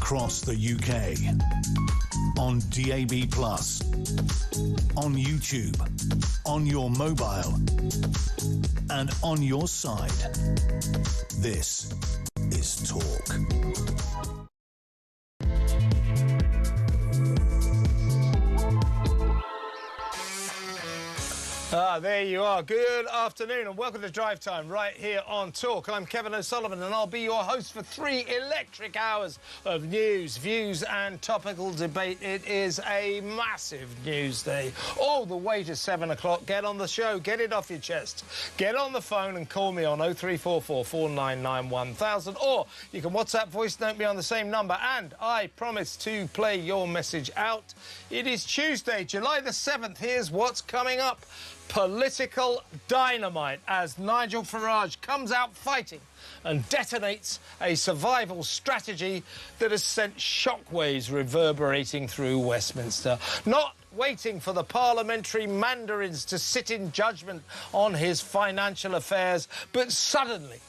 across the UK, on DAB+, on YouTube, on your mobile, and on your side. This is Talk. There you are. Good afternoon and welcome to Drive Time right here on Talk. I'm Kevin O'Sullivan and I'll be your host for 3 electric hours of news, views and topical debate. It is a massive news day. All the way to 7 o'clock. Get on the show. Get it off your chest. Get on the phone and call me on 0344 499 1000, or you can WhatsApp voice note me on the same number, and I promise to play your message out. It is Tuesday, July the 7th. Here's what's coming up. Political dynamite as Nigel Farage comes out fighting and detonates a survival strategy that has sent shockwaves reverberating through Westminster. Not waiting for the parliamentary mandarins to sit in judgment on his financial affairs, but suddenly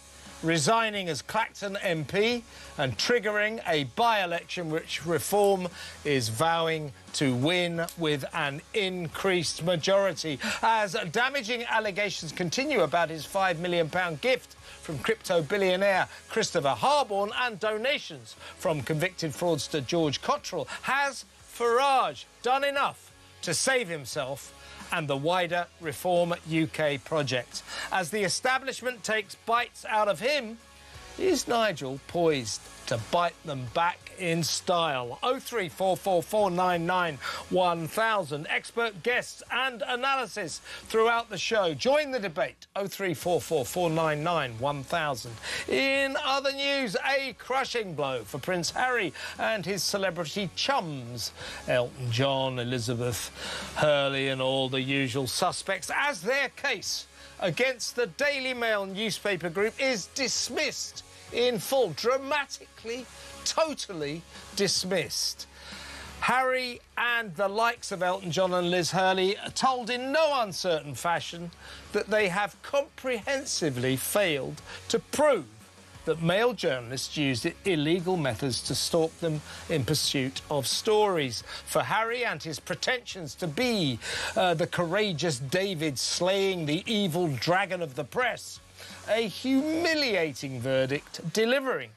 resigning as Clacton MP and triggering a by-election which Reform is vowing to win with an increased majority, as damaging allegations continue about his £5 million gift from crypto billionaire Christopher Harborne and donations from convicted fraudster George Cottrell. Has Farage done enough to save himself and the wider Reform UK project? As the establishment takes bites out of him, is Nigel poised to bite them back in style? 0344 499 1000. Expert guests and analysis throughout the show. Join the debate. 0344 499 1000. In other news, a crushing blow for Prince Harry and his celebrity chums, Elton John, Elizabeth Hurley and all the usual suspects, as their case against the Daily Mail newspaper group is dismissed in full. Dramatically, totally dismissed. Harry and the likes of Elton John and Liz Hurley are told in no uncertain fashion that they have comprehensively failed to prove that male journalists used illegal methods to stalk them in pursuit of stories. For Harry and his pretensions to be the courageous David slaying the evil dragon of the press, a humiliating verdict, delivering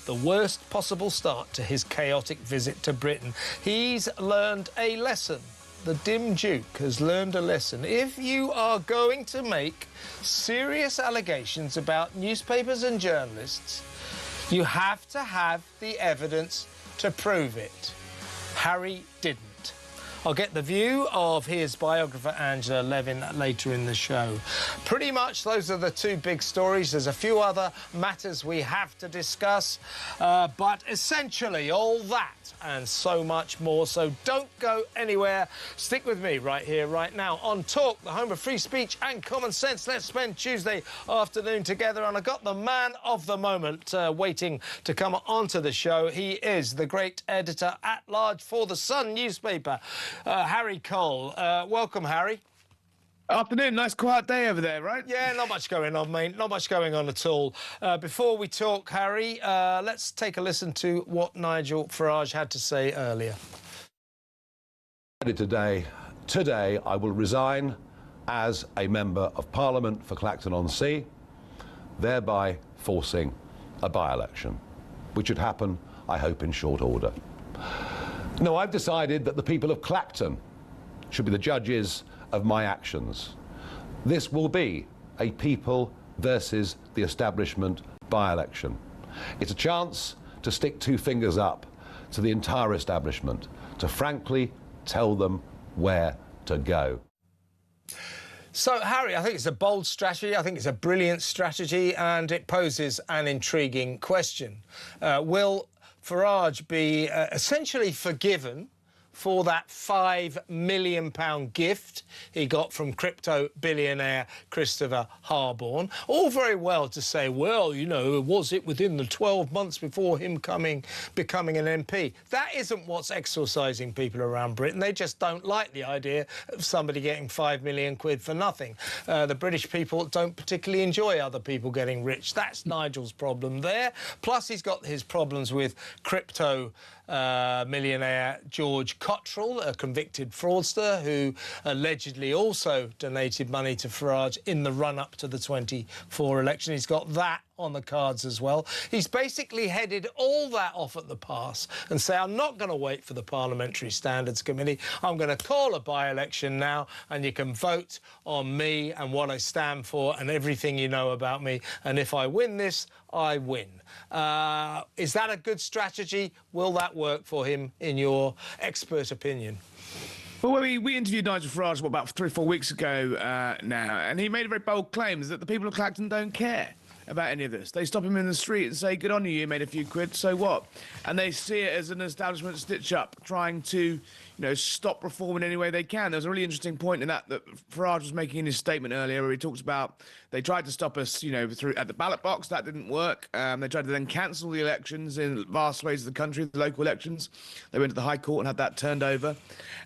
the worst possible start to his chaotic visit to Britain. He's learned a lesson. The dim Duke has learned a lesson. If you are going to make serious allegations about newspapers and journalists, you have to have the evidence to prove it. Harry didn't. I'll get the view of his biographer, Angela Levin, later in the show. Pretty much those are the 2 big stories. There's a few other matters we have to discuss, but essentially all that and so much more. So don't go anywhere. Stick with me right here, right now on Talk, the home of free speech and common sense. Let's spend Tuesday afternoon together. And I got the man of the moment waiting to come onto the show. He is the great editor-at-large for The Sun newspaper, Harry Cole. Welcome, Harry. Afternoon. Nice quiet day over there, right? Yeah, not much going on, mate. Not much going on at all. Before we talk, Harry, let's take a listen to what Nigel Farage had to say earlier. Today, I will resign as a Member of Parliament for Clacton-on-Sea, thereby forcing a by-election, which would happen, I hope, in short order. No, I've decided that the people of Clacton should be the judges of my actions. This will be a people versus the establishment by-election. It's a chance to stick 2 fingers up to the entire establishment, to frankly tell them where to go. So, Harry, I think it's a bold strategy. I think it's a brilliant strategy, and it poses an intriguing question. Will Farage be essentially forgiven for that £5 million gift he got from crypto billionaire Christopher Harborne. All very well to say, well, you know, was it within the 12 months before him becoming an MP? That isn't what's exorcising people around Britain. They just don't like the idea of somebody getting £5 million for nothing. The British people don't particularly enjoy other people getting rich. That's Nigel's problem there. Plus, he's got his problems with crypto millionaire George Cottrell, a convicted fraudster who allegedly also donated money to Farage in the run-up to the 24 election. He's got that on the cards as well. He's basically headed all that off at the pass and say, I'm not going to wait for the Parliamentary Standards Committee. I'm going to call a by-election now, and you can vote on me and what I stand for and everything you know about me. And if I win this, I win. Is that a good strategy? Will that work for him, in your expert opinion? Well, we interviewed Nigel Farage, about 3 or 4 weeks ago now, and he made a very bold claim that the people of Clacton don't care about any of this. They stop him in the street and say, good on you, you made a few quid, so what? And they see it as an establishment stitch-up, trying to, you know, stop reform in any way they can. There was a really interesting point in that Farage was making in his statement earlier, where he talks about they tried to stop us, you know, at the ballot box. That didn't work. They tried to then cancel the elections in vast swathes of the country, the local elections. They went to the High Court and had that turned over.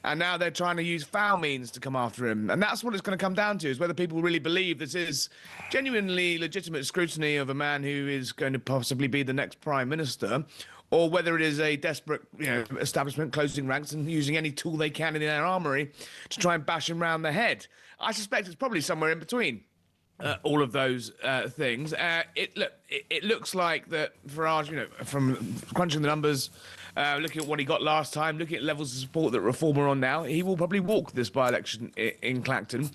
And now they're trying to use foul means to come after him. And that's what it's going to come down to, is whether people really believe this is genuinely legitimate scrutiny of a man who is going to possibly be the next Prime Minister, or whether it is a desperate, you know, establishment closing ranks and using any tool they can in their armoury to try and bash him round the head. I suspect it's probably somewhere in between all of those things. It looks like that Farage, you know, from crunching the numbers, looking at what he got last time, looking at levels of support that Reform are on now, he will probably walk this by-election in Clacton.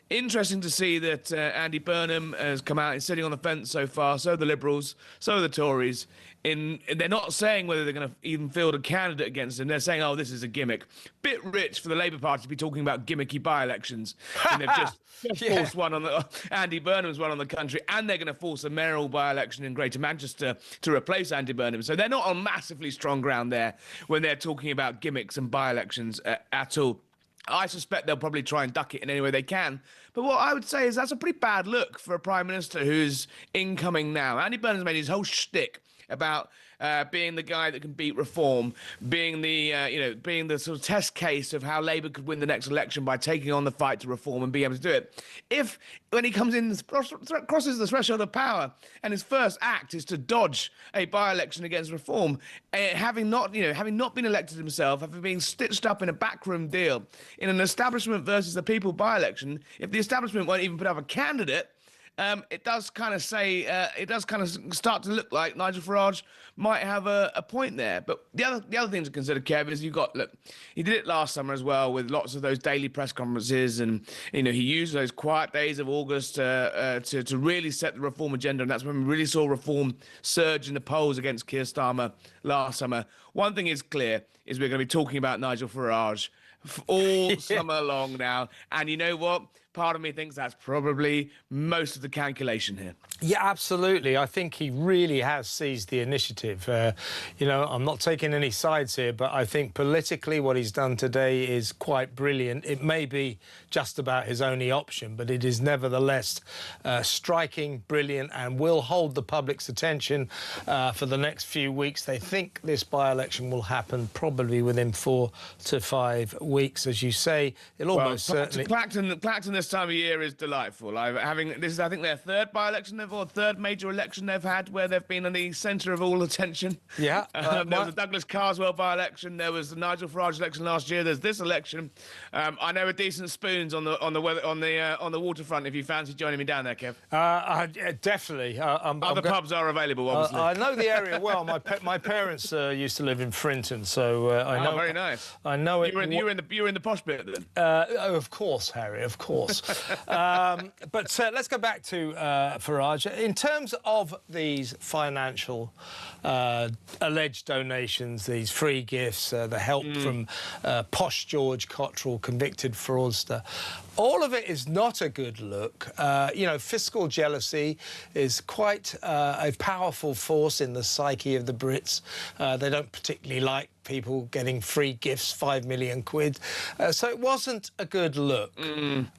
Interesting to see that Andy Burnham has come out and sitting on the fence so far. So the Liberals, so the Tories. They're not saying whether they're going to even field a candidate against him. They're saying, oh, this is a gimmick. Bit rich for the Labour Party to be talking about gimmicky by-elections. And they've just forced one on Andy Burnham's one on the country, and they're going to force a mayoral by-election in Greater Manchester to replace Andy Burnham. So they're not on massively strong ground there when they're talking about gimmicks and by-elections at all. I suspect they'll probably try and duck it in any way they can. But what I would say is that's a pretty bad look for a Prime Minister who's incoming now. Andy Burnham's made his whole shtick about being the guy that can beat Reform, being the being the sort of test case of how Labour could win the next election by taking on the fight to Reform and being able to do it. If when he comes in, crosses the threshold of power, and his first act is to dodge a by-election against Reform, having not been elected himself, having been stitched up in a backroom deal in an establishment versus the people by-election, if the establishment won't even put up a candidate, it does kind of start to look like Nigel Farage might have a point there. But the other thing to consider, Kev, is he did it last summer as well with lots of those daily press conferences, and he used those quiet days of August to really set the Reform agenda, and that's when we really saw Reform surge in the polls against Keir Starmer last summer. One thing is clear, is we're going to be talking about Nigel Farage all summer long now, and you know what? Part of me thinks that's probably most of the calculation here. Yeah, absolutely. I think he really has seized the initiative. I'm not taking any sides here, but I think politically what he's done today is quite brilliant. It may be just about his only option, but it is nevertheless striking, brilliant, and will hold the public's attention for the next few weeks. They think this by-election will happen probably within 4 to 5 weeks, as you say. It'll almost certainly... Clacton this time of year is delightful. This is, I think, their third by-election or third major election they've had where they've been in the centre of all attention. Yeah. There was a Douglas Carswell by-election. There was the Nigel Farage election last year. There's this election. I know a decent spoons on the waterfront. If you fancy joining me down there, Kev. Definitely. Other pubs are available, obviously. I know the area well. My parents used to live in Frinton, so I know. Very nice. I know it. You were in the posh bit then. Of course, Harry. Of course. But let's go back to Farage. In terms of these financial alleged donations, these free gifts, the help from posh George Cottrell, convicted fraudster, All of it is not a good look. You know, fiscal jealousy is quite a powerful force in the psyche of the Brits. They don't particularly like people getting free gifts, 5 million quid. So it wasn't a good look.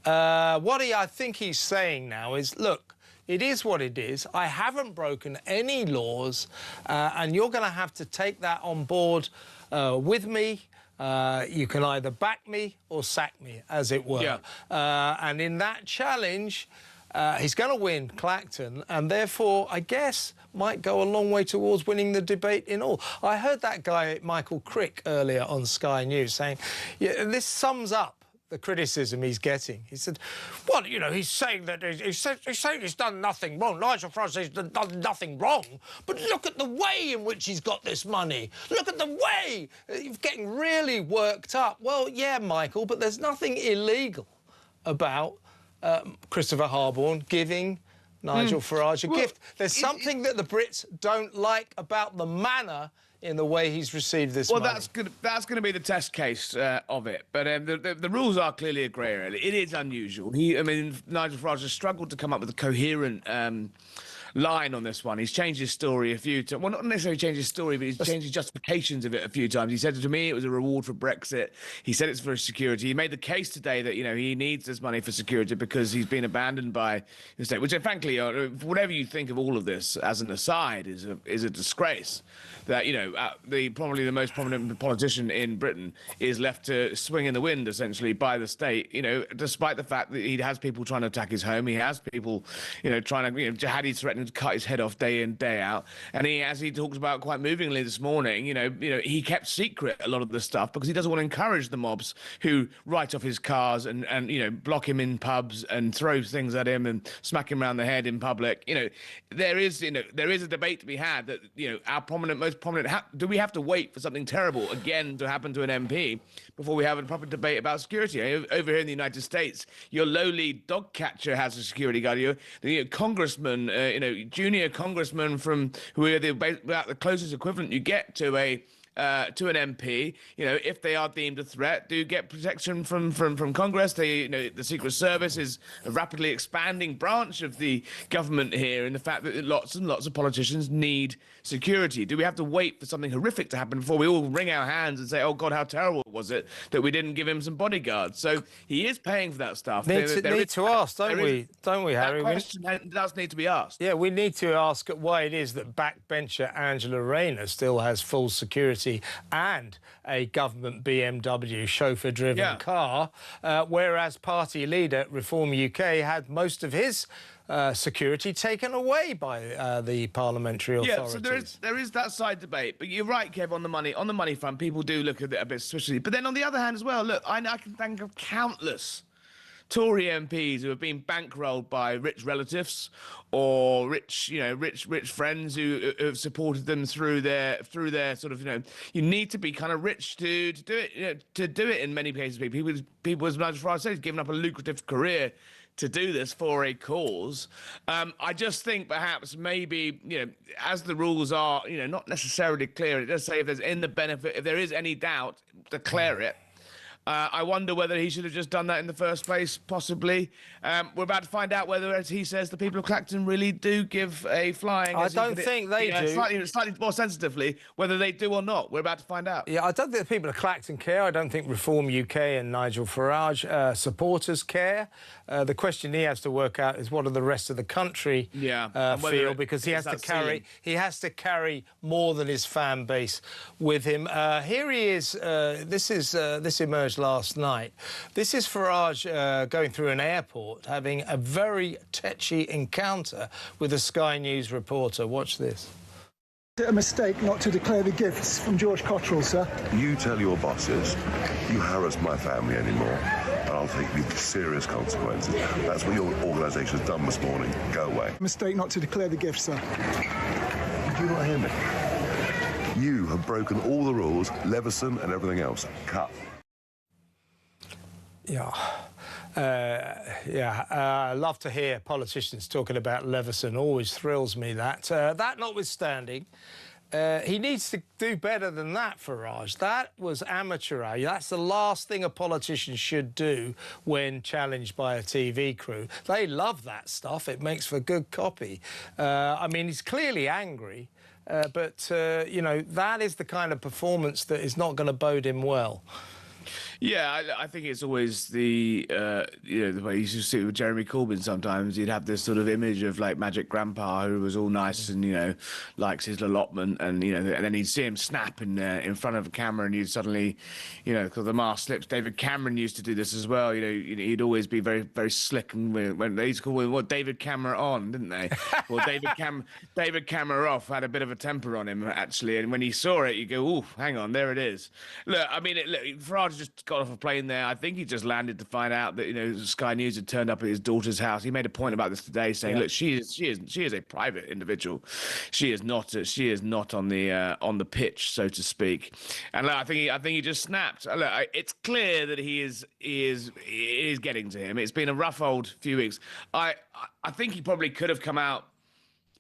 What I think he's saying now is, look, it is what it is. I haven't broken any laws, and you're going to have to take that on board with me. You can either back me or sack me, as it were. Yeah. And in that challenge, he's going to win Clacton, and therefore, I guess, might go a long way towards winning the debate in all. I heard that guy, Michael Crick, earlier on Sky News saying, yeah, this sums up the criticism he's getting. He said, well, you know, he's saying that he's saying he's done nothing wrong. Nigel Farage has done nothing wrong, but look at the way in which he's got this money. Look at the way. He's getting really worked up. Well, yeah, Michael, but there's nothing illegal about Christopher Harborne giving Nigel Farage a gift. There's something that the Brits don't like about the manner in the way he's received this money. Well, that's going to be the test case of it. But the rules are clearly a grey area. It is unusual. I mean, Nigel Farage has struggled to come up with a coherent line on this one. He's changed his story a few times. Well, not necessarily changed his story, but he's changed his justifications of it a few times. He said to me it was a reward for Brexit. He said it's for security. He made the case today that, you know, he needs this money for security because he's been abandoned by the state, which, frankly, whatever you think of all of this, as an aside, is a disgrace. That, you know, probably the most prominent politician in Britain is left to swing in the wind, essentially, by the state, you know, despite the fact that he has people trying to attack his home. He has people, you know, trying to, you know, jihadis threatening to cut his head off day in, day out. And he, as he talks about quite movingly this morning, you know, he kept secret a lot of the stuff because he doesn't want to encourage the mobs who write off his cars and you know, block him in pubs and throw things at him and smack him around the head in public. You know, there is a debate to be had that, you know, our most prominent, do we have to wait for something terrible again to happen to an MP before we have a proper debate about security? Over here in the United States, your lowly dog catcher has a security guard. The congressman, you know, junior congressman from who are about the closest equivalent you get to an MP, you know, if they are deemed a threat, do get protection from Congress. You know, the Secret Service is a rapidly expanding branch of the government here, in the fact that lots and lots of politicians need security. Do we have to wait for something horrific to happen before we all wring our hands and say, oh God, how terrible was it that we didn't give him some bodyguards? So he is paying for that stuff. Need to ask, don't we, Harry? That question does need to be asked. Yeah, we need to ask why it is that backbencher Angela Rayner still has full security and a government BMW chauffeur-driven car, whereas party leader Reform UK had most of his security taken away by the parliamentary authorities. Yeah, so there is that side debate. But you're right, Kev, on the money front, people do look at it a bit suspiciously. But then on the other hand as well, look, I can think of countless Tory MPs who have been bankrolled by rich relatives or rich friends who have supported them through their sort of, you know, you need to be kind of rich to do it, you know, to do it in many cases. People as Nigel Farage said, he's given up a lucrative career to do this for a cause. I just think perhaps maybe, you know, as the rules are, you know, not necessarily clear, it does say if there is any doubt, declare it. I wonder whether he should have just done that in the first place, possibly. We're about to find out whether, as he says, the people of Clacton really do give a flying... I don't think they do. Slightly more sensitively, whether they do or not. We're about to find out. Yeah, I don't think the people of Clacton care. I don't think Reform UK and Nigel Farage supporters care. The question he has to work out is what do the rest of the country feel, because he has to carry more than his fan base with him. Here he is. This emerged last night. This is Farage going through an airport, having a very touchy encounter with a Sky News reporter. Watch this. Is it a mistake not to declare the gifts from George Cottrell, sir? You tell your bosses you harass my family anymore, and I'll take you with serious consequences. That's what your organisation has done this morning. Go away. Mistake not to declare the gifts, sir. Did you not hear me? You have broken all the rules, Leveson and everything else. Cut. I love to hear politicians talking about Leveson. Always thrills me that. That notwithstanding, He needs to do better than that, Farage. That was amateur hour. That's the last thing a politician should do when challenged by a TV crew. They love that stuff. It makes for good copy. I mean, he's clearly angry, but, you know, that is the kind of performance that is not going to bode him well. Yeah, I think it's always the you know, the way you used to see it with Jeremy Corbyn. Sometimes he'd have this sort of image of like Magic Grandpa who was all nice and, you know, likes his allotment, and, you know, and then he'd see him snap in front of a camera, and you'd suddenly, you know, because the mask slips. David Cameron used to do this as well. You know, he'd always be very, very slick, and when they used to call him, what, David Camera on, didn't they? Well, David Camera off had a bit of a temper on him actually, and when he saw it, you go, "Ooh, hang on, there it is." Look, I mean, look, Farage just got off a plane there. I think he just landed to find out that, you know, Sky News had turned up at his daughter's house. He made a point about this today, saying, "Look, she is a private individual. She is not on the pitch, so to speak." And look, I think he just snapped. Look, it's clear that he is getting to him. It's been a rough old few weeks. I think he probably could have come out.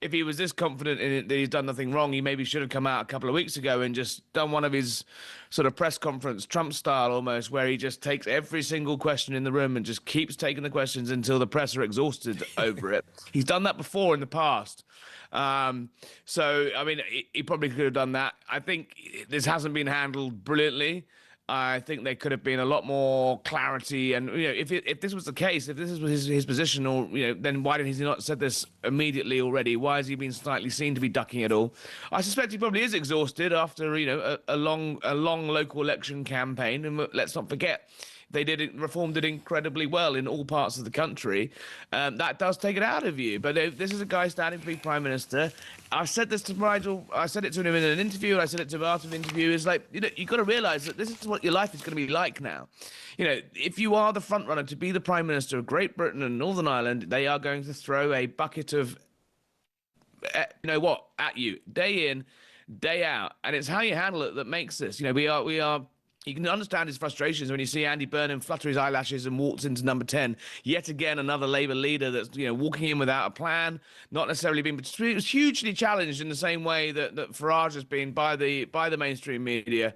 If he was this confident in it that he's done nothing wrong, he maybe should have come out a couple of weeks ago and just done one of his sort of press conference, Trump style almost, where he just takes every single question in the room and just keeps taking the questions until the press are exhausted over it. He's done that before in the past. So, I mean, he probably could have done that. I think this hasn't been handled brilliantly. I think there could have been a lot more clarity, and, you know, if this was the case, if this was his position, or, you know, then why did he not said this immediately already? Why has he been slightly seen to be ducking it all? I suspect he probably is exhausted after, you know, a long local election campaign, and let's not forget, reformed it incredibly well in all parts of the country. That does take it out of you. But if this is a guy standing to be Prime Minister, I said this to Nigel, I said it to him in an interview, and I said it to him after the interview, is like, you know, you've got to realise that this is what your life is going to be like now. You know, if you are the front runner to be the Prime Minister of Great Britain and Northern Ireland, they are going to throw a bucket of, you know what, at you, day in, day out. And it's how you handle it that makes this. You know, we are. You can understand his frustrations when you see Andy Burnham flutter his eyelashes and walks into number 10. Yet again, another Labour leader that's, you know, walking in without a plan, not necessarily being, but it was hugely challenged in the same way that Farage has been by the mainstream media.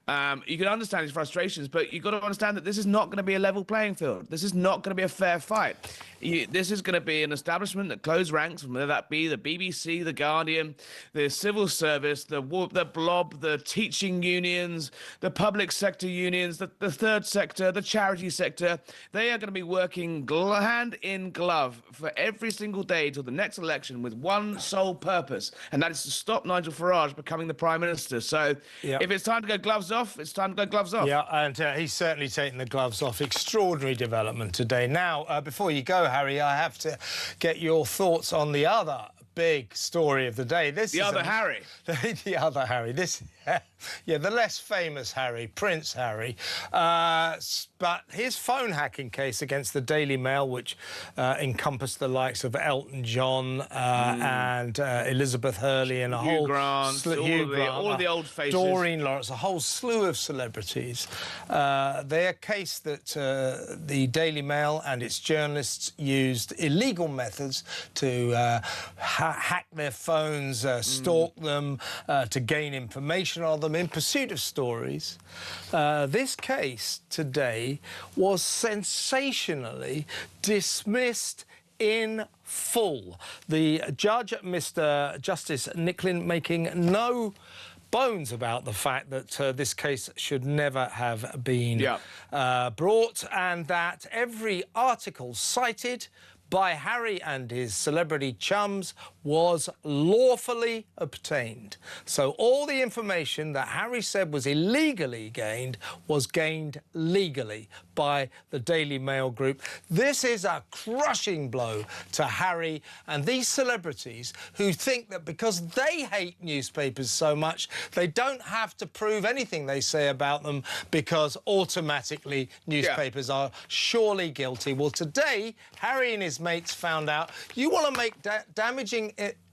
You can understand his frustrations, but you've got to understand that this is not going to be a level playing field. This is not going to be a fair fight. This is going to be an establishment that closed ranks, whether that be the BBC, the Guardian, the civil service, the blob, the teaching unions, the public sector unions, the third sector, the charity sector. They are going to be working hand in glove for every single day till the next election with one sole purpose, and that is to stop Nigel Farage becoming the Prime Minister. So if it's time to go gloves off, it's time to go gloves off. Yeah, and he's certainly taken the gloves off. Extraordinary development today. Now, before you go, Harry, I have to get your thoughts on the other big story of the day. The other Harry. Yeah, the less famous Harry, Prince Harry. But his phone hacking case against the Daily Mail, which encompassed the likes of Elton John and Elizabeth Hurley and Hugh Grant, all of the old faces. Doreen Lawrence, a whole slew of celebrities. Their case that the Daily Mail and its journalists used illegal methods to hack their phones, stalk them, to gain information on them in pursuit of stories. This case today was sensationally dismissed in full. The judge, Mr. Justice Nicklin, making no bones about the fact that this case should never have been brought, and that every article cited by Harry and his celebrity chums was lawfully obtained. So all the information that Harry said was illegally gained was gained legally by the Daily Mail group. This is a crushing blow to Harry and these celebrities who think that because they hate newspapers so much, they don't have to prove anything they say about them because automatically newspapers are surely guilty. Well, today, Harry and his mates found out you want to make damaging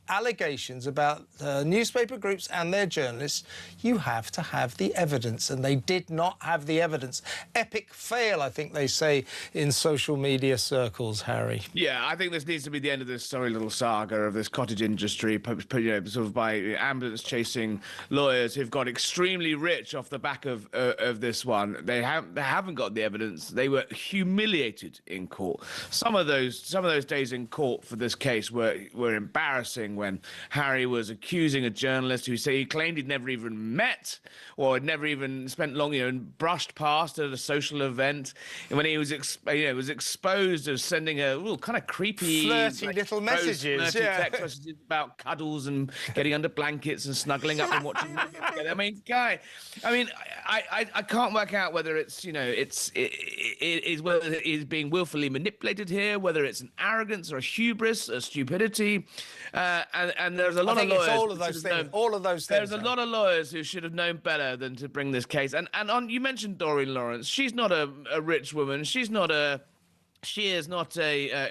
allegations about newspaper groups and their journalists, you have to have the evidence, and they did not have the evidence. Epic fail, I think they say in social media circles, Harry. Yeah, I think this needs to be the end of this sorry little saga of this cottage industry, sort of by ambulance-chasing lawyers who've got extremely rich off the back of this one. They haven't got the evidence. They were humiliated in court. Some of those days in court for this case were embarrassing, when Harry was accusing a journalist who he claimed he'd never even met or had never even spent long, and brushed past at a social event, and when he was was exposed as sending a kind of creepy, flirty little messages, text messages about cuddles and getting under blankets and snuggling up and watching movies together. I mean, I can't work out whether it's whether it is being willfully manipulated here, whether it's an arrogance or a hubris, a stupidity, and there's a lot of lawyers. It's all of those things. All of those things. There's a lot of lawyers who should have known better than to bring this case. And you mentioned Doreen Lawrence. She's not a rich woman. She is not a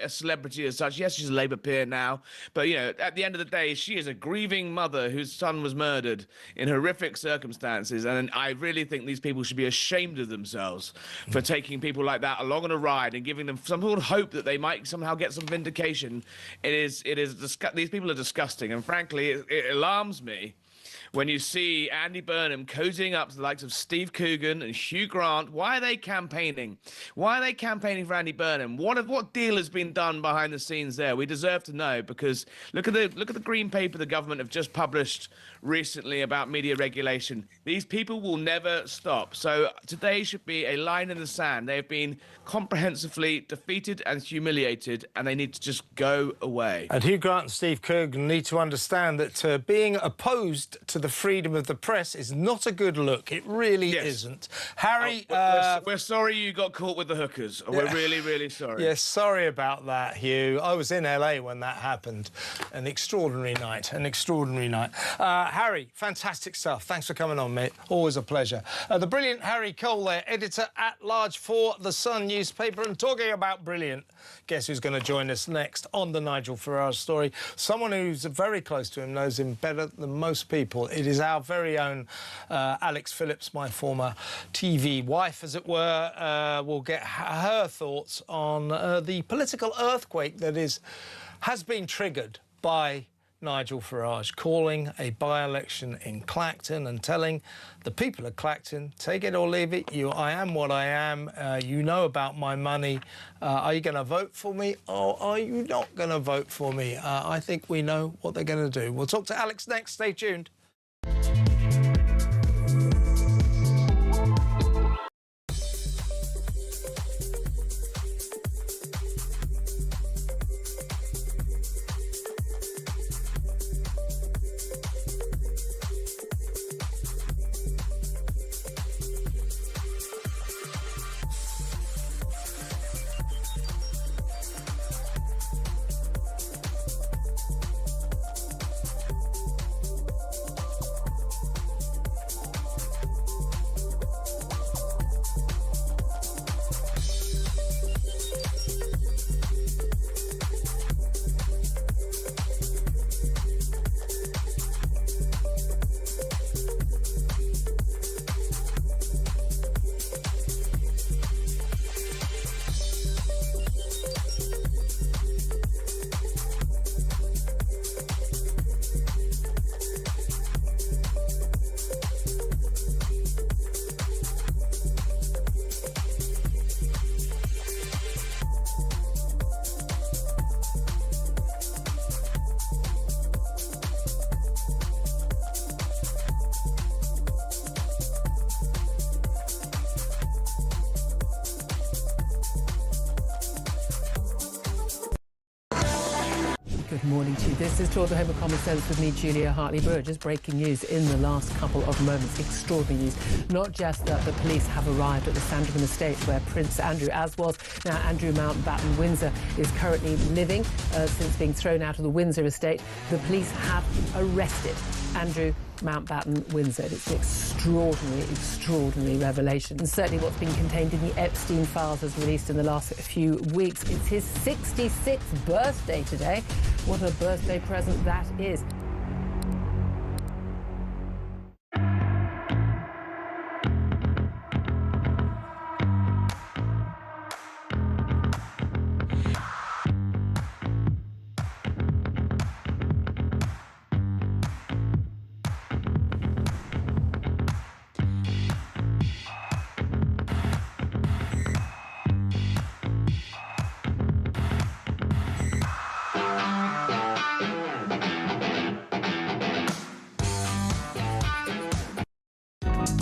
celebrity as such. Yes, she's a Labour peer now, but at the end of the day, she is a grieving mother whose son was murdered in horrific circumstances, and I really think these people should be ashamed of themselves for taking people like that along on a ride and giving them some sort of hope that they might somehow get some vindication. These people are disgusting, and frankly, it alarms me when you see Andy Burnham cozying up to the likes of Steve Coogan and Hugh Grant. Why are they campaigning? Why are they campaigning for Andy Burnham? What deal has been done behind the scenes there? We deserve to know, because look at the green paper the government have just published recently about media regulation. These people will never stop. So today should be a line in the sand. They have been comprehensively defeated and humiliated, and they need to just go away. And Hugh Grant and Steve Coogan need to understand that being opposed to the freedom of the press is not a good look. It really isn't. Harry... we're sorry you got caught with the hookers. We're really, really sorry. Yes, sorry about that, Hugh. I was in LA when that happened. An extraordinary night, Harry, fantastic stuff. Thanks for coming on, mate. Always a pleasure. The brilliant Harry Cole there, editor-at-large for The Sun newspaper. And talking about brilliant, guess who's going to join us next on the Nigel Farage story? Someone who's very close to him, knows him better than most people. It is our very own Alex Phillips, my former TV wife, as it were. We'll get her thoughts on the political earthquake that has been triggered by Nigel Farage calling a by-election in Clacton and telling the people of Clacton, take it or leave it, I am what I am, you know about my money, are you going to vote for me or are you not going to vote for me? I think we know what they're going to do. We'll talk to Alex next. Stay tuned. Good morning to you. This is Tour the Home of Common Sense with me, Julia Hartley-Brewer. Just breaking news in the last couple of moments. Extraordinary news. Not just that the police have arrived at the Sandringham estate where Prince Andrew, as was now Andrew Mountbatten Windsor, is currently living since being thrown out of the Windsor estate. The police have arrested Andrew Mountbatten, Windsor. It's an extraordinary, extraordinary revelation. And certainly what's been contained in the Epstein files was released in the last few weeks. It's his 66th birthday today. What a birthday present that is.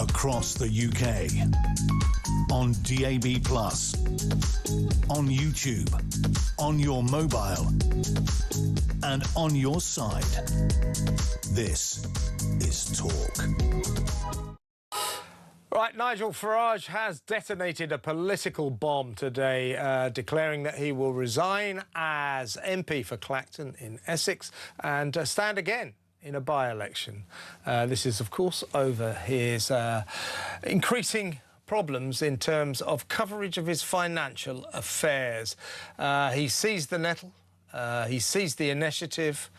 Across the UK, on DAB+, on YouTube, on your mobile, and on your side. This is Talk. Right, Nigel Farage has detonated a political bomb today, declaring that he will resign as MP for Clacton in Essex and stand again in a by-election. This is, of course, over his increasing problems in terms of coverage of his financial affairs. He seized the nettle, he seized the initiative.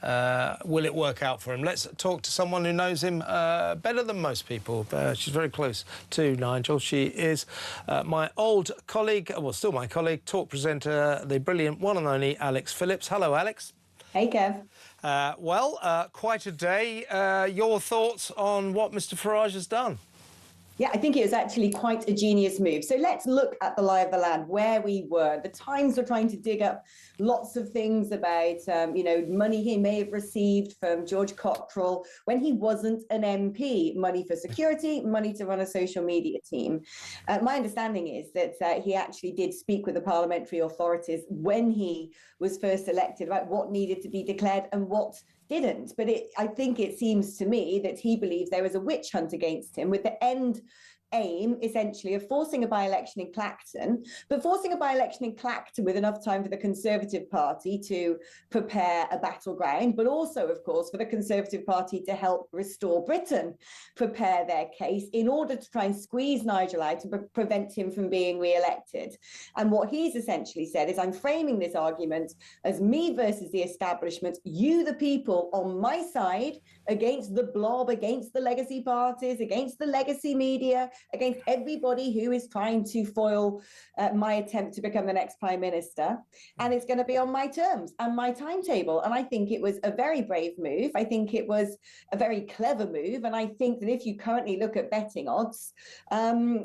Will it work out for him? Let's talk to someone who knows him better than most people. She's very close to Nigel. She is my old colleague, well, still my colleague, talk presenter, the brilliant one and only Alex Phillips. Hello, Alex. Hey, Kev. Quite a day. Your thoughts on what Mr. Farage has done? Yeah, I think it was actually quite a genius move. So let's look at the lie of the land, where we were. The Times were trying to dig up lots of things about, money he may have received from George Cockrell when he wasn't an MP, money for security, money to run a social media team. My understanding is that he actually did speak with the parliamentary authorities when he was first elected about what needed to be declared and what didn't. But I think it seems to me that he believes there was a witch hunt against him with the end aim, essentially, of forcing a by-election in Clacton, but forcing a by-election in Clacton with enough time for the Conservative Party to prepare a battleground, but also, of course, for the Conservative Party to help Restore Britain prepare their case in order to try and squeeze Nigel out and prevent him from being re-elected. And what he's essentially said is, I'm framing this argument as me versus the establishment, you the people on my side, against the blob, against the legacy parties, against the legacy media, against everybody who is trying to foil my attempt to become the next Prime Minister. And it's going to be on my terms and my timetable. And I think it was a very brave move. I think it was a very clever move. And I think that if you currently look at betting odds,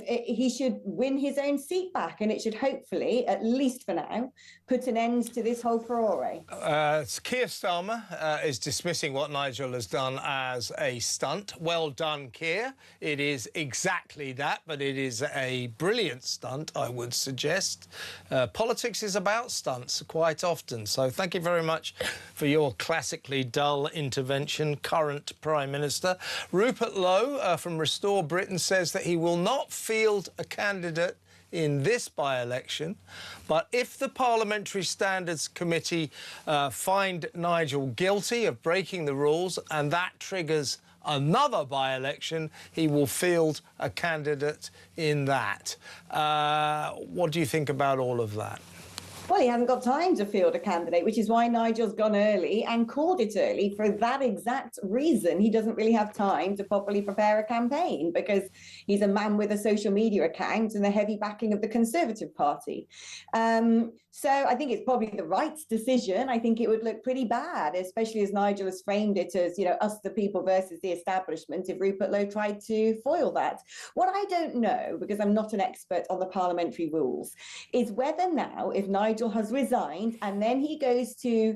he should win his own seat back. And it should hopefully, at least for now, put an end to this whole furore. Keir Starmer is dismissing what Nigel has done as a stunt. Well done, Keir. It is exactly that, but it is a brilliant stunt, I would suggest. Politics is about stunts quite often, so thank you very much for your classically dull intervention, current Prime Minister. Rupert Lowe from Restore Britain says that he will not field a candidate in this by-election, but if the Parliamentary Standards Committee find Nigel guilty of breaking the rules and that triggers another by-election, he will field a candidate in that. What do you think about all of that? Well, he hasn't got time to field a candidate, which is why Nigel's gone early and called it early for that exact reason. He doesn't really have time to properly prepare a campaign because he's a man with a social media account and the heavy backing of the Conservative Party. So I think it's probably the right decision. I think it would look pretty bad, especially as Nigel has framed it as, us the people versus the establishment, if Rupert Lowe tried to foil that. What I don't know, because I'm not an expert on the parliamentary rules, is whether now, if Nigel has resigned and then he goes to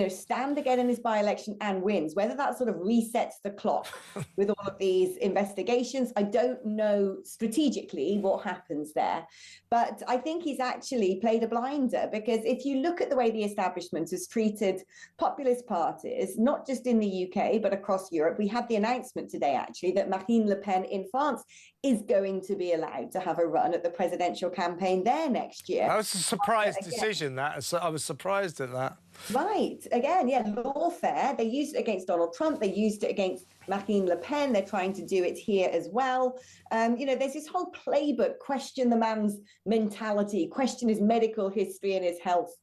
stand again in his by-election and wins, whether that sort of resets the clock with all of these investigations. I don't know strategically what happens there. But I think he's actually played a blinder, because if you look at the way the establishment has treated populist parties, not just in the UK, but across Europe, we had the announcement today, actually, that Marine Le Pen in France is going to be allowed to have a run at the presidential campaign there next year. That was a surprise decision, that. I was surprised at that. Right. Again, yeah, lawfare. They used it against Donald Trump. They used it against Marine Le Pen. They're trying to do it here as well. There's this whole playbook: question the man's mentality, question his medical history and his health,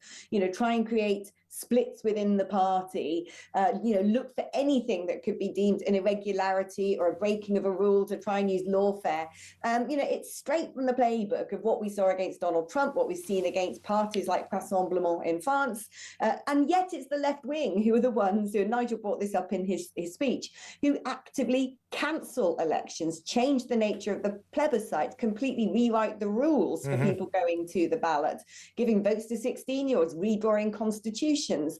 try and create splits within the party, look for anything that could be deemed an irregularity or a breaking of a rule to try and use lawfare. It's straight from the playbook of what we saw against Donald Trump, what we've seen against parties like Rassemblement in France. And yet it's the left wing who are the ones who, and Nigel brought this up in his speech, who actively cancel elections, change the nature of the plebiscite, completely rewrite the rules for people going to the ballot, giving votes to 16-year-olds, redrawing constitutions,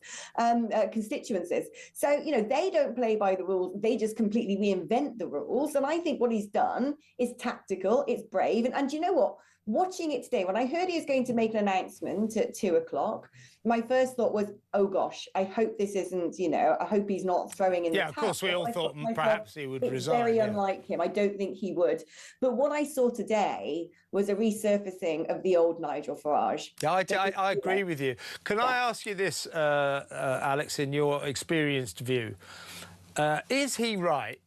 constituencies. So, they don't play by the rules. They just completely reinvent the rules. And I think what he's done is tactical, it's brave. And you know what? Watching it today, when I heard he was going to make an announcement at 2:00, my first thought was, oh gosh, I hope this isn't, I hope he's not throwing in the towel. Yeah, of course, we all thought perhaps he would resign. It's very unlike him. I don't think he would. But what I saw today was a resurfacing of the old Nigel Farage. Yeah, I agree with you. Can I ask you this, Alex, in your experienced view? Is he right,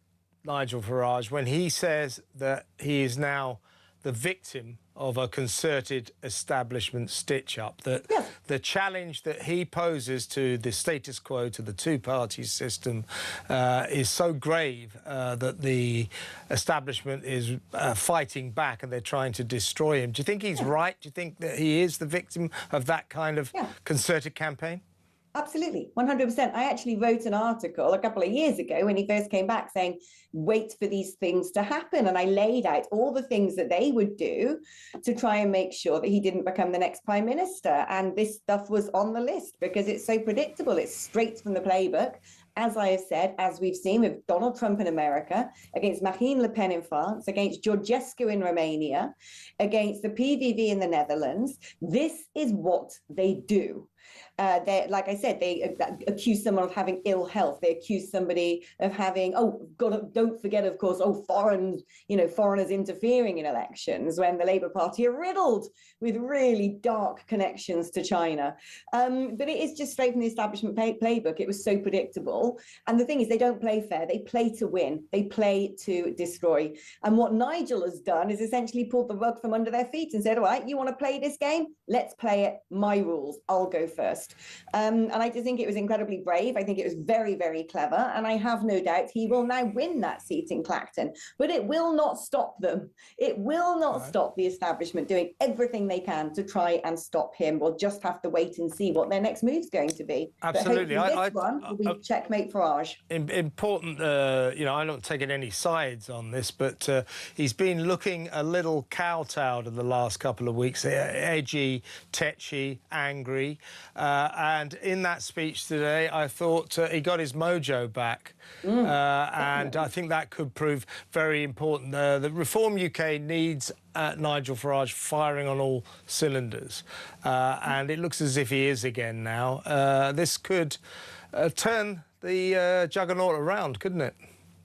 Nigel Farage, when he says that he is now the victim of a concerted establishment stitch-up, that the challenge that he poses to the status quo, to the two-party system, is so grave that the establishment is fighting back and they're trying to destroy him? Do you think he's right? Do you think that he is the victim of that kind of concerted campaign? Absolutely, 100%. I actually wrote an article a couple of years ago when he first came back saying, wait for these things to happen. And I laid out all the things that they would do to try and make sure that he didn't become the next prime minister. And this stuff was on the list because it's so predictable. It's straight from the playbook. As I have said, as we've seen with Donald Trump in America, against Marine Le Pen in France, against Georgescu in Romania, against the PVV in the Netherlands, this is what they do. Like I said, they accuse someone of having ill health. They accuse somebody of having, don't forget, of course, foreigners interfering in elections, when the Labour Party are riddled with really dark connections to China. But it is just straight from the establishment playbook. It was so predictable. And the thing is, they don't play fair. They play to win. They play to destroy. And what Nigel has done is essentially pulled the rug from under their feet and said, all right, you want to play this game? Let's play it. My rules. I'll go first. And I just think it was incredibly brave. I think it was very, very clever. And I have no doubt he will now win that seat in Clacton. But it will not stop them. It will not stop the establishment doing everything they can to try and stop him. We'll just have to wait and see what their next move's going to be. Absolutely. This one will be checkmate Farage. Important, I'm not taking any sides on this, but he's been looking a little kowtowed in the last couple of weeks, edgy, tetchy, angry. And in that speech today, I thought he got his mojo back. And I think that could prove very important. The Reform UK needs Nigel Farage firing on all cylinders. And it looks as if he is again now. This could turn the juggernaut around, couldn't it?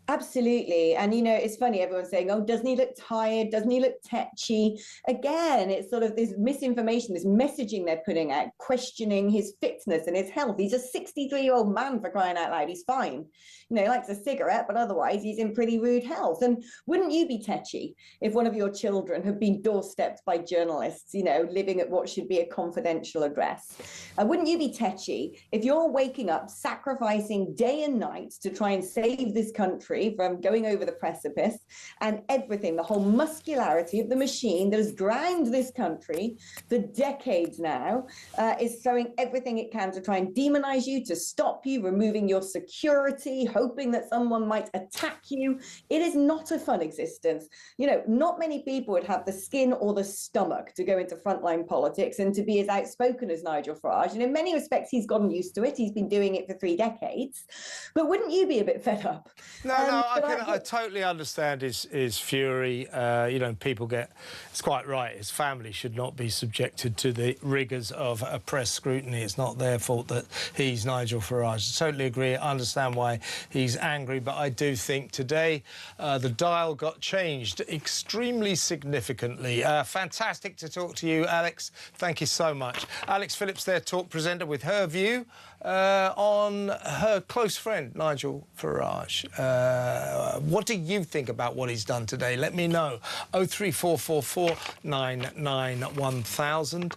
Absolutely. And, it's funny, everyone's saying, oh, doesn't he look tired? Doesn't he look tetchy? Again, it's sort of this misinformation, this messaging they're putting out, questioning his fitness and his health. He's a 63-year-old man, for crying out loud. He's fine. He likes a cigarette, but otherwise he's in pretty rude health. And wouldn't you be tetchy if one of your children had been doorstepped by journalists, living at what should be a confidential address? Wouldn't you be tetchy if you're waking up, sacrificing day and night to try and save this country from going over the precipice, and everything, the whole muscularity of the machine that has ground this country for decades now, is throwing everything it can to try and demonize you, to stop you, removing your security, hoping that someone might attack you? It is not a fun existence. Not many people would have the skin or the stomach to go into frontline politics and to be as outspoken as Nigel Farage. And in many respects, he's gotten used to it. He's been doing it for 3 decades. But wouldn't you be a bit fed up? No, No, I totally understand his fury. You know, people it's quite right. His family should not be subjected to the rigours of press scrutiny. It's not their fault that he's Nigel Farage. I totally agree. I understand why he's angry, but I do think today the dial got changed extremely significantly. Fantastic to talk to you, Alex. Thank you so much. Alex Phillips, their talk presenter, with her view on her close friend, Nigel Farage. What do you think about what he's done today? Let me know. 03444 99 1000.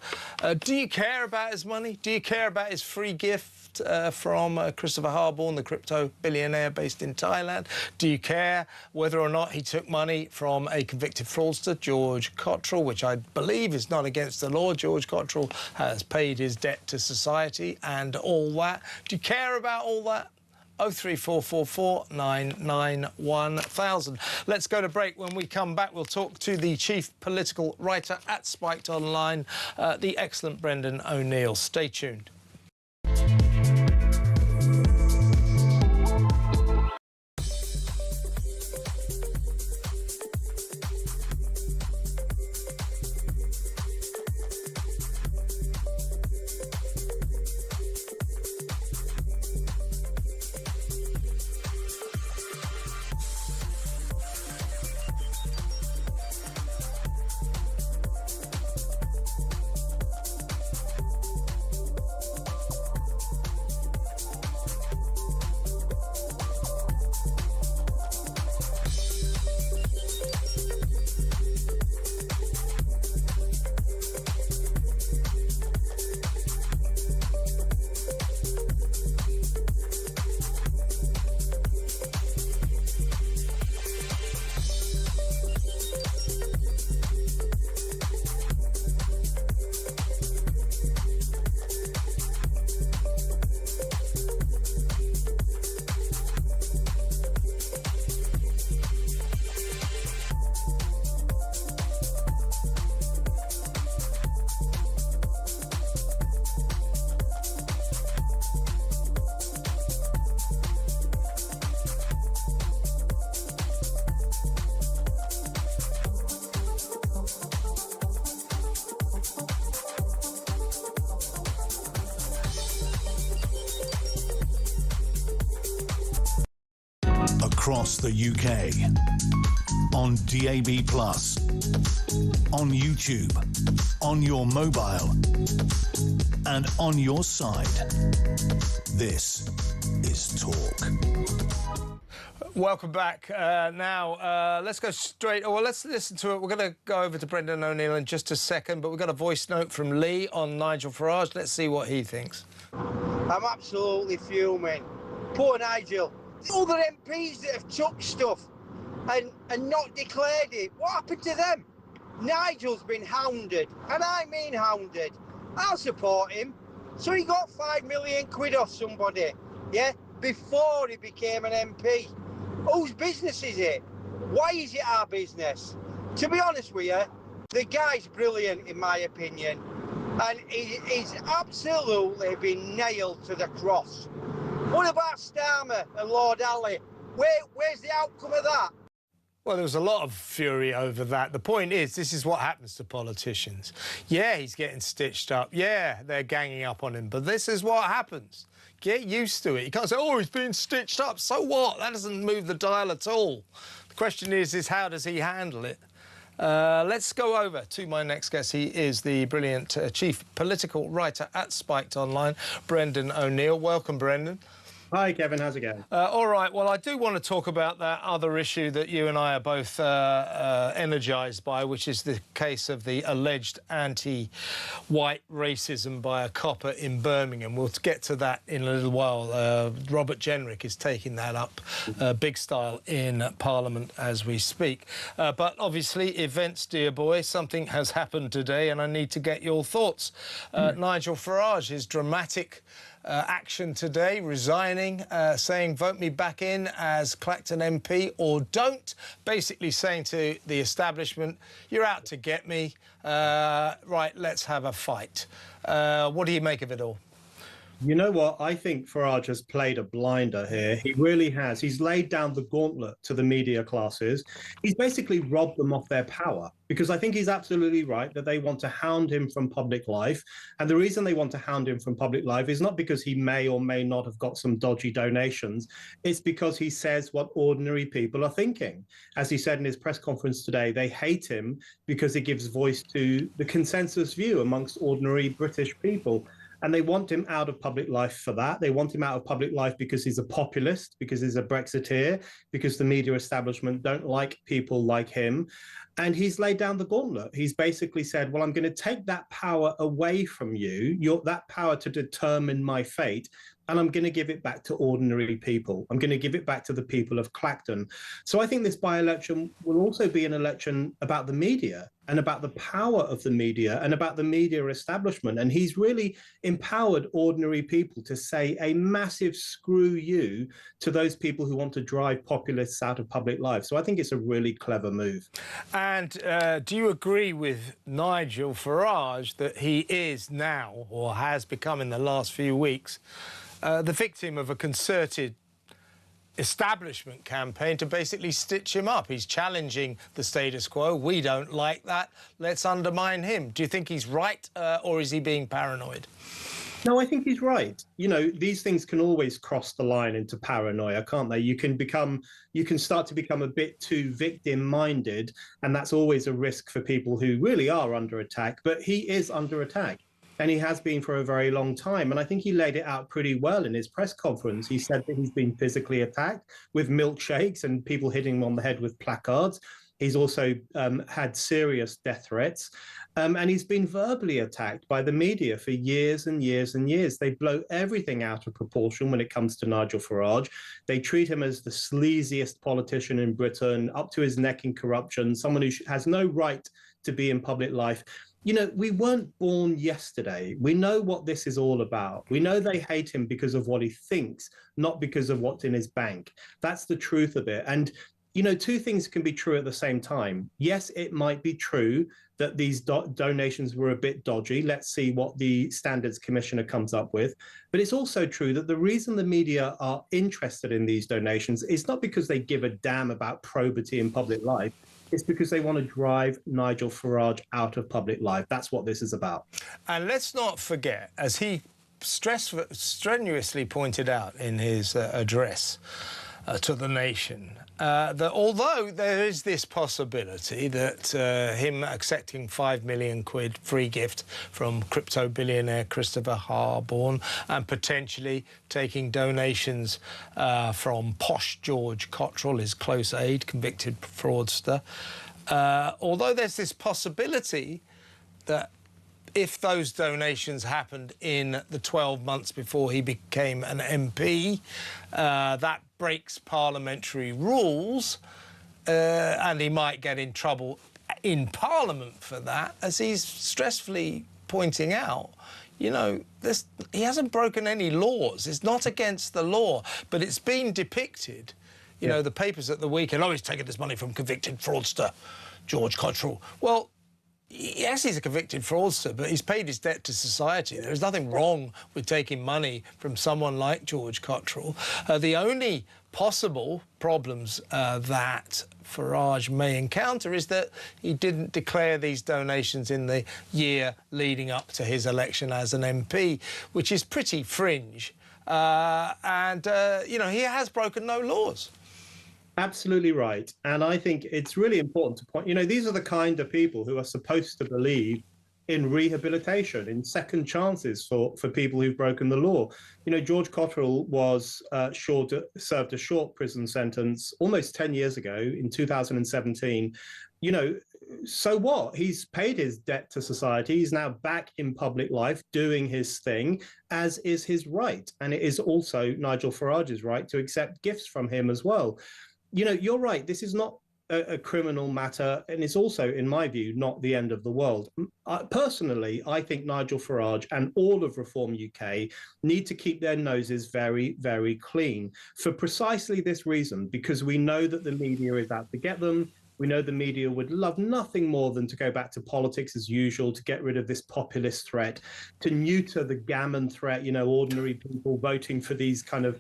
Do you care about his money? Do you care about his free gift from Christopher Harborne, the crypto billionaire based in Thailand? Do you care whether or not he took money from a convicted fraudster, George Cottrell, which I believe is not against the law? George Cottrell has paid his debt to society and all that. Do you care about all that? 03444 99 1000. Let's go to break. When we come back, we'll talk to the chief political writer at Spiked Online, the excellent Brendan O'Neill. Stay tuned. Across the UK, on DAB+, on YouTube, on your mobile, and on your side. This is Talk. Welcome back. Now, let's go straight... Well, let's listen to it. We're going to go over to Brendan O'Neill in just a second, but we've got a voice note from Lee on Nigel Farage. Let's see what he thinks. I'm absolutely fuming. Poor Nigel. Other MPs that have took stuff and not declared it, what happened to them? Nigel's been hounded, and I mean hounded. I'll support him. So he got 5 million quid off somebody, yeah, before he became an MP. Whose business is it? Why is it our business? To be honest with you, the guy's brilliant in my opinion, and he's absolutely been nailed to the cross. What about Starmer and Lord Alley? Where's the outcome of that? Well, there was a lot of fury over that. The point is, this is what happens to politicians. Yeah, he's getting stitched up. Yeah, they're ganging up on him. But this is what happens. Get used to it. You can't say, oh, he's being stitched up. So what? That doesn't move the dial at all. The question is how does he handle it? Let's go over to my next guest. He is the brilliant chief political writer at Spiked Online, Brendan O'Neill. Welcome, Brendan. Hi, Kevin. How's it going? All right. Well, I do want to talk about that other issue that you and I are both energised by, which is the case of the alleged anti-white racism by a copper in Birmingham. We'll get to that in a little while. Robert Jenrick is taking that up big style in Parliament as we speak. But obviously, events, dear boy, something has happened today, and I need to get your thoughts. Nigel Farage, his dramatic action today, resigning, saying vote me back in as Clacton MP or don't, basically saying to the establishment, you're out to get me, right, let's have a fight. What do you make of it all? You know what? I think Farage has played a blinder here. He really has. He's laid down the gauntlet to the media classes. He's basically robbed them of their power, because I think he's absolutely right that they want to hound him from public life. And the reason they want to hound him from public life is not because he may or may not have got some dodgy donations. It's because he says what ordinary people are thinking. As he said in his press conference today, they hate him because he gives voice to the consensus view amongst ordinary British people. And they want him out of public life for that. They want him out of public life because he's a populist, because he's a Brexiteer, because the media establishment don't like people like him. And he's laid down the gauntlet. He's basically said, well, I'm going to take that power away from you, that power to determine my fate, and I'm going to give it back to ordinary people. I'm going to give it back to the people of Clacton. So I think this by-election will also be an election about the media and about the power of the media and about the media establishment. And he's really empowered ordinary people to say a massive screw you to those people who want to drive populists out of public life. So I think it's a really clever move. And do you agree with Nigel Farage that he is now, or has become in the last few weeks, the victim of a concerted establishment campaign to basically stitch him up? He's challenging the status quo. We don't like that. Let's undermine him. Do you think he's right, or is he being paranoid? No, I think he's right. You know, these things can always cross the line into paranoia, can't they? You can start to become a bit too victim-minded, and that's always a risk for people who really are under attack. But he is under attack, and he has been for a very long time. And I think he laid it out pretty well in his press conference. He said that he's been physically attacked with milkshakes and people hitting him on the head with placards. He's also had serious death threats. And he's been verbally attacked by the media for years and years and years. They blow everything out of proportion when it comes to Nigel Farage. They treat him as the sleaziest politician in Britain, up to his neck in corruption, someone who has no right to be in public life. You know, we weren't born yesterday. We know what this is all about. We know they hate him because of what he thinks, not because of what's in his bank. That's the truth of it. And, you know, two things can be true at the same time. Yes, it might be true that these donations were a bit dodgy. Let's see what the Standards Commissioner comes up with. But it's also true that the reason the media are interested in these donations is not because they give a damn about probity in public life. It's because they want to drive Nigel Farage out of public life. That's what this is about. And let's not forget, as he strenuously pointed out in his address to the nation, that although there is this possibility that him accepting £5 million free gift from crypto billionaire Christopher Harborne and potentially taking donations from posh George Cottrell, his close aide, convicted fraudster, although there's this possibility that if those donations happened in the 12 months before he became an MP, that breaks parliamentary rules, and he might get in trouble in Parliament for that, as he's stressfully pointing out. You know, he hasn't broken any laws. It's not against the law, but it's been depicted. You know, the papers at the weekend, oh, he's taken this money from convicted fraudster George Cottrell. Well, yes, he's a convicted fraudster, but he's paid his debt to society. There's nothing wrong with taking money from someone like George Cottrell. The only possible problems that Farage may encounter is that he didn't declare these donations in the year leading up to his election as an MP, which is pretty fringe. You know, he has broken no laws. Absolutely right. And I think it's really important to point, you know, these are the kind of people who are supposed to believe in rehabilitation, in second chances for people who've broken the law. You know, George Cottrell was served a short prison sentence almost 10 years ago in 2017. You know, so what? He's paid his debt to society. He's now back in public life doing his thing, as is his right. And it is also Nigel Farage's right to accept gifts from him as well. You know, you're right. This is not a criminal matter, and it's also, in my view, not the end of the world. Personally, I think Nigel Farage and all of Reform UK need to keep their noses very, very clean for precisely this reason, because we know that the media is out to get them. We know the media would love nothing more than to go back to politics as usual, to get rid of this populist threat, to neuter the gammon threat, ordinary people voting for these kind of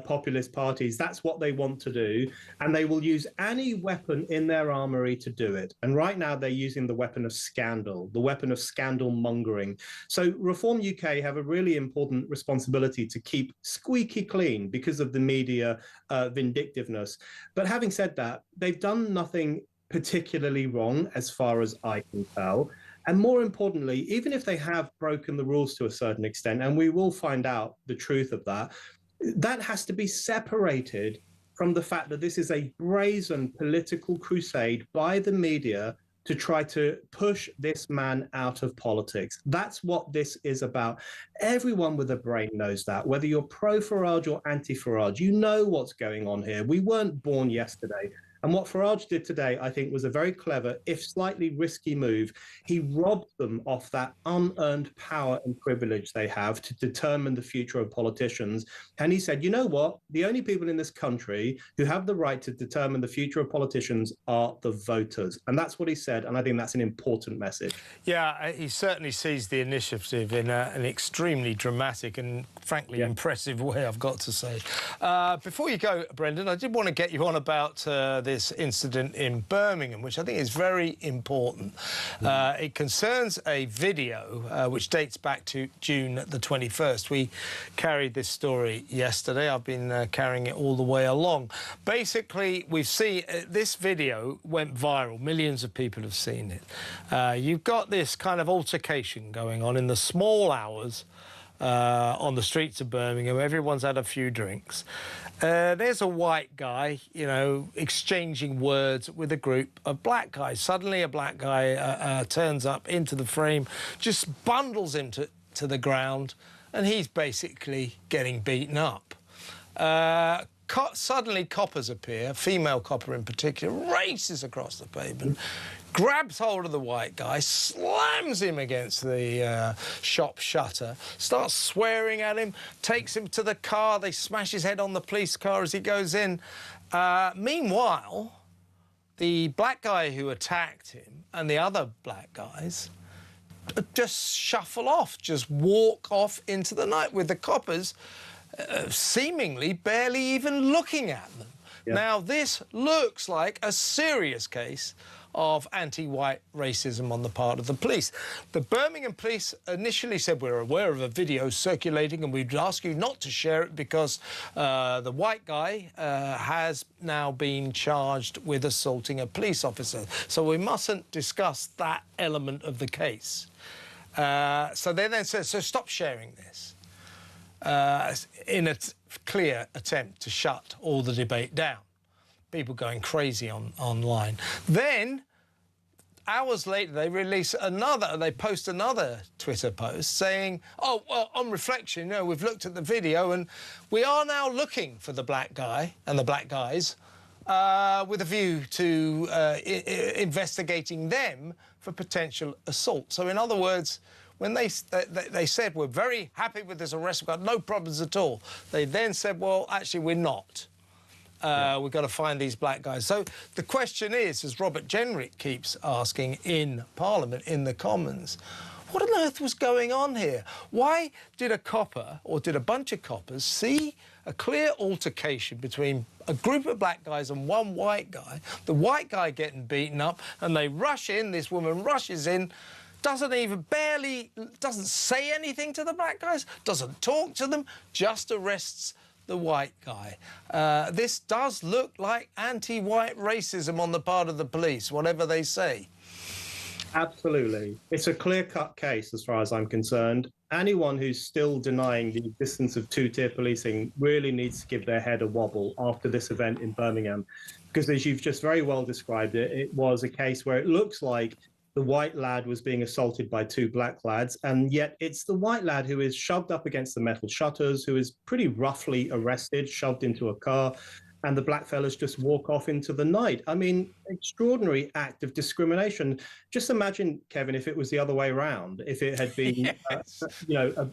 populist parties. That's what they want to do. And they will use any weapon in their armory to do it. And right now they're using the weapon of scandal, the weapon of scandal mongering. So Reform UK have a really important responsibility to keep squeaky clean because of the media vindictiveness. But having said that, they've done nothing particularly wrong as far as I can tell. And more importantly, even if they have broken the rules to a certain extent, and we will find out the truth of that, that has to be separated from the fact that this is a brazen political crusade by the media to try to push this man out of politics. That's what this is about. Everyone with a brain knows that, whether you're pro-Farage or anti-Farage, you know what's going on here. We weren't born yesterday. And what Farage did today, I think, was a very clever, if slightly risky move. He robbed them of that unearned power and privilege they have to determine the future of politicians. And he said, you know what? The only people in this country who have the right to determine the future of politicians are the voters. And that's what he said. And I think that's an important message. Yeah, he certainly sees the initiative in an extremely dramatic and, frankly, impressive way, I've got to say. Before you go, Brendan, I did want to get you on about this incident in Birmingham, which I think is very important. It concerns a video which dates back to June the 21st. We carried this story yesterday. I've been carrying it all the way along. Basically, we've seen this video went viral. Millions of people have seen it. You've got this kind of altercation going on in the small hours on the streets of Birmingham. Everyone's had a few drinks. There's a white guy, exchanging words with a group of black guys. Suddenly a black guy turns up into the frame, just bundles him to the ground, and he's basically getting beaten up. Suddenly coppers appear, female copper in particular, races across the pavement, grabs hold of the white guy, slams him against the shop shutter, starts swearing at him, takes him to the car. They smash his head on the police car as he goes in. Meanwhile, the black guy who attacked him and the other black guys just shuffle off, just walk off into the night with the coppers seemingly barely even looking at them. Yeah. Now, this looks like a serious case of anti-white racism on the part of the police. The Birmingham police initially said, we're aware of a video circulating and we'd ask you not to share it because the white guy has now been charged with assaulting a police officer. So we mustn't discuss that element of the case. So they then said, so stop sharing this. In a clear attempt to shut all the debate down. People going crazy online. Then, hours later, they post another Twitter post saying, oh, well, on reflection, we've looked at the video and we are now looking for the black guy and the black guys with a view to investigating them for potential assault. So, in other words, when they said, we're very happy with this arrest, we've got no problems at all, they then said, well, actually, we're not. We've got to find these black guys. So the question is, as Robert Jenrick keeps asking in Parliament, in the Commons, what on earth was going on here? Why did a copper, or did a bunch of coppers, see a clear altercation between a group of black guys and one white guy, the white guy getting beaten up, and they rush in, this woman rushes in, doesn't say anything to the black guys, doesn't talk to them, just arrests the white guy. This does look like anti-white racism on the part of the police, whatever they say. Absolutely. It's a clear-cut case as far as I'm concerned. Anyone who's still denying the existence of two-tier policing really needs to give their head a wobble after this event in Birmingham. Because as you've just very well described it, it was a case where it looks like the white lad was being assaulted by two black lads, and yet it's the white lad who is shoved up against the metal shutters, who is pretty roughly arrested, shoved into a car, and the black fellas just walk off into the night. I mean, extraordinary act of discrimination. Just imagine, Kevin, if it was the other way around, if it had been,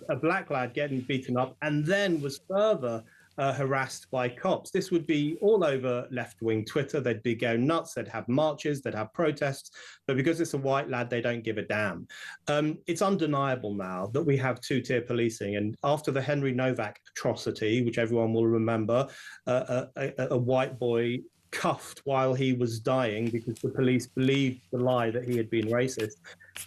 a black lad getting beaten up and then was further harassed by cops. This would be all over left-wing Twitter. They'd be going nuts. They'd have marches. They'd have protests. But because it's a white lad, they don't give a damn. It's undeniable now that we have two-tier policing. And after the Henry Novak atrocity, which everyone will remember, a white boy cuffed while he was dying because the police believed the lie that he had been racist.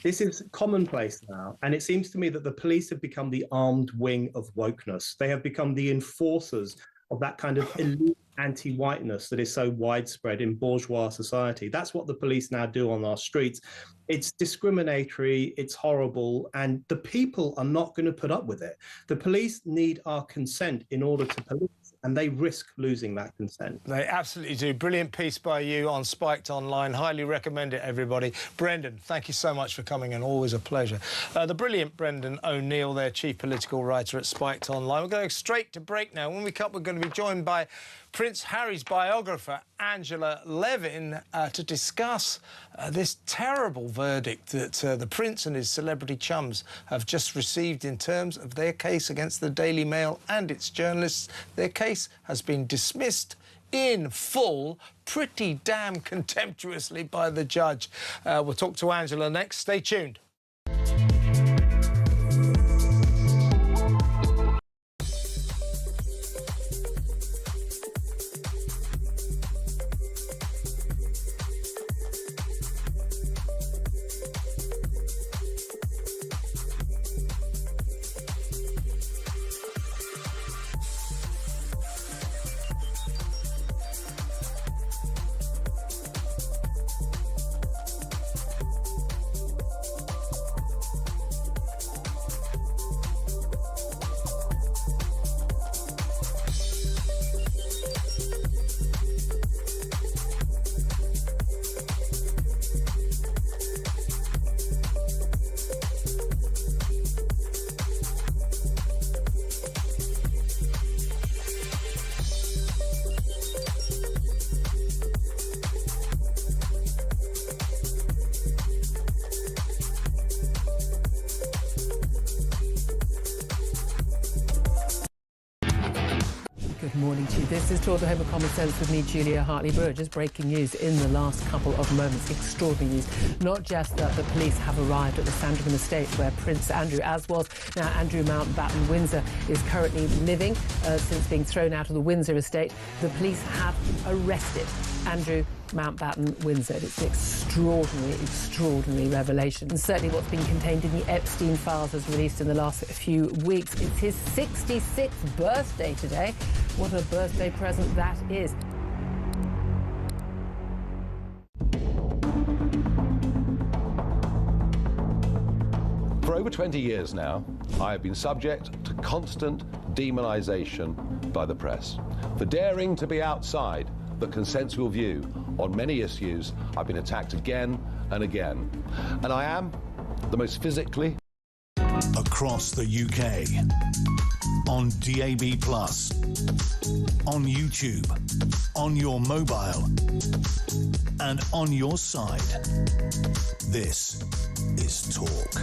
This is commonplace now. And it seems to me that the police have become the armed wing of wokeness. They have become the enforcers of that kind of elite anti-whiteness that is so widespread in bourgeois society. That's what the police now do on our streets. It's discriminatory, it's horrible, and the people are not going to put up with it. The police need our consent in order to police, and they risk losing that consent. They absolutely do. Brilliant piece by you on Spiked Online. Highly recommend it, everybody. Brendan, thank you so much for coming in. Always a pleasure. The brilliant Brendan O'Neill, their chief political writer at Spiked Online. We're going straight to break now. When we come, we're going to be joined by Prince Harry's biographer, Angela Levin, to discuss this terrible verdict that the Prince and his celebrity chums have just received in terms of their case against the Daily Mail and its journalists. Their case has been dismissed in full, pretty damn contemptuously by the judge. We'll talk to Angela next. Stay tuned. Good morning to you. This is Talk Home Common Sense with me, Julia Hartley-Brewer. Just breaking news in the last couple of moments. Extraordinary news. Not just that the police have arrived at the Sandringham estate where Prince Andrew, as was now Andrew Mountbatten Windsor, is currently living since being thrown out of the Windsor estate. The police have arrested Andrew Mountbatten Windsor. It's an extraordinary revelation. And certainly what's been contained in the Epstein files was released in the last few weeks. It's his 66th birthday today. What a birthday present that is. For over 20 years now, I have been subject to constant demonisation by the press. For daring to be outside the consensual view on many issues, I've been attacked again and again. And I am the most physically... Across the UK, on DAB+, on YouTube, on your mobile, and on your side. This is Talk.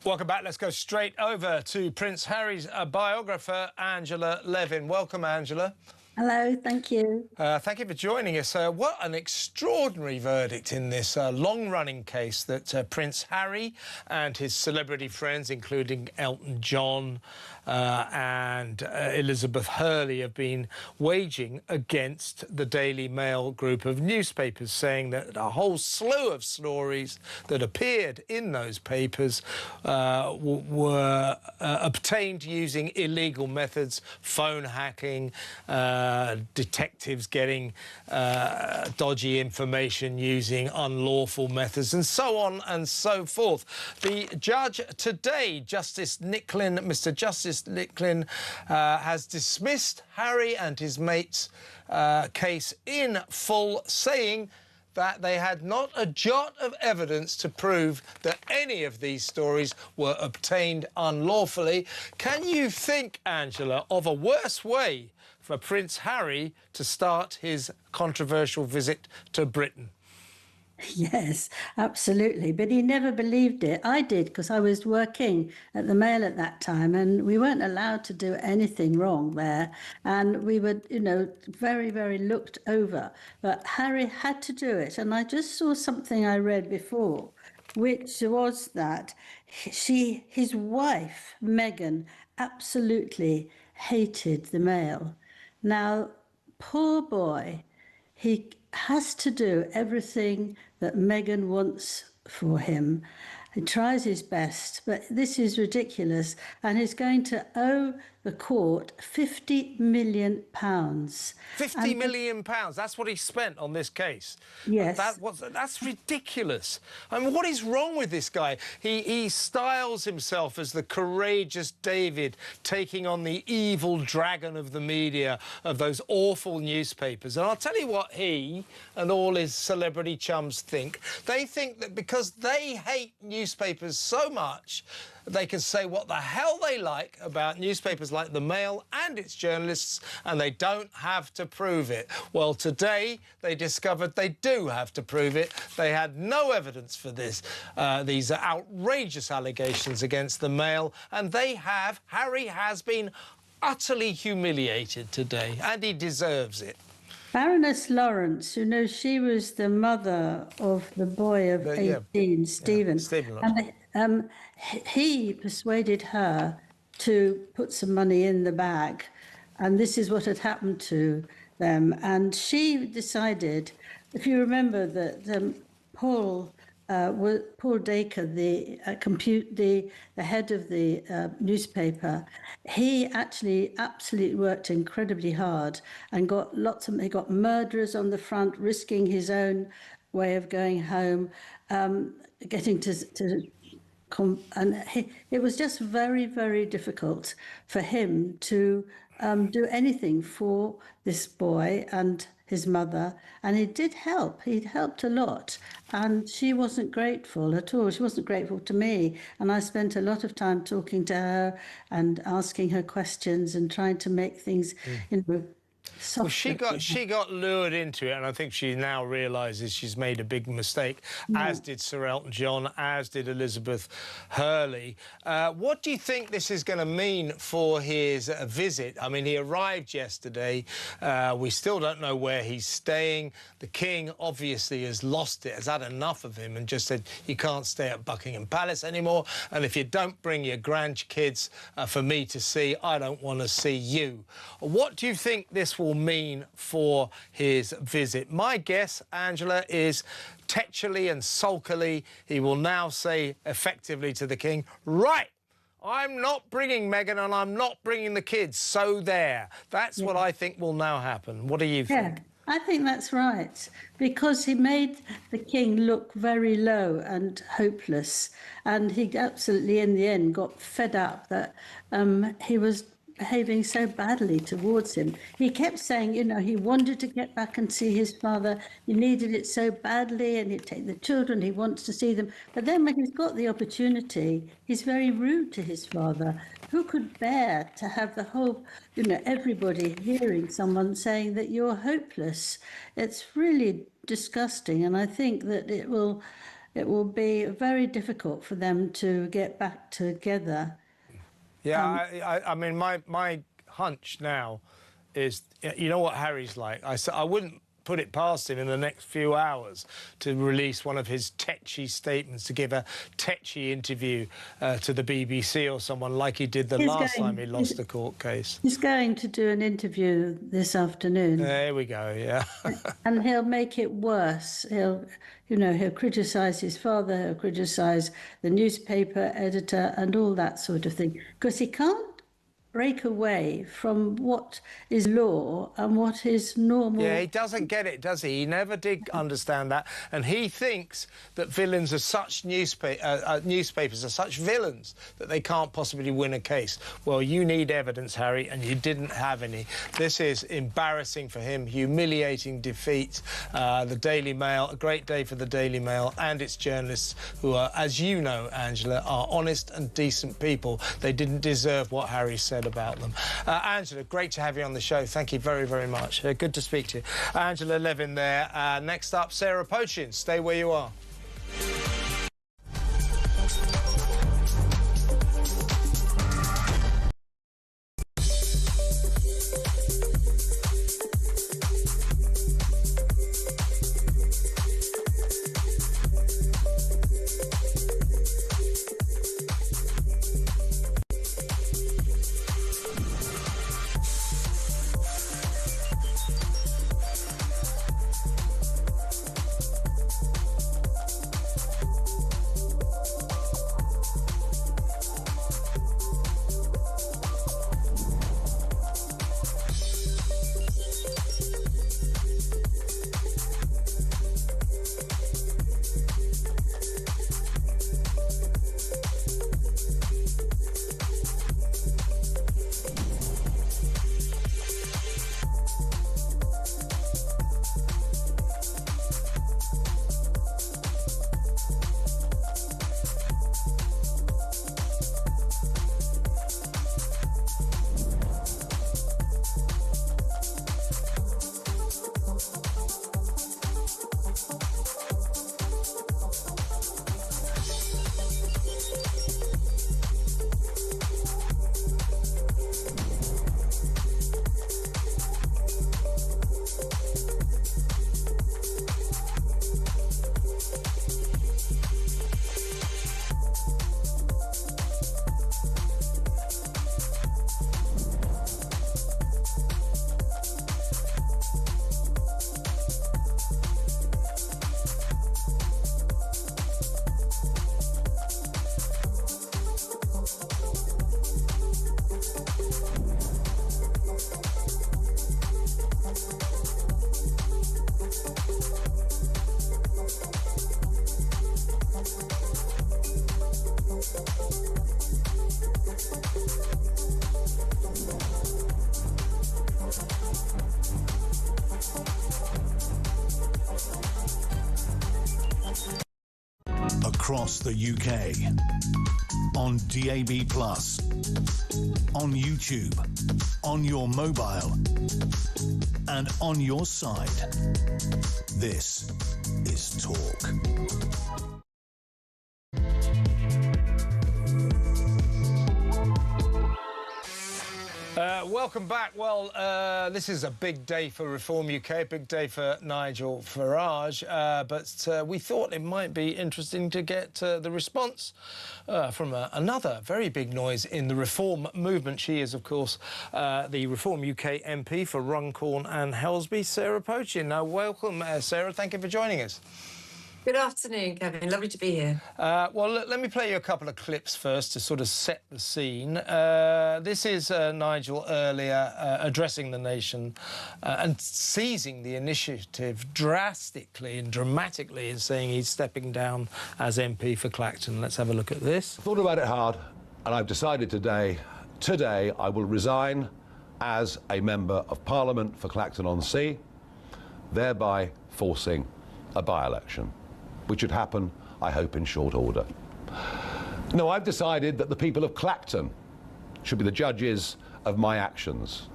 Welcome back. Let's go straight over to Prince Harry's biographer, Angela Levin. Welcome, Angela. Hello, thank you. Thank you for joining us. What an extraordinary verdict in this long-running case that Prince Harry and his celebrity friends, including Elton John and Elizabeth Hurley, have been waging against the Daily Mail group of newspapers, saying that a whole slew of stories that appeared in those papers were obtained using illegal methods, phone hacking, detectives getting dodgy information using unlawful methods, and so on and so forth. The judge today, Mr. Justice Nicklin, has dismissed Harry and his mates' case in full, saying that they had not a jot of evidence to prove that any of these stories were obtained unlawfully. Can you think, Angela, of a worse way for Prince Harry to start his controversial visit to Britain? Yes, absolutely. But he never believed it. I did, because I was working at the Mail at that time, and we weren't allowed to do anything wrong there. And we were, very, very looked over. But Harry had to do it. And I just saw something I read before, which was that his wife, Meghan, absolutely hated the Mail. Now, poor boy, he has to do everything that Meghan wants for him. He tries his best, but this is ridiculous, and he's going to owe the court £50 million. £50 million, that's what he spent on this case? Yes. That's ridiculous. I mean, what is wrong with this guy? He styles himself as the courageous David taking on the evil dragon of the media, of those awful newspapers. And I'll tell you what he and all his celebrity chums think. They think that because they hate newspapers so much, they can say what the hell they like about newspapers like the Mail and its journalists, and they don't have to prove it. Well, today they discovered they do have to prove it. They had no evidence for this, these outrageous allegations against the Mail, and Harry has been utterly humiliated today, and he deserves it. Baroness Lawrence, she was the mother of the boy of 18, Stephen. And he persuaded her to put some money in the bag, and this is what had happened to them. And she decided, if you remember, that Paul Dacre, the head of the newspaper, he actually absolutely worked incredibly hard and he got murderers on the front, risking his own way of going home, getting it was just very, very difficult for him to do anything for this boy and his mother, and he did help. He'd helped a lot, and she wasn't grateful at all. She wasn't grateful to me, and I spent a lot of time talking to her and asking her questions and trying to make things, Well, she got lured into it, and I think she now realises she's made a big mistake, as did Sir Elton John, as did Elizabeth Hurley. What do you think this is going to mean for his visit? I mean, he arrived yesterday. We still don't know where he's staying. The King obviously has lost it, has had enough of him, and just said, you can't stay at Buckingham Palace anymore, and if you don't bring your grandkids for me to see, I don't want to see you. What do you think this will mean for his visit? My guess, Angela, is tetchily and sulkily he will now say effectively to the King, right, I'm not bringing Meghan and I'm not bringing the kids, so there. That's what I think will now happen. What do you think? I think that's right, because he made the King look very low and hopeless, and he absolutely in the end got fed up that he was behaving so badly towards him. He kept saying, he wanted to get back and see his father. He needed it so badly, and he'd take the children. He wants to see them. But then when he's got the opportunity, he's very rude to his father. Who could bear to have the whole, everybody hearing someone saying that you're hopeless? It's really disgusting, and I think that it will be very difficult for them to get back together. Yeah, I mean, my hunch now is, you know what Harry's like? I wouldn't put it past him in the next few hours to release one of his tetchy statements, to give a tetchy interview to the BBC or someone like he did last time he lost the court case. He's going to do an interview this afternoon. There we go, yeah. And he'll make it worse. He'll criticise his father, he'll criticise the newspaper editor and all that sort of thing, because he can't break away from what is law and what is normal. Yeah, he doesn't get it, does he? He never did understand that, and he thinks that villains are such newspapers are such villains that they can't possibly win a case. Well, you need evidence, Harry, and you didn't have any. This is embarrassing for him, humiliating defeat. The Daily Mail, a great day for the Daily Mail and its journalists, who are, as you know, Angela, are honest and decent people. They didn't deserve what Harry said good about them. Angela, great to have you on the show. Thank you very, very much. Good to speak to you. Angela Levin there. Next up, Sarah Pochin. Stay where you are. Across the UK, on DAB+, on YouTube, on your mobile, and on your side. This is Talk. Welcome back. Well, this is a big day for Reform UK, big day for Nigel Farage, but we thought it might be interesting to get the response from another very big noise in the Reform movement. She is, of course, the Reform UK MP for Runcorn and Helsby, Sarah Pochin. Now, welcome, Sarah. Thank you for joining us. Good afternoon, Kevin. Lovely to be here. Well, let me play you a couple of clips first to sort of set the scene. This is Nigel earlier addressing the nation and seizing the initiative drastically and dramatically and saying he's stepping down as MP for Clacton. Let's have a look at this. Thought about it hard, and I've decided today I will resign as a Member of Parliament for Clacton-on-Sea, thereby forcing a by-election, which should happen, I hope, in short order. No, I've decided that the people of Clacton should be the judges of my actions.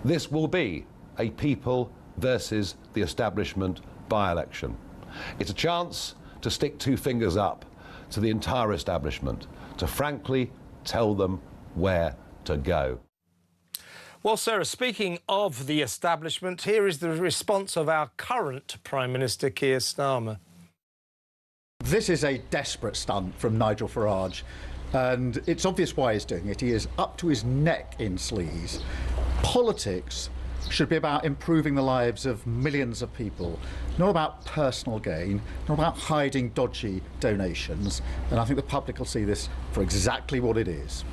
This will be a people versus the establishment by-election. It's a chance to stick two fingers up to the entire establishment, to frankly tell them where to go. Well, Sarah, speaking of the establishment, here is the response of our current Prime Minister, Keir Starmer. This is a desperate stunt from Nigel Farage, and it's obvious why he's doing it. He is up to his neck in sleaze. Politics should be about improving the lives of millions of people, not about personal gain, not about hiding dodgy donations, and I think the public will see this for exactly what it is.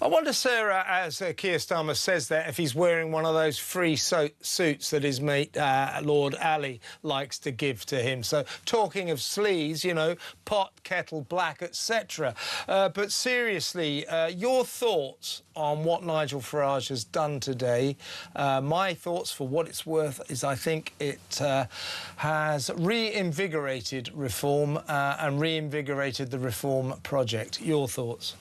I wonder, Sarah, as Keir Starmer says that, if he's wearing one of those free suits that his mate Lord Ali likes to give to him. So, talking of sleaze, you know, pot, kettle, black, etc. But seriously, your thoughts on what Nigel Farage has done today? My thoughts, for what it's worth, is I think it has reinvigorated reform and reinvigorated the reform project. Your thoughts?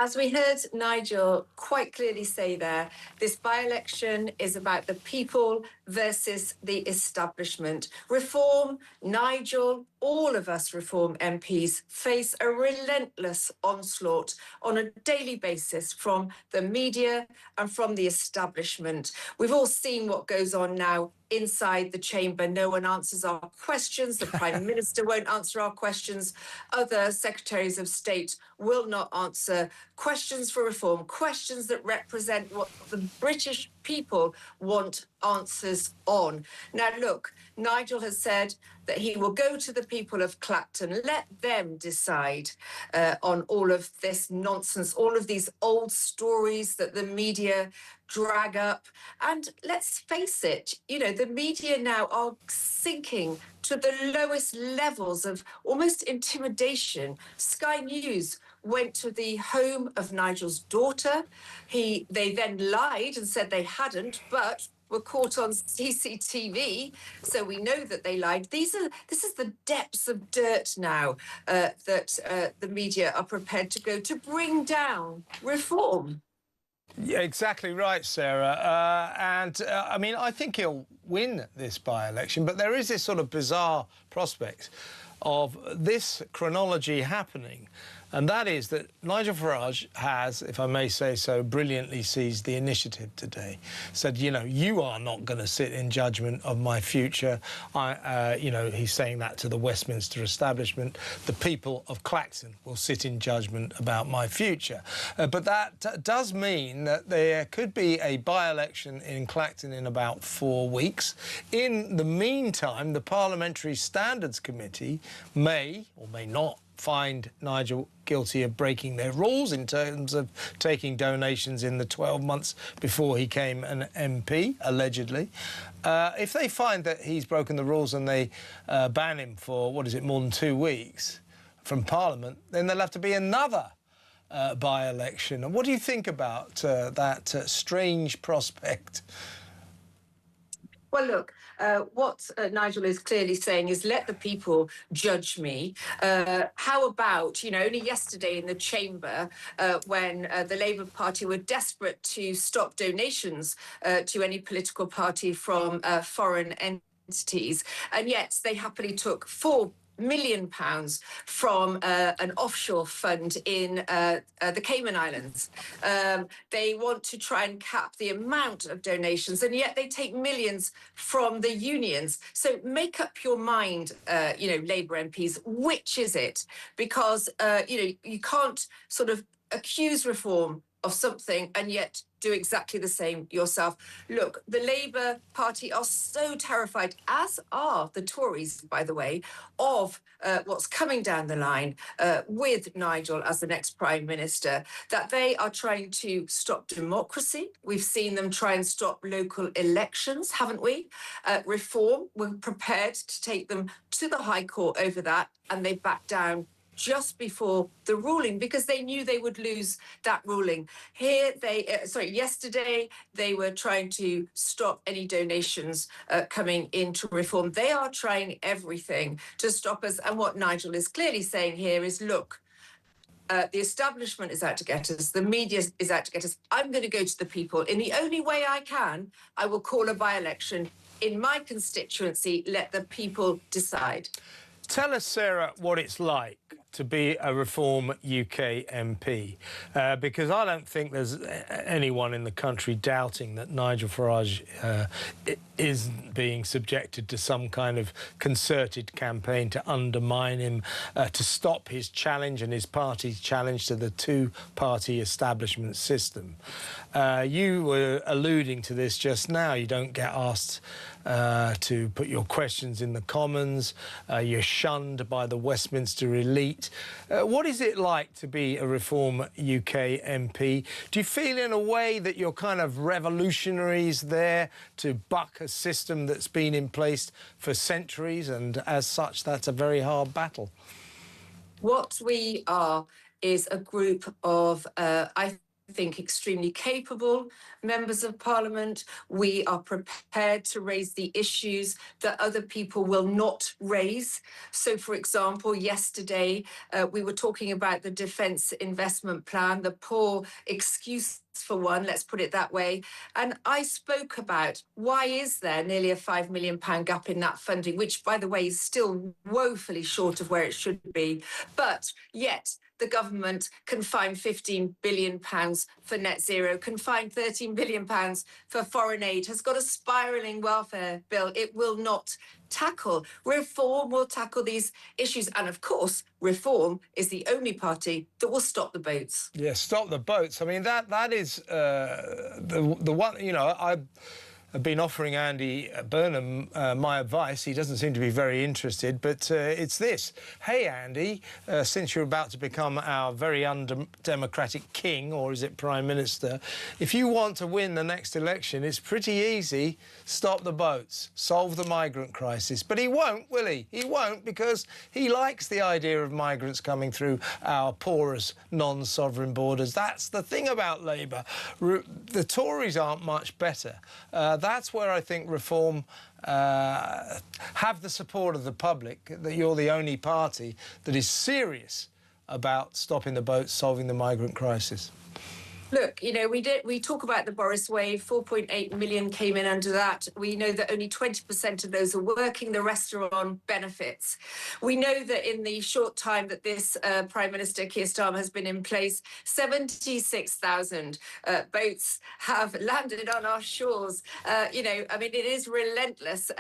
As we heard Nigel quite clearly say there, this by-election is about the people versus the establishment. Reform, Nigel, all of us Reform MPs face a relentless onslaught on a daily basis from the media and from the establishment. We've all seen what goes on now inside the chamber. No one answers our questions. The Prime Minister won't answer our questions. Other secretaries of state will not answer questions for reform, questions that represent what the British people want answers on. Now, look, Nigel has said that he will go to the people of Clacton, let them decide on all of this nonsense, all of these old stories that the media drag up. And let's face it, you know, the media now are sinking to the lowest levels of almost intimidation. Sky News went to the home of Nigel's daughter. They then lied and said they hadn't, but were caught on CCTV, so we know that they lied. This is the depths of dirt now that the media are prepared to go to bring down reform. Yeah, exactly right, Sarah. I mean, I think he'll win this by-election, but there is this sort of bizarre prospect of this chronology happening. And that is that Nigel Farage has, if I may say so, brilliantly seized the initiative today. Said, you know, you are not going to sit in judgment of my future. You know, he's saying that to the Westminster establishment. The people of Clacton will sit in judgment about my future. But that does mean that there could be a by-election in Clacton in about 4 weeks. In the meantime, the Parliamentary Standards Committee may or may not find Nigel guilty of breaking their rules in terms of taking donations in the 12 months before he came an MP, allegedly. If they find that he's broken the rules and they ban him for, what is it, more than 2 weeks from Parliament, then there'll have to be another by-election. And what do you think about that strange prospect? Well, look, what Nigel is clearly saying is let the people judge me. How about, you know, only yesterday in the chamber when the Labour Party were desperate to stop donations to any political party from foreign entities, and yet they happily took £4 million from an offshore fund in the Cayman Islands. They want to try and cap the amount of donations, and yet they take millions from the unions. So make up your mind, you know, Labour MPs, which is it? Because, you know, you can't sort of accuse reform of something and yet do exactly the same yourself. Look, the Labour Party are so terrified, as are the Tories, by the way, of what's coming down the line with Nigel as the next Prime Minister, that they are trying to stop democracy. We've seen them try and stop local elections, haven't we? Reform, we're prepared to take them to the High Court over that, and they backed down just before the ruling because they knew they would lose that ruling. Here, yesterday, they were trying to stop any donations coming into reform. They are trying everything to stop us. And what Nigel is clearly saying here is, look, the establishment is out to get us. The media is out to get us. I'm going to go to the people. In the only way I can, I will call a by-election in my constituency. Let the people decide. Tell us, Sarah, what it's like to be a Reform UK MP, because I don't think there's anyone in the country doubting that Nigel Farage is being subjected to some kind of concerted campaign to undermine him, to stop his challenge and his party's challenge to the two-party establishment system. You were alluding to this just now. You don't get asked to put your questions in the Commons. You're shunned by the Westminster elite. What is it like to be a Reform UK MP? Do you feel in a way that you're kind of revolutionaries there to buck a system that's been in place for centuries, and as such that's a very hard battle? What we are is a group of, I think, extremely capable members of Parliament. We are prepared to raise the issues that other people will not raise. So, for example, yesterday we were talking about the Defence Investment Plan, the poor excuse for one, let's put it that way. And I spoke about why is there nearly a £5 million gap in that funding, which, by the way, is still woefully short of where it should be. But yet the government can find £15 billion for net zero, can find £13 billion for foreign aid, has got a spiralling welfare bill it will not tackle. Reform will tackle these issues. And of course, Reform is the only party that will stop the boats. Yeah, stop the boats. I mean, that is the one, you know, I've been offering Andy Burnham my advice. He doesn't seem to be very interested, but it's this. Hey, Andy, since you're about to become our very undemocratic king, or is it Prime Minister, if you want to win the next election, it's pretty easy. Stop the boats, solve the migrant crisis. But he won't, will he? He won't, because he likes the idea of migrants coming through our porous, non-sovereign borders. That's the thing about Labour. The Tories aren't much better. That's where I think Reform have the support of the public, that you're the only party that is serious about stopping the boats, solving the migrant crisis. Look, you know, we talk about the Boris wave, 4.8 million came in under that. We know that only 20% of those are working, the rest are on benefits. We know that in the short time that this Prime Minister Keir Starmer has been in place, 76,000 boats have landed on our shores. You know, I mean, it is relentless,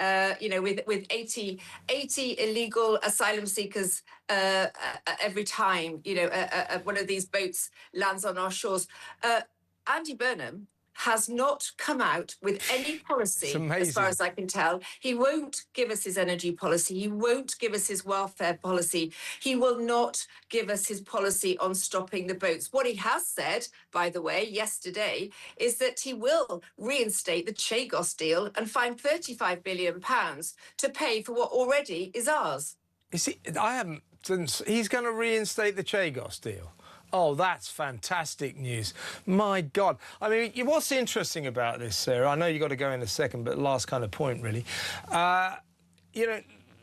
you know, with 80 illegal asylum seekers every time, you know, one of these boats lands on our shores. Andy Burnham has not come out with any policy, as far as I can tell. He won't give us his energy policy. He won't give us his welfare policy. He will not give us his policy on stopping the boats. What he has said, by the way, yesterday, is that he will reinstate the Chagos deal and find £35 billion to pay for what already is ours. You see, he's going to reinstate the Chagos deal. Oh, that's fantastic news. My God. I mean, what's interesting about this, Sarah, I know you've got to go in a second, but last kind of point, really. You know,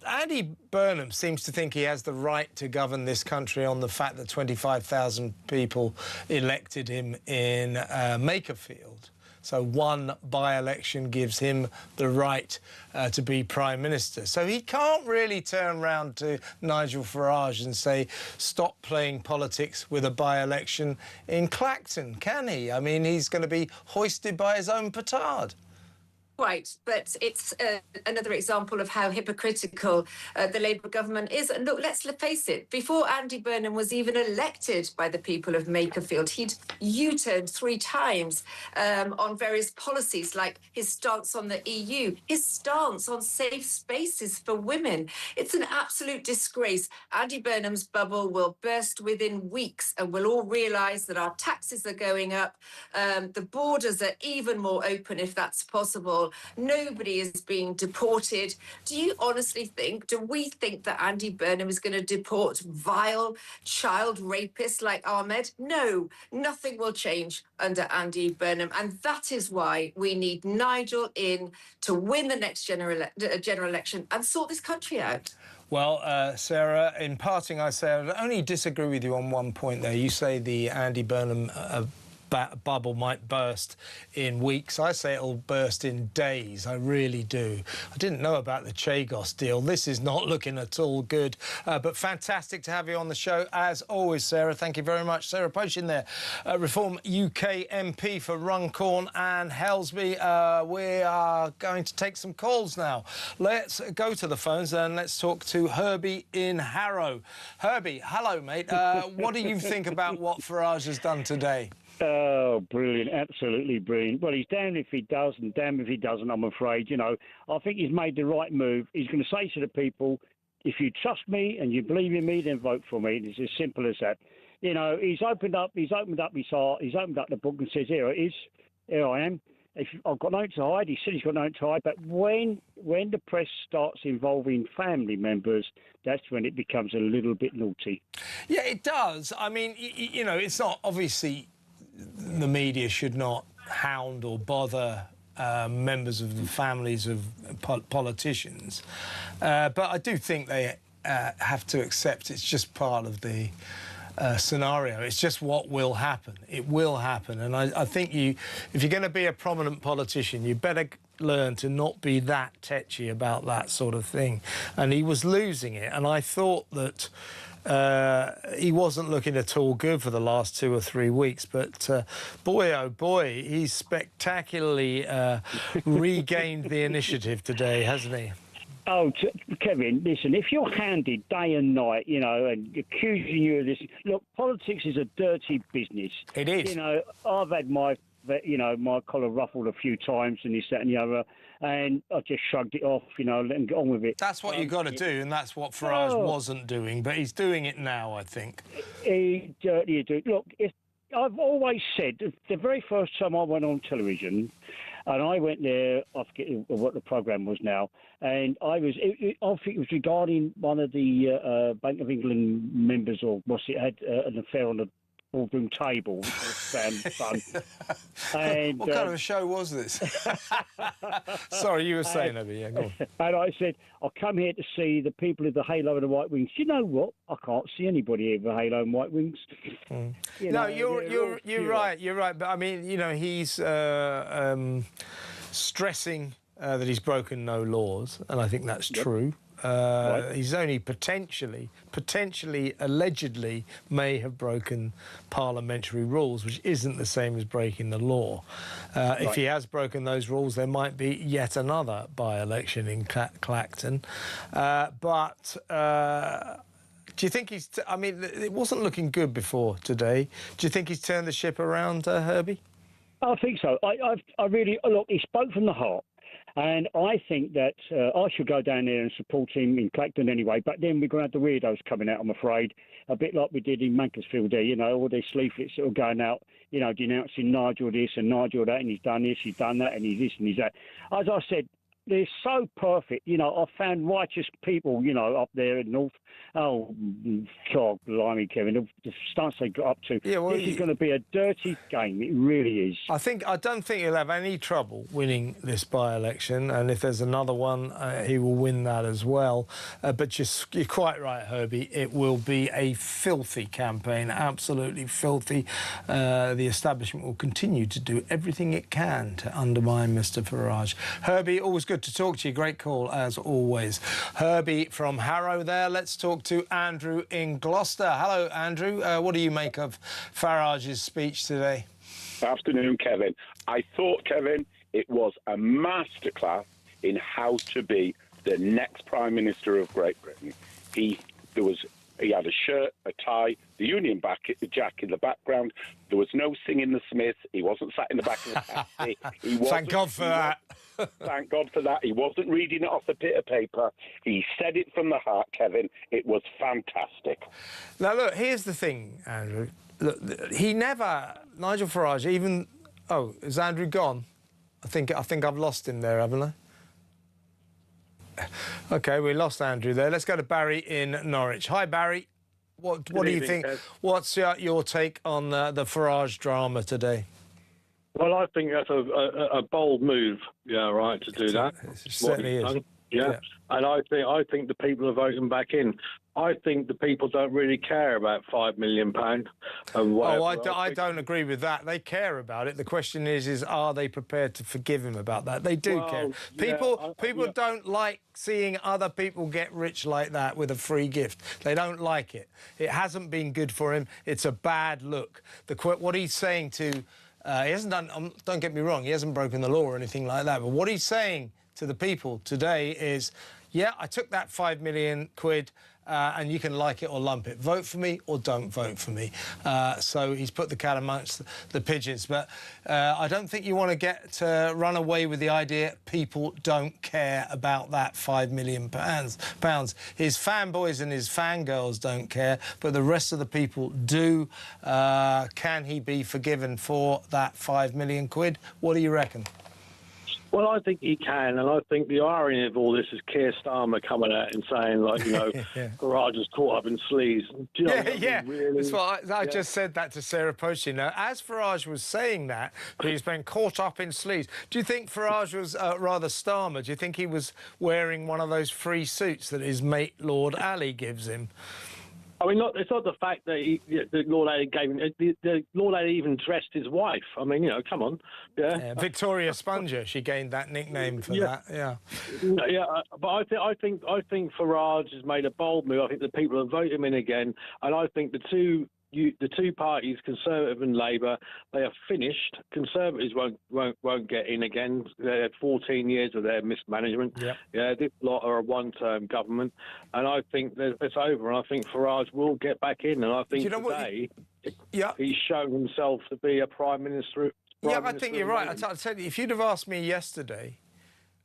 Andy Burnham seems to think he has the right to govern this country on the fact that 25,000 people elected him in Makerfield. So one by-election gives him the right to be Prime Minister. So he can't really turn round to Nigel Farage and say, stop playing politics with a by-election in Clacton, can he? I mean, he's going to be hoisted by his own petard. Right, but it's another example of how hypocritical the Labour government is. And look, let's face it, before Andy Burnham was even elected by the people of Makerfield, he'd U-turned 3 times on various policies, like his stance on the EU, his stance on safe spaces for women. It's an absolute disgrace. Andy Burnham's bubble will burst within weeks, and we'll all realise that our taxes are going up, the borders are even more open if that's possible. Nobody is being deported. Do you honestly think, do we think that Andy Burnham is going to deport vile child rapists like Ahmed? No, nothing will change under Andy Burnham. And that is why we need Nigel in to win the next general election and sort this country out. Well, Sarah, in parting, I say I only disagree with you on one point there. You say the Andy Burnham bubble might burst in weeks. I say it'll burst in days. I really do. I didn't know about the Chagos deal. This is not looking at all good. But fantastic to have you on the show, as always, Sarah. Thank you very much. Sarah Poach in there, Reform UK MP for Runcorn and Helsby. We are going to take some calls now. Let's go to the phones and let's talk to Herbie in Harrow. Herbie, hello, mate. What do you think about what Farage has done today? Oh, brilliant. Absolutely brilliant. Well, he's damned if he does and damned if he doesn't, I'm afraid. You know, I think he's made the right move. He's going to say to the people, if you trust me and you believe in me, then vote for me. It's as simple as that. You know, he's opened up his heart, he's opened up the book and says, here it is, here I am. I've got nothing to hide. He said he's got nothing to hide. But when the press starts involving family members, that's when it becomes a little bit naughty. Yeah, it does. I mean, you know, it's not obviously the media should not hound or bother members of the families of politicians. But I do think they have to accept it's just part of the scenario. It's just what will happen. It will happen. And I think if you're going to be a prominent politician, you better learn to not be that tetchy about that sort of thing. And he was losing it. And I thought that he wasn't looking at all good for the last 2 or 3 weeks, but boy, oh boy, he's spectacularly regained the initiative today, hasn't he? Oh, Kevin, listen, if you're handed day and night, you know, and accusing you of this, look, politics is a dirty business. It is. You know, I've had my collar ruffled a few times and this, that and the other, and I just shrugged it off, you know, and get on with it. That's what you've got to do, and that's what Farage wasn't doing, but he's doing it now, I think. He dirty do. Look, I've always said, the very first time I went on television, and I went there, I forget what the programme was now, and I think it was regarding one of the Bank of England members, or had an affair on the boardroom table. Fun. And, what kind of a show was this? Sorry, you were saying over here. Go on. And I said, I'll come here to see the people of the halo and the white wings. You know what? I can't see anybody of the halo and white wings. Mm. You're right. You're right. But I mean, you know, he's stressing that he's broken no laws, and I think that's true. Right. He's only potentially, allegedly, may have broken parliamentary rules, which isn't the same as breaking the law. If he has broken those rules, there might be yet another by-election in Clacton. But do you think he's... I mean, it wasn't looking good before today. Do you think he's turned the ship around, Herbie? I think so. I really... Look, he spoke from the heart. And I think that I should go down there and support him in Clacton anyway. But then we're going to have the weirdos coming out, I'm afraid, a bit like we did in Macclesfield there, you know, all these leaflets that are going out, you know, denouncing Nigel this and Nigel that, and he's done this, he's done that, and he's this and he's that. As I said, they're so perfect. You know, I found righteous people, you know, up there in North. Oh, God, blimey, Kevin, the stunts they got up to. Yeah, well, this is going to be a dirty game. It really is. I don't think he'll have any trouble winning this by-election, and if there's another one, he will win that as well. But you're quite right, Herbie. It will be a filthy campaign, absolutely filthy. The establishment will continue to do everything it can to undermine Mr. Farage. Herbie, always good to talk to you. Great call, as always. Herbie from Harrow there. Let's talk to Andrew in Gloucester. Hello, Andrew. What do you make of Farage's speech today? Afternoon, Kevin. I thought, Kevin, it was a masterclass in how to be the next Prime Minister of Great Britain. He had a shirt, a tie, the Union Jack in the background. There was no singing the Smiths. He wasn't sat in the back of the taxi. Thank God for that. Thank God for that. He wasn't reading it off a bit of paper. He said it from the heart, Kevin. It was fantastic. Now, look, here's the thing, Andrew. Look, Nigel Farage, even... Oh, is Andrew gone? I think I've lost him there, haven't I? OK, we lost Andrew there. Let's go to Barry in Norwich. Hi, Barry. What do you think? What's your take on the Farage drama today? Well, I think that's a bold move, to do that. It certainly is. Yeah, and I think the people are voting back in. I think the people don't really care about £5 million. I don't agree with that. They care about it. The question is are they prepared to forgive him about that? They do care. People don't like seeing other people get rich like that with a free gift. They don't like it. It hasn't been good for him. It's a bad look. What he's saying to... he hasn't done... don't get me wrong, he hasn't broken the law or anything like that, but what he's saying to the people today is, yeah, I took that £5 million and you can like it or lump it. Vote for me or don't vote for me. So he's put the cat amongst the pigeons. But I don't think you want to run away with the idea people don't care about that £5 million. His fanboys and his fangirls don't care, but the rest of the people do. Can he be forgiven for that £5 million? What do you reckon? Well, I think he can, and I think the irony of all this is Keir Starmer coming out and saying, like, you know, Farage is caught up in sleaze. Do you know what I mean? Really? That's what I just said that to Sarah Poachy. Now, as Farage was saying that, he's been caught up in sleaze. Do you think Farage was rather Starmer? Do you think he was wearing one of those free suits that his mate Lord Ali gives him? I mean, it's not the fact that the Lord Ali gave him. The Lord Ali even dressed his wife. I mean, you know, come on. Yeah. Victoria Sponger, she gained that nickname for that. Yeah. Yeah, but I think Farage has made a bold move. I think the people will vote him in again, and I think the two parties, Conservative and Labour, they are finished. Conservatives won't get in again. They had 14 years of their mismanagement. Yep. Yeah, this lot are a one-term government, and I think it's over. And I think Farage will get back in. And I think today, he's shown himself to be a prime minister. I think you're right. I'll tell you, if you'd have asked me yesterday,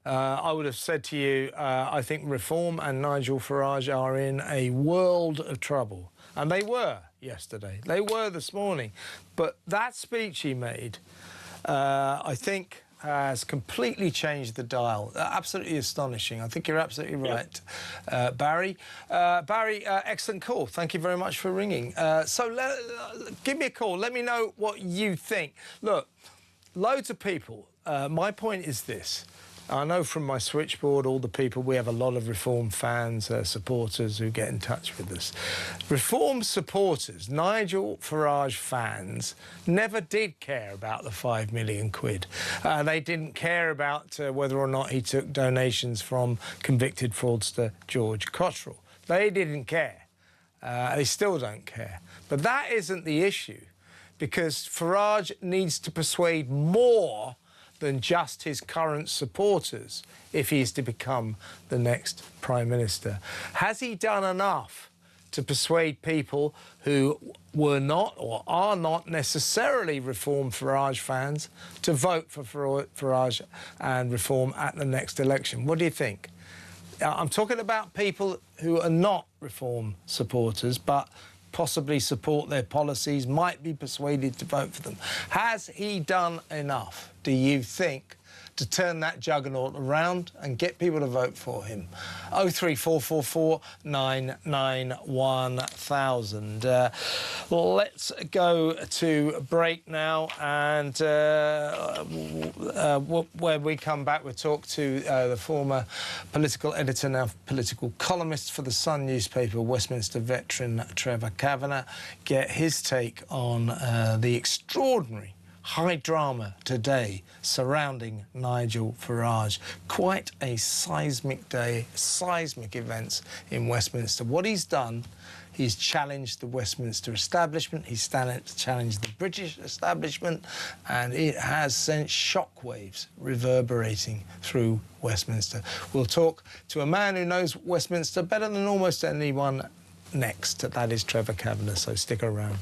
I would have said to you, I think Reform and Nigel Farage are in a world of trouble. And they were yesterday. They were this morning. But that speech he made, I think, has completely changed the dial. Absolutely astonishing. I think you're absolutely right, Barry. Barry, excellent call. Thank you very much for ringing. Give me a call. Let me know what you think. Look, loads of people. My point is this. I know from my switchboard, all the people, we have a lot of Reform fans, supporters who get in touch with us. Reform supporters, Nigel Farage fans, never did care about the 5 million quid. They didn't care about whether or not he took donations from convicted fraudster George Cottrell. They didn't care. They still don't care. But that isn't the issue, because Farage needs to persuade more than just his current supporters if he is to become the next Prime Minister. Has he done enough to persuade people who were not or are not necessarily Reform Farage fans to vote for Farage and Reform at the next election? What do you think? I'm talking about people who are not Reform supporters but possibly support their policies, might be persuaded to vote for them. Has he done enough, do you think, to turn that juggernaut around and get people to vote for him? 03444 991 1000. Let's go to break now, and when we come back, we'll talk to the former political editor, now political columnist for the Sun newspaper, Westminster veteran Trevor Kavanagh, get his take on the extraordinary high drama today surrounding Nigel Farage. Quite a seismic day, seismic events in Westminster. What he's done, he's challenged the Westminster establishment, he's challenged the British establishment, and it has sent shockwaves reverberating through Westminster. We'll talk to a man who knows Westminster better than almost anyone next. That is Trevor Kavanagh, so stick around.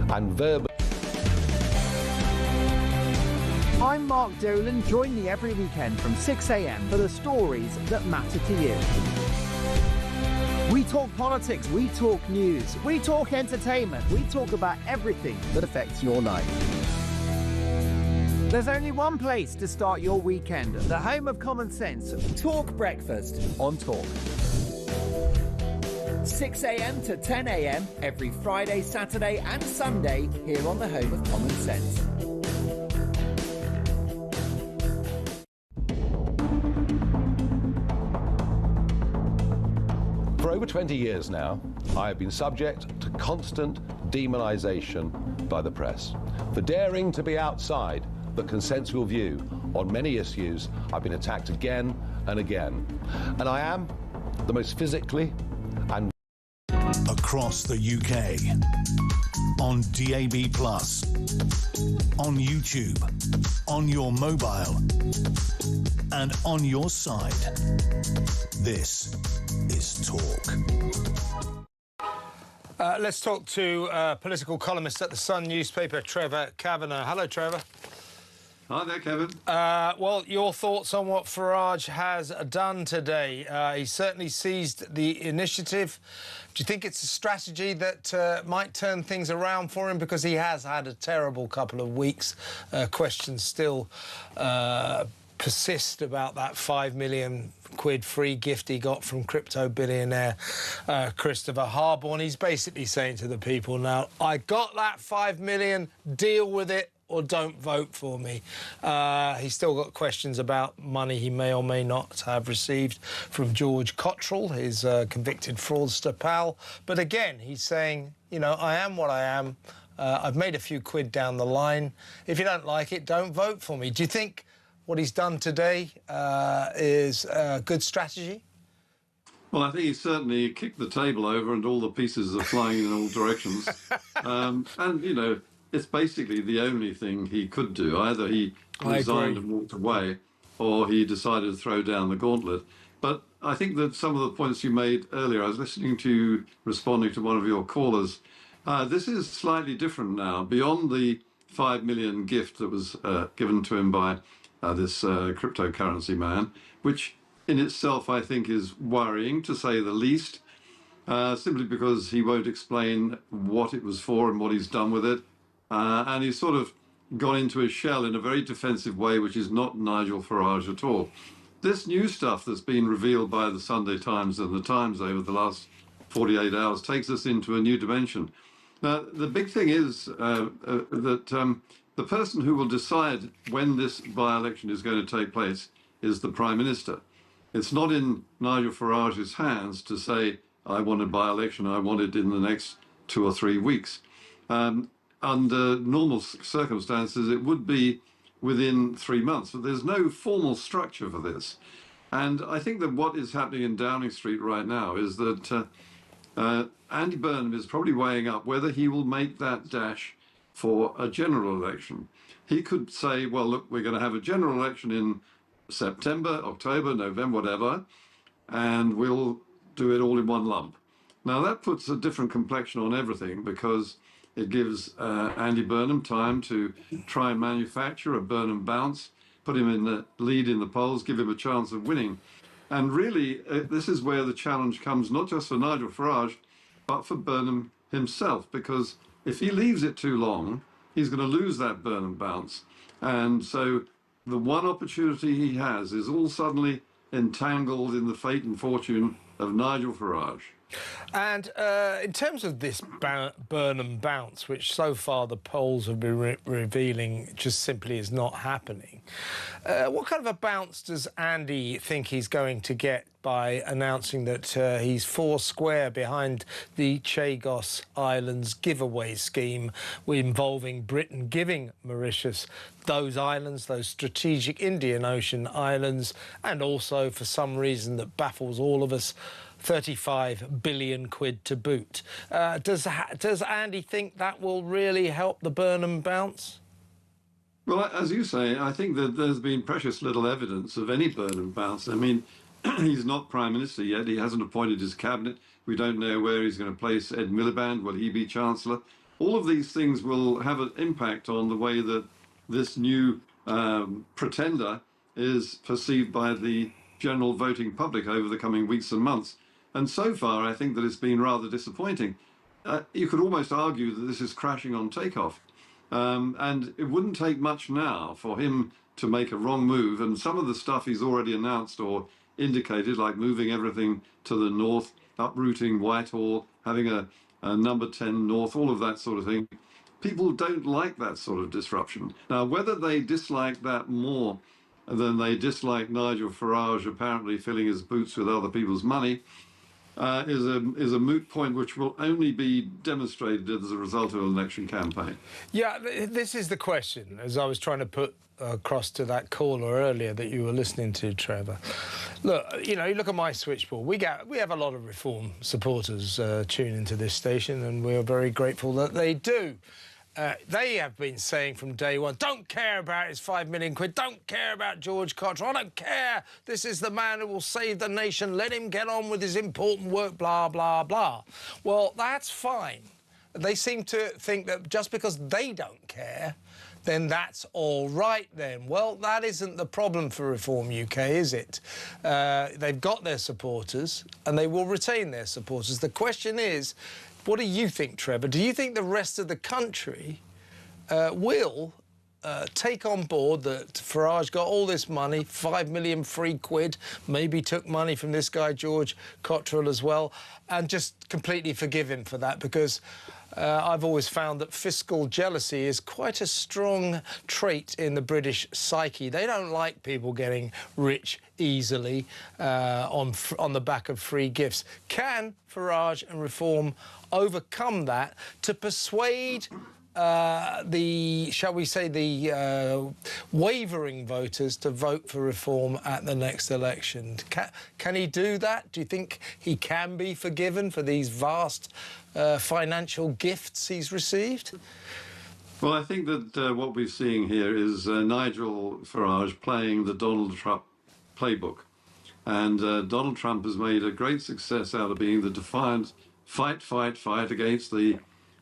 And verbal. I'm Mark Dolan. Join me every weekend from 6 a.m. for the stories that matter to you. We talk politics, we talk news, we talk entertainment, we talk about everything that affects your life. There's only one place to start your weekend, the home of common sense. Talk Breakfast on Talk. 6 a.m. to 10 a.m. every Friday, Saturday and Sunday here on the home of common sense. For over 20 years now, I have been subject to constant demonisation by the press. For daring to be outside the consensual view on many issues, I've been attacked again and again. And I am the most physically and across the UK, on DAB+, on YouTube, on your mobile, and on your side. This is Talk. Let's talk to political columnist at the Sun newspaper, Trevor Kavanagh. Hello, Trevor. Hi there, Kevin. Well, your thoughts on what Farage has done today? He certainly seized the initiative. Do you think it's a strategy that might turn things around for him? Because he has had a terrible couple of weeks. Questions still persist about that £5 million free gift he got from crypto billionaire Christopher Harborne. He's basically saying to the people now, I got that $5 million, deal with it, or don't vote for me. He's still got questions about money he may or may not have received from George Cottrell, his convicted fraudster pal. But again, he's saying, you know, I am what I am. I've made a few quid down the line. If you don't like it, don't vote for me. Do you think what he's done today is a good strategy? Well, I think he certainly kicked the table over and all the pieces are flying in all directions. And, you know, it's basically the only thing he could do. Either he resigned and walked away, or he decided to throw down the gauntlet. But I think that some of the points you made earlier, I was listening to you responding to one of your callers. This is slightly different now. Beyond the $5 million gift that was given to him by this cryptocurrency man, which in itself I think is worrying, to say the least, simply because he won't explain what it was for and what he's done with it. And he's sort of gone into his shell in a very defensive way, which is not Nigel Farage at all. This new stuff that's been revealed by the Sunday Times and the Times over the last 48 hours takes us into a new dimension. Now, the big thing is that the person who will decide when this by-election is going to take place is the Prime Minister. It's not in Nigel Farage's hands to say, I want a by-election, I want it in the next 2 or 3 weeks. Under normal circumstances, it would be within 3 months, but there's no formal structure for this. And I think that what is happening in Downing Street right now is that Andy Burnham is probably weighing up whether he will make that dash for a general election. He could say, well, look, we're going to have a general election in September, October, November, whatever, and we'll do it all in one lump. Now, that puts a different complexion on everything, because it gives Andy Burnham time to try and manufacture a Burnham bounce, put him in the lead in the polls, give him a chance of winning. And really, this is where the challenge comes, not just for Nigel Farage, but for Burnham himself, because if he leaves it too long, he's going to lose that Burnham bounce. And so the one opportunity he has is all suddenly entangled in the fate and fortune of Nigel Farage. And in terms of this Burnham bounce, which so far the polls have been revealing just simply is not happening, what kind of a bounce does Andy think he's going to get by announcing that he's 4 square behind the Chagos Islands giveaway scheme involving Britain giving Mauritius those islands, those strategic Indian Ocean islands, and also, for some reason that baffles all of us, 35 billion quid to boot. Does Andy think that will really help the Burnham bounce? Well, as you say, I think that there's been precious little evidence of any Burnham bounce. I mean, he's not Prime Minister yet. He hasn't appointed his cabinet. We don't know where he's going to place Ed Miliband. Will he be Chancellor? All of these things will have an impact on the way that this new pretender is perceived by the general voting public over the coming weeks and months. And so far, I think that it's been rather disappointing. You could almost argue that this is crashing on takeoff. And it wouldn't take much now for him to make a wrong move. And some of the stuff he's already announced or indicated, like moving everything to the north, uprooting Whitehall, having a number 10 north, all of that sort of thing. People don't like that sort of disruption. Now, whether they dislike that more than they dislike Nigel Farage apparently filling his boots with other people's money is a moot point which will only be demonstrated as a result of an election campaign. Yeah, this is the question, as I was trying to put across to that caller earlier that you were listening to, Trevor. Look, you look at my switchboard. We have a lot of Reform supporters tune into this station, and we are very grateful that they do. They have been saying from day one, don't care about his 5 million quid, don't care about George Cottrell, I don't care. This is the man who will save the nation. Let him get on with his important work, blah, blah, blah. Well, that's fine. They seem to think that just because they don't care, then that's all right then. Well, that isn't the problem for Reform UK, is it? They've got their supporters and they will retain their supporters. The question is, what do you think, Trevor? Do you think the rest of the country will take on board that Farage got all this money, 5 million free quid, maybe took money from this guy, George Cottrell, as well, and just completely forgive him for that? Because I've always found that fiscal jealousy is quite a strong trait in the British psyche. They don't like people getting rich easily on the back of free gifts. Can Farage and Reform overcome that to persuade shall we say, the wavering voters to vote for Reform at the next election? Can he do that? Do you think he can be forgiven for these vast financial gifts he's received? Well, I think that what we're seeing here is Nigel Farage playing the Donald Trump playbook. And Donald Trump has made a great success out of being the defiant fight against the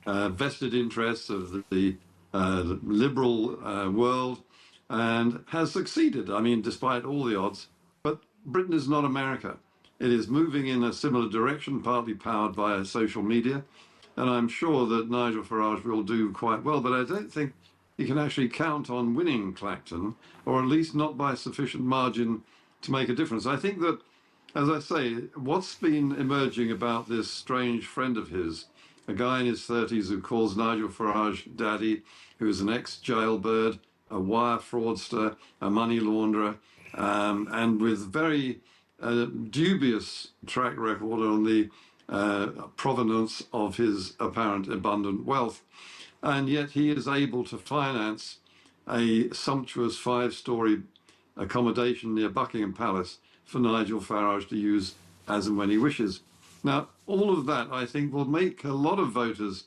vested interests of the liberal world, and has succeeded, I mean, despite all the odds. But Britain is not America. It is moving in a similar direction, partly powered by social media, and I'm sure that Nigel Farage will do quite well, but I don't think he can actually count on winning Clacton, or at least not by sufficient margin to make a difference. I think that, as I say, what's been emerging about this strange friend of his, a guy in his 30s who calls Nigel Farage daddy, who's an ex-jailbird, a wire fraudster, a money launderer, and with very dubious track record on the provenance of his apparent abundant wealth. And yet he is able to finance a sumptuous 5-story accommodation near Buckingham Palace for Nigel Farage to use as and when he wishes. Now, all of that, I think, will make a lot of voters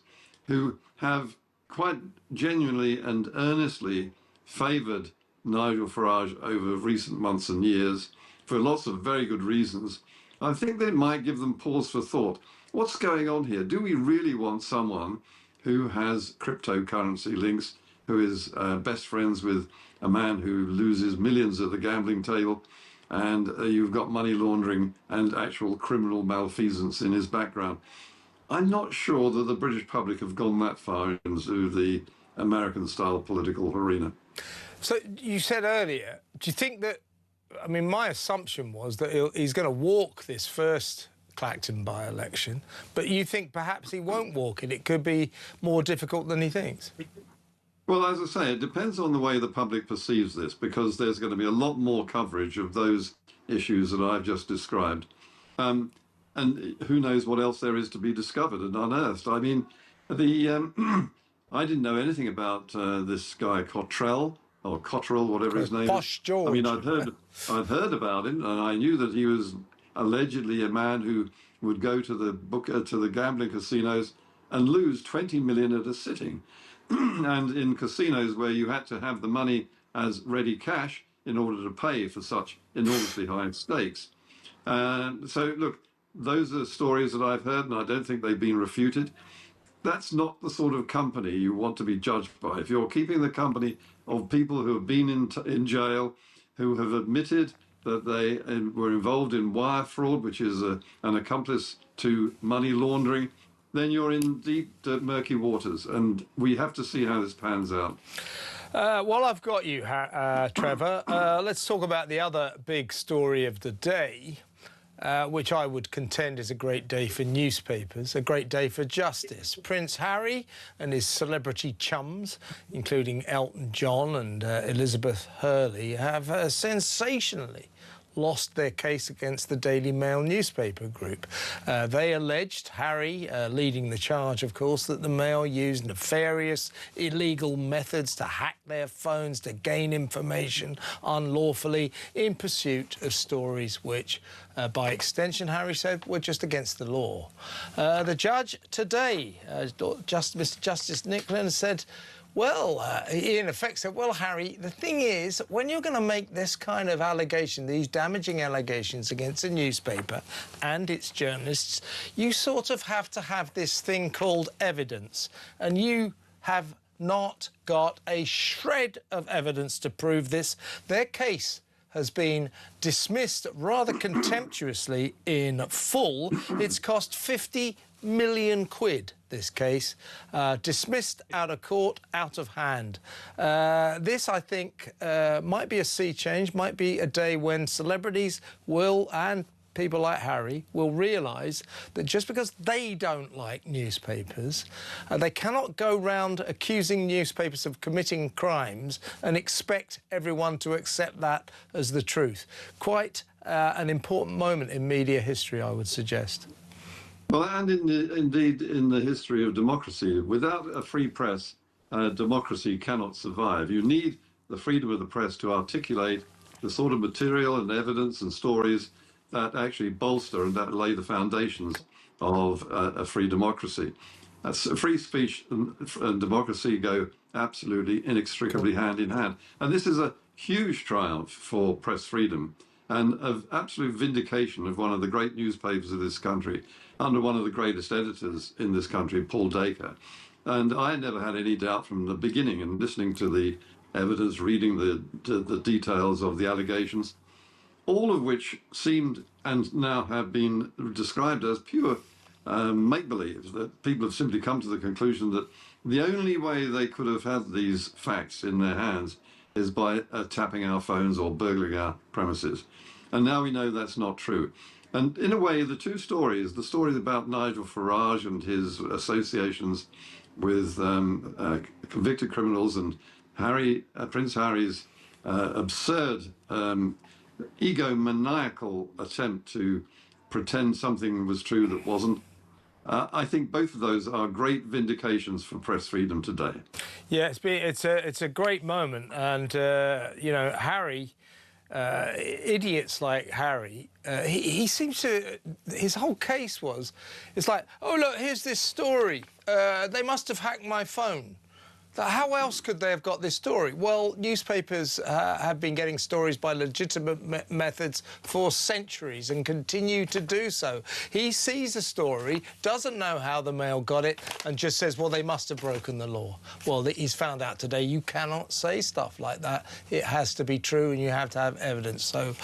who have quite genuinely and earnestly favoured Nigel Farage over recent months and years for lots of very good reasons. I think that it might give them pause for thought. What's going on here? Do we really want someone who has cryptocurrency links, who is best friends with a man who loses millions at the gambling table, and you've got money laundering and actual criminal malfeasance in his background? I'm not sure that the British public have gone that far into the American-style political arena. So you said earlier, do you think that, I mean, my assumption was that he's going to walk this first Clacton by-election, but you think perhaps he won't walk it? It could be more difficult than he thinks? Well, as I say, it depends on the way the public perceives this, because there's going to be a lot more coverage of those issues that I've just described. And who knows what else there is to be discovered and unearthed. I mean, I didn't know anything about this guy Cottrell, or Cottrell, whatever his name Posh is. George. I mean, I'd heard about him, and I knew that he was allegedly a man who would go to the gambling casinos and lose 20 million at a sitting. And in casinos where you had to have the money as ready cash in order to pay for such enormously high stakes. So, look, those are stories that I've heard, and I don't think they've been refuted. That's not the sort of company you want to be judged by. If you're keeping the company of people who have been in jail, who have admitted that they were involved in wire fraud, which is an accomplice to money laundering, then you're in deep, murky waters. And we have to see how this pans out. While I've got you, Trevor, let's talk about the other big story of the day, which I would contend is a great day for newspapers, a great day for justice. Prince Harry and his celebrity chums, including Elton John and Elizabeth Hurley, have sensationally lost their case against the Daily Mail newspaper group. They alleged, Harry leading the charge, of course, that the Mail used nefarious, illegal methods to hack their phones to gain information unlawfully in pursuit of stories which, by extension, Harry said, were just against the law. The judge today, Mr. Justice Nicklin, said, well, he in effect said, well, Harry, the thing is, when you're going to make this kind of allegation, these damaging allegations against a newspaper and its journalists, you sort of have to have this thing called evidence. And you have not got a shred of evidence to prove this. Their case has been dismissed rather contemptuously in full. It's cost 50 million quid, this case, dismissed out of court, out of hand. This, I think, might be a sea change, might be a day when celebrities will, and people like Harry, will realise that just because they don't like newspapers, they cannot go round accusing newspapers of committing crimes and expect everyone to accept that as the truth. Quite an important moment in media history, I would suggest. Well, and indeed in the history of democracy, without a free press, democracy cannot survive. You need the freedom of the press to articulate the sort of material and evidence and stories that actually bolster and that lay the foundations of a free democracy. Free speech and democracy go absolutely inextricably hand in hand. And this is a huge triumph for press freedom and of absolute vindication of one of the great newspapers of this country, under one of the greatest editors in this country, Paul Dacre. And I never had any doubt from the beginning, and listening to the evidence, reading the details of the allegations, all of which seemed and now have been described as pure make-believe, that people have simply come to the conclusion that the only way they could have had these facts in their hands is by tapping our phones or burgling our premises. And now we know that's not true. And in a way, the two stories, the story about Nigel Farage and his associations with convicted criminals and Prince Harry's absurd, egomaniacal attempt to pretend something was true that wasn't, I think both of those are great vindications for press freedom today. Yeah, it's a great moment, and you know, Harry, idiots like Harry, he seems to, his whole case was, it's like, oh look, here's this story. They must have hacked my phone. How else could they have got this story? Well, newspapers have been getting stories by legitimate methods for centuries and continue to do so. He sees a story, doesn't know how the Mail got it, and just says, well, they must have broken the law. Well, he's found out today you cannot say stuff like that. It has to be true and you have to have evidence. So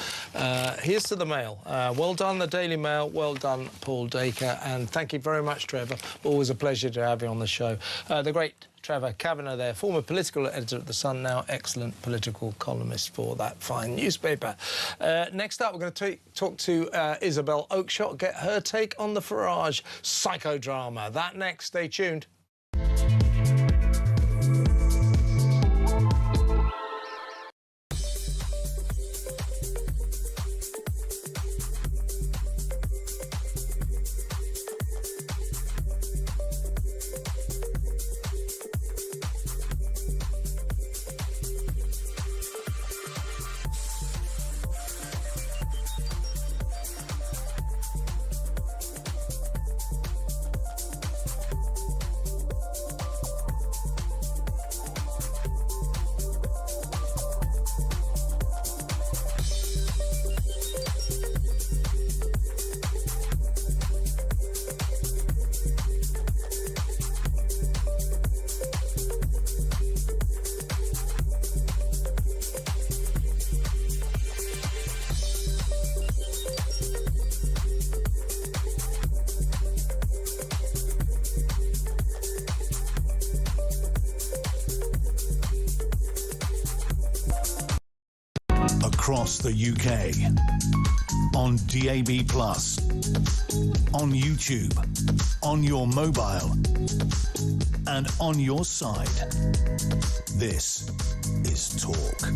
here's to the Mail. Well done, the Daily Mail. Well done, Paul Dacre. And thank you very much, Trevor. Always a pleasure to have you on the show. The great Trevor Kavanagh there, former political editor at The Sun, now excellent political columnist for that fine newspaper. Next up, we're going to talk to Isabel Oakeshott, get her take on the Farage psychodrama. That next, stay tuned. across the UK. On DAB+, on YouTube, on your mobile, and on your side. This is Talk.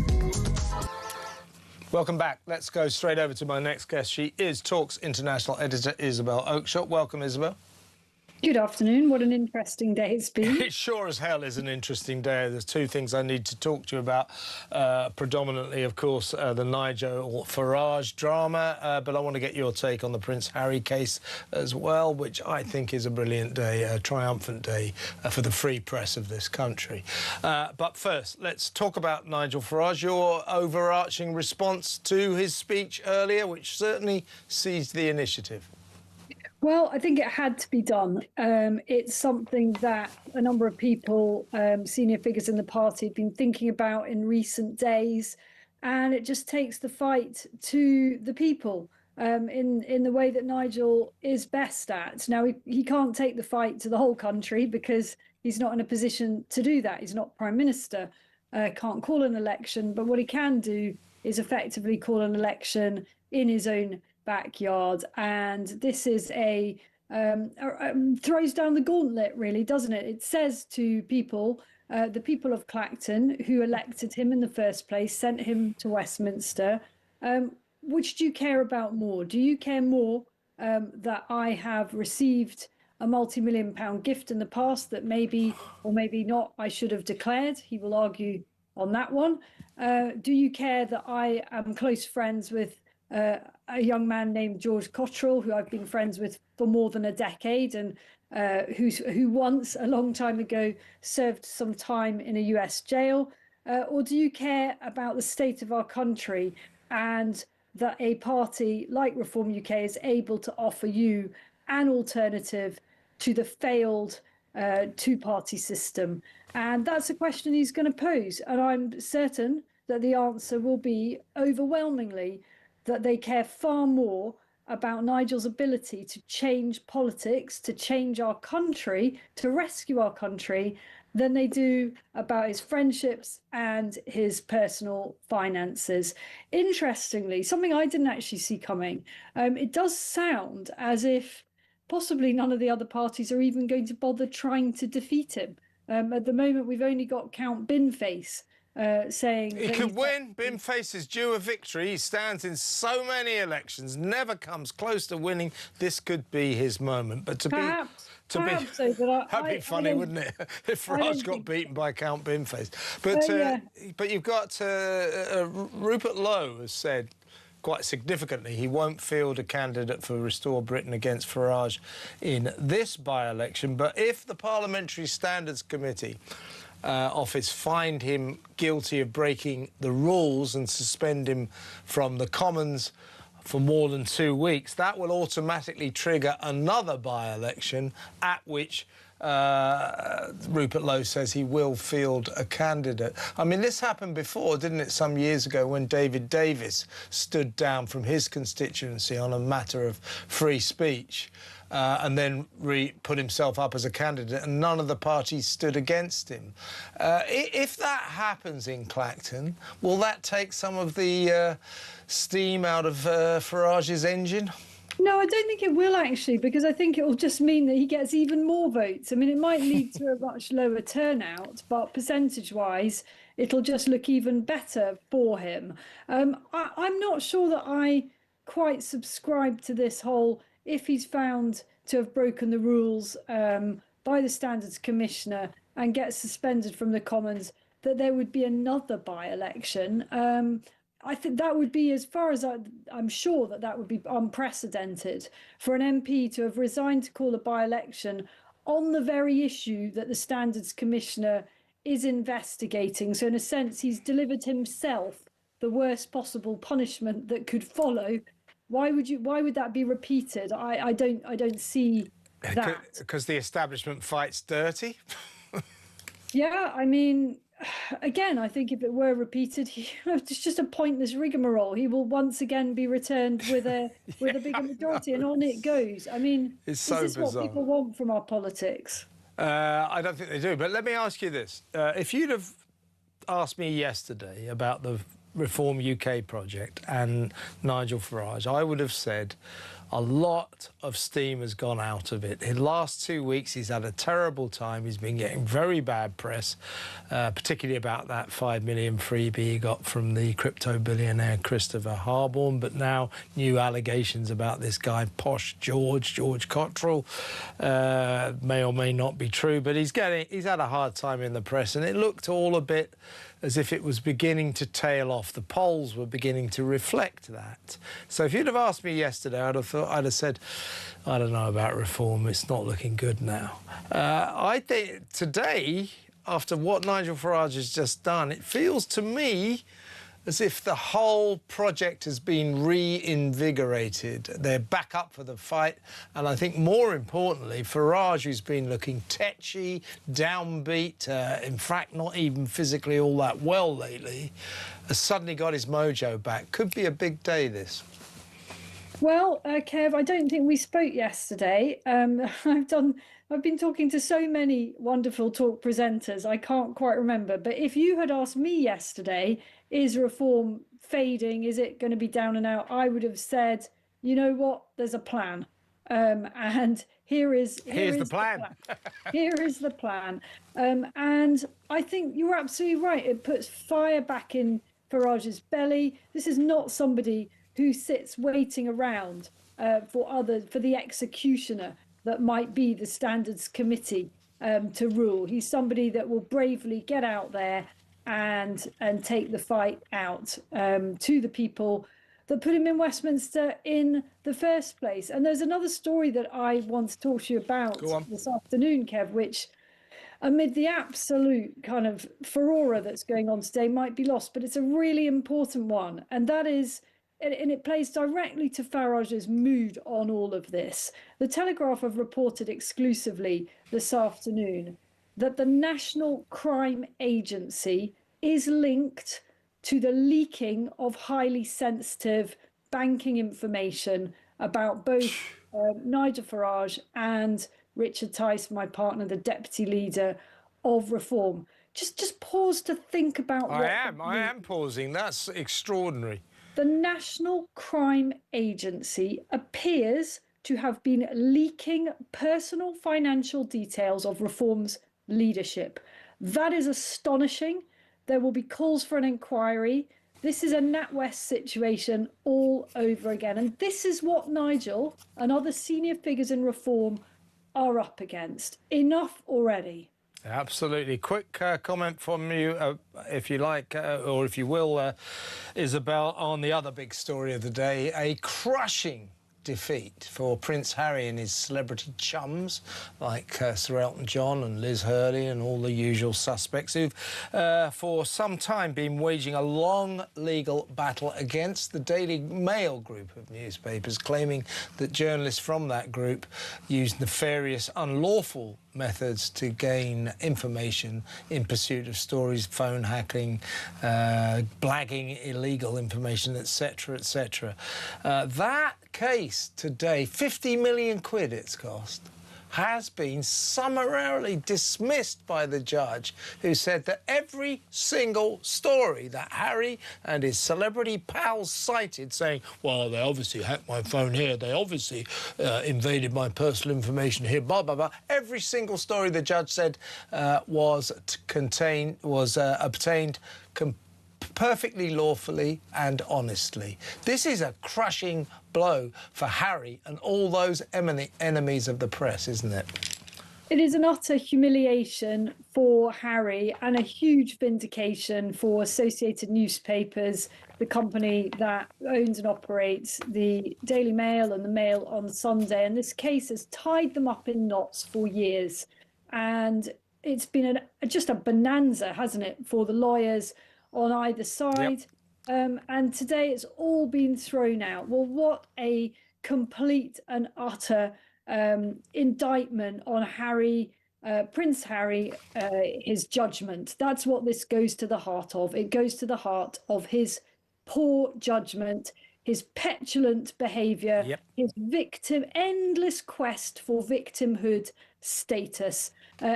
Welcome back. Let's go straight over to my next guest. She is Talk's international editor, Isabel Oakeshott. Welcome, Isabel. Good afternoon. What an interesting day it's been. It sure as hell is an interesting day. There's two things I need to talk to you about. Predominantly, of course, the Nigel Farage drama, but I want to get your take on the Prince Harry case as well, which I think is a brilliant day, a triumphant day for the free press of this country. But first, let's talk about Nigel Farage, your overarching response to his speech earlier, which certainly seized the initiative. Well, I think it had to be done. It's something that a number of people, senior figures in the party, have been thinking about in recent days, and it just takes the fight to the people in the way that Nigel is best at. Now, he can't take the fight to the whole country because he's not in a position to do that. He's not Prime Minister, can't call an election, but what he can do is effectively call an election in his own backyard, and this is throws down the gauntlet, really, doesn't it? It says to people, the people of Clacton who elected him in the first place, sent him to Westminster, which do you care about more? Do you care more that I have received a multi-million-pound gift in the past that maybe or maybe not I should have declared? He will argue on that one. Do you care that I am close friends with a young man named George Cottrell, who I've been friends with for more than a decade, and who once, a long time ago, served some time in a US jail? Or do you care about the state of our country and that a party like Reform UK is able to offer you an alternative to the failed two-party system? And that's a question he's going to pose. And I'm certain that the answer will be overwhelmingly that they care far more about Nigel's ability to change politics, to change our country, to rescue our country, than they do about his friendships and his personal finances. Interestingly, something I didn't actually see coming, it does sound as if possibly none of the other parties are even going to bother trying to defeat him. At the moment, we've only got Count Binface saying he could win. Binface is due a victory. He stands in so many elections, never comes close to winning. This could be his moment. But that'd be funny, wouldn't it? If Farage got beaten by Count Binface. But you've got Rupert Lowe has said quite significantly he won't field a candidate for Restore Britain against Farage in this by-election. But if the Parliamentary Standards Committee office find him guilty of breaking the rules and suspend him from the Commons for more than 2 weeks, that will automatically trigger another by-election at which Rupert Lowe says he will field a candidate. I mean, this happened before, didn't it, some years ago when David Davis stood down from his constituency on a matter of free speech and then put himself up as a candidate, and none of the parties stood against him. If that happens in Clacton, will that take some of the steam out of Farage's engine? No, I don't think it will, actually, because I think it will just mean that he gets even more votes. I mean, it might lead to a much lower turnout, but percentage-wise, it'll just look even better for him. I'm not sure that I quite subscribe to this whole, if he's found to have broken the rules by the Standards Commissioner and gets suspended from the Commons, that there would be another by-election. I think that would be, as far as I'm sure that would be unprecedented for an MP to have resigned to call a by-election on the very issue that the Standards Commissioner is investigating. So in a sense, he's delivered himself the worst possible punishment that could follow. Why would that be repeated? I don't see that. Because the establishment fights dirty? Yeah, I mean, again, I think if it were repeated, it's just a pointless rigmarole. He will once again be returned with a bigger majority, and on it goes. I mean, it's so is this bizarre. What people want from our politics? I don't think they do. But let me ask you this: if you'd have asked me yesterday about the Reform UK project and Nigel Farage, I would have said a lot of steam has gone out of it. In the last 2 weeks, he's had a terrible time. He's been getting very bad press, particularly about that 5 million freebie he got from the crypto billionaire Christopher Harborne. But now new allegations about this guy, Posh George Cottrell, may or may not be true. But he's had a hard time in the press, and it looked all a bit as if it was beginning to tail off. The polls were beginning to reflect that. So if you'd have asked me yesterday, I'd have said, I don't know about reform, it's not looking good now. I think today, after what Nigel Farage has just done, it feels to me as if the whole project has been reinvigorated. They're back up for the fight. And I think more importantly, Farage, who's been looking tetchy, downbeat, in fact, not even physically all that well lately, has suddenly got his mojo back. Could be a big day, this. Well, Kev, I don't think we spoke yesterday. I've been talking to so many wonderful talk presenters, I can't quite remember. But if you had asked me yesterday, is reform fading? Is it going to be down and out? I would have said, you know what? There's a plan. And here's the plan. Here is the plan. And I think you're absolutely right. It puts fire back in Farage's belly. This is not somebody who sits waiting around for the executioner that might be the Standards Committee to rule. He's somebody that will bravely get out there and take the fight out to the people that put him in Westminster in the first place. And there's another story that I want to talk to you about this afternoon, Kev, which amid the absolute kind of furore that's going on today might be lost, but it's a really important one. And that is, and it plays directly to Farage's mood on all of this. The Telegraph have reported exclusively this afternoon that the National Crime Agency is linked to the leaking of highly sensitive banking information about both Nigel Farage and Richard Tice, my partner, the deputy leader of Reform. Just pause to think about I am pausing. That's extraordinary. The National Crime Agency appears to have been leaking personal financial details of Reform's leadership. That is astonishing. There will be calls for an inquiry. This is a NatWest situation all over again. And this is what Nigel and other senior figures in Reform are up against. Enough already. Absolutely. Quick comment from you, if you like, or if you will, Isabel, on the other big story of the day, a crushing defeat for Prince Harry and his celebrity chums like Sir Elton John and Liz Hurley and all the usual suspects who've for some time been waging a long legal battle against the Daily Mail group of newspapers, claiming that journalists from that group used nefarious, unlawful methods to gain information in pursuit of stories, phone hacking, blagging illegal information, etc., etc. That case today, 50 million quid it's cost, has been summarily dismissed by the judge, who said that every single story that Harry and his celebrity pals cited, saying, well, they obviously hacked my phone here, they obviously invaded my personal information here, blah, blah, blah. Every single story, the judge said, was obtained perfectly lawfully and honestly. This is a crushing blow for Harry and all those enemies of the press, isn't it? It is an utter humiliation for Harry and a huge vindication for Associated Newspapers, the company that owns and operates the Daily Mail and the Mail on Sunday. And this case has tied them up in knots for years. And it's been just a bonanza, hasn't it, for the lawyers on either side. Yep. And today it's all been thrown out. Well, what a complete and utter indictment on Harry, Prince Harry, his judgment. That's what this goes to the heart of. It goes to the heart of his poor judgment, his petulant behaviour, his endless quest for victimhood status.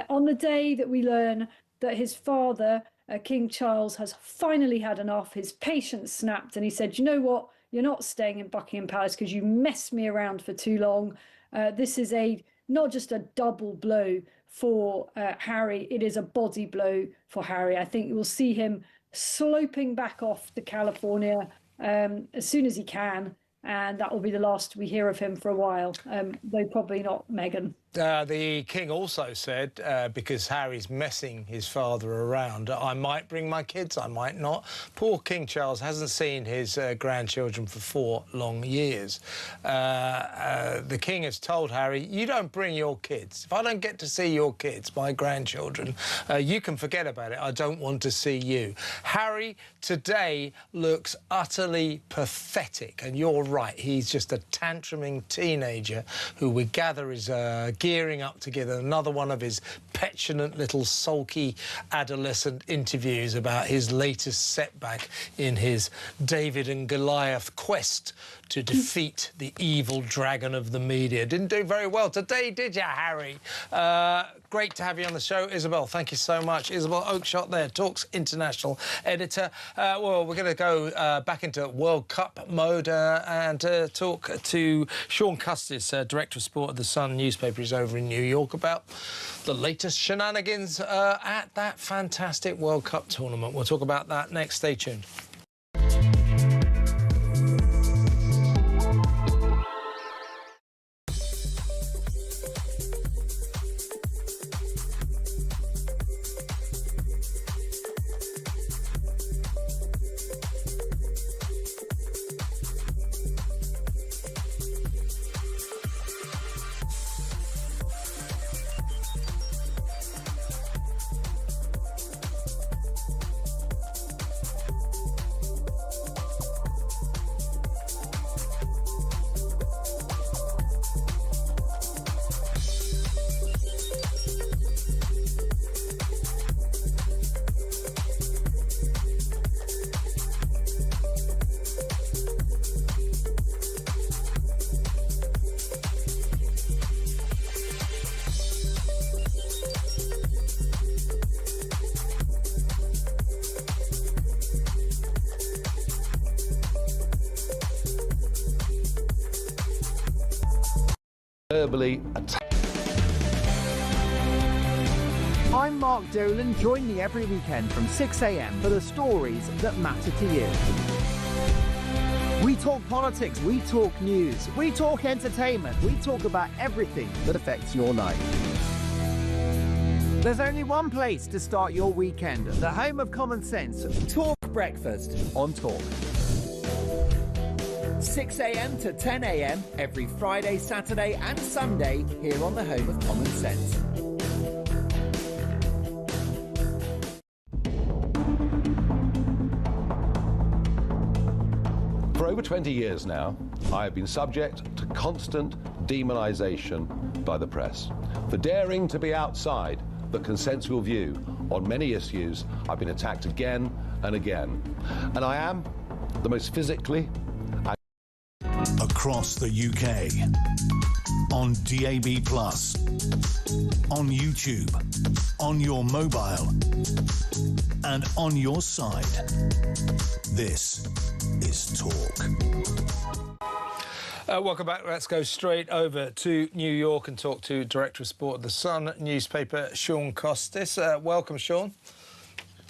On the day that we learn that his father King Charles has finally had enough. His patience snapped, and he said, "You know what? You're not staying in Buckingham Palace because you messed me around for too long." This is not just a double blow for Harry, it is a body blow for Harry. I think we'll see him sloping back off to California as soon as he can, and that will be the last we hear of him for a while, though probably not Meghan. The King also said, because Harry's messing his father around, I might bring my kids, I might not. Poor King Charles hasn't seen his grandchildren for 4 long years. The King has told Harry, you don't bring your kids. If I don't get to see your kids, my grandchildren, you can forget about it. I don't want to see you. Harry today looks utterly pathetic, and you're right. He's just a tantruming teenager who would gather his gearing up together, another one of his petulant little sulky adolescent interviews about his latest setback in his David and Goliath quest to defeat the evil dragon of the media. Didn't do very well today, did you, Harry? Great to have you on the show, Isabel. Thank you so much. Isabel Oakeshott there, Talks International editor. Well, we're going to go back into World Cup mode and talk to Sean Custis, Director of Sport of The Sun newspaper. He's over in New York about the latest shenanigans at that fantastic World Cup tournament. We'll talk about that next. Stay tuned. Verbally attacked. I'm Mark Dolan. Join me every weekend from 6 a.m. for the stories that matter to you. We talk politics, we talk news, we talk entertainment, we talk about everything that affects your life. There's only one place to start your weekend, the home of common sense. Talk Breakfast on Talk. 6 a.m. to 10 a.m. every Friday, Saturday and Sunday here on the home of common sense. For over 20 years now, I have been subject to constant demonisation by the press. For daring to be outside the consensual view on many issues, I've been attacked again and again. And I am the most physically across the UK, on DAB+, on YouTube, on your mobile, and on your side. This is Talk. Welcome back. Let's go straight over to New York and talk to Director of Sport of The Sun newspaper, Sean Custis. Welcome, Sean.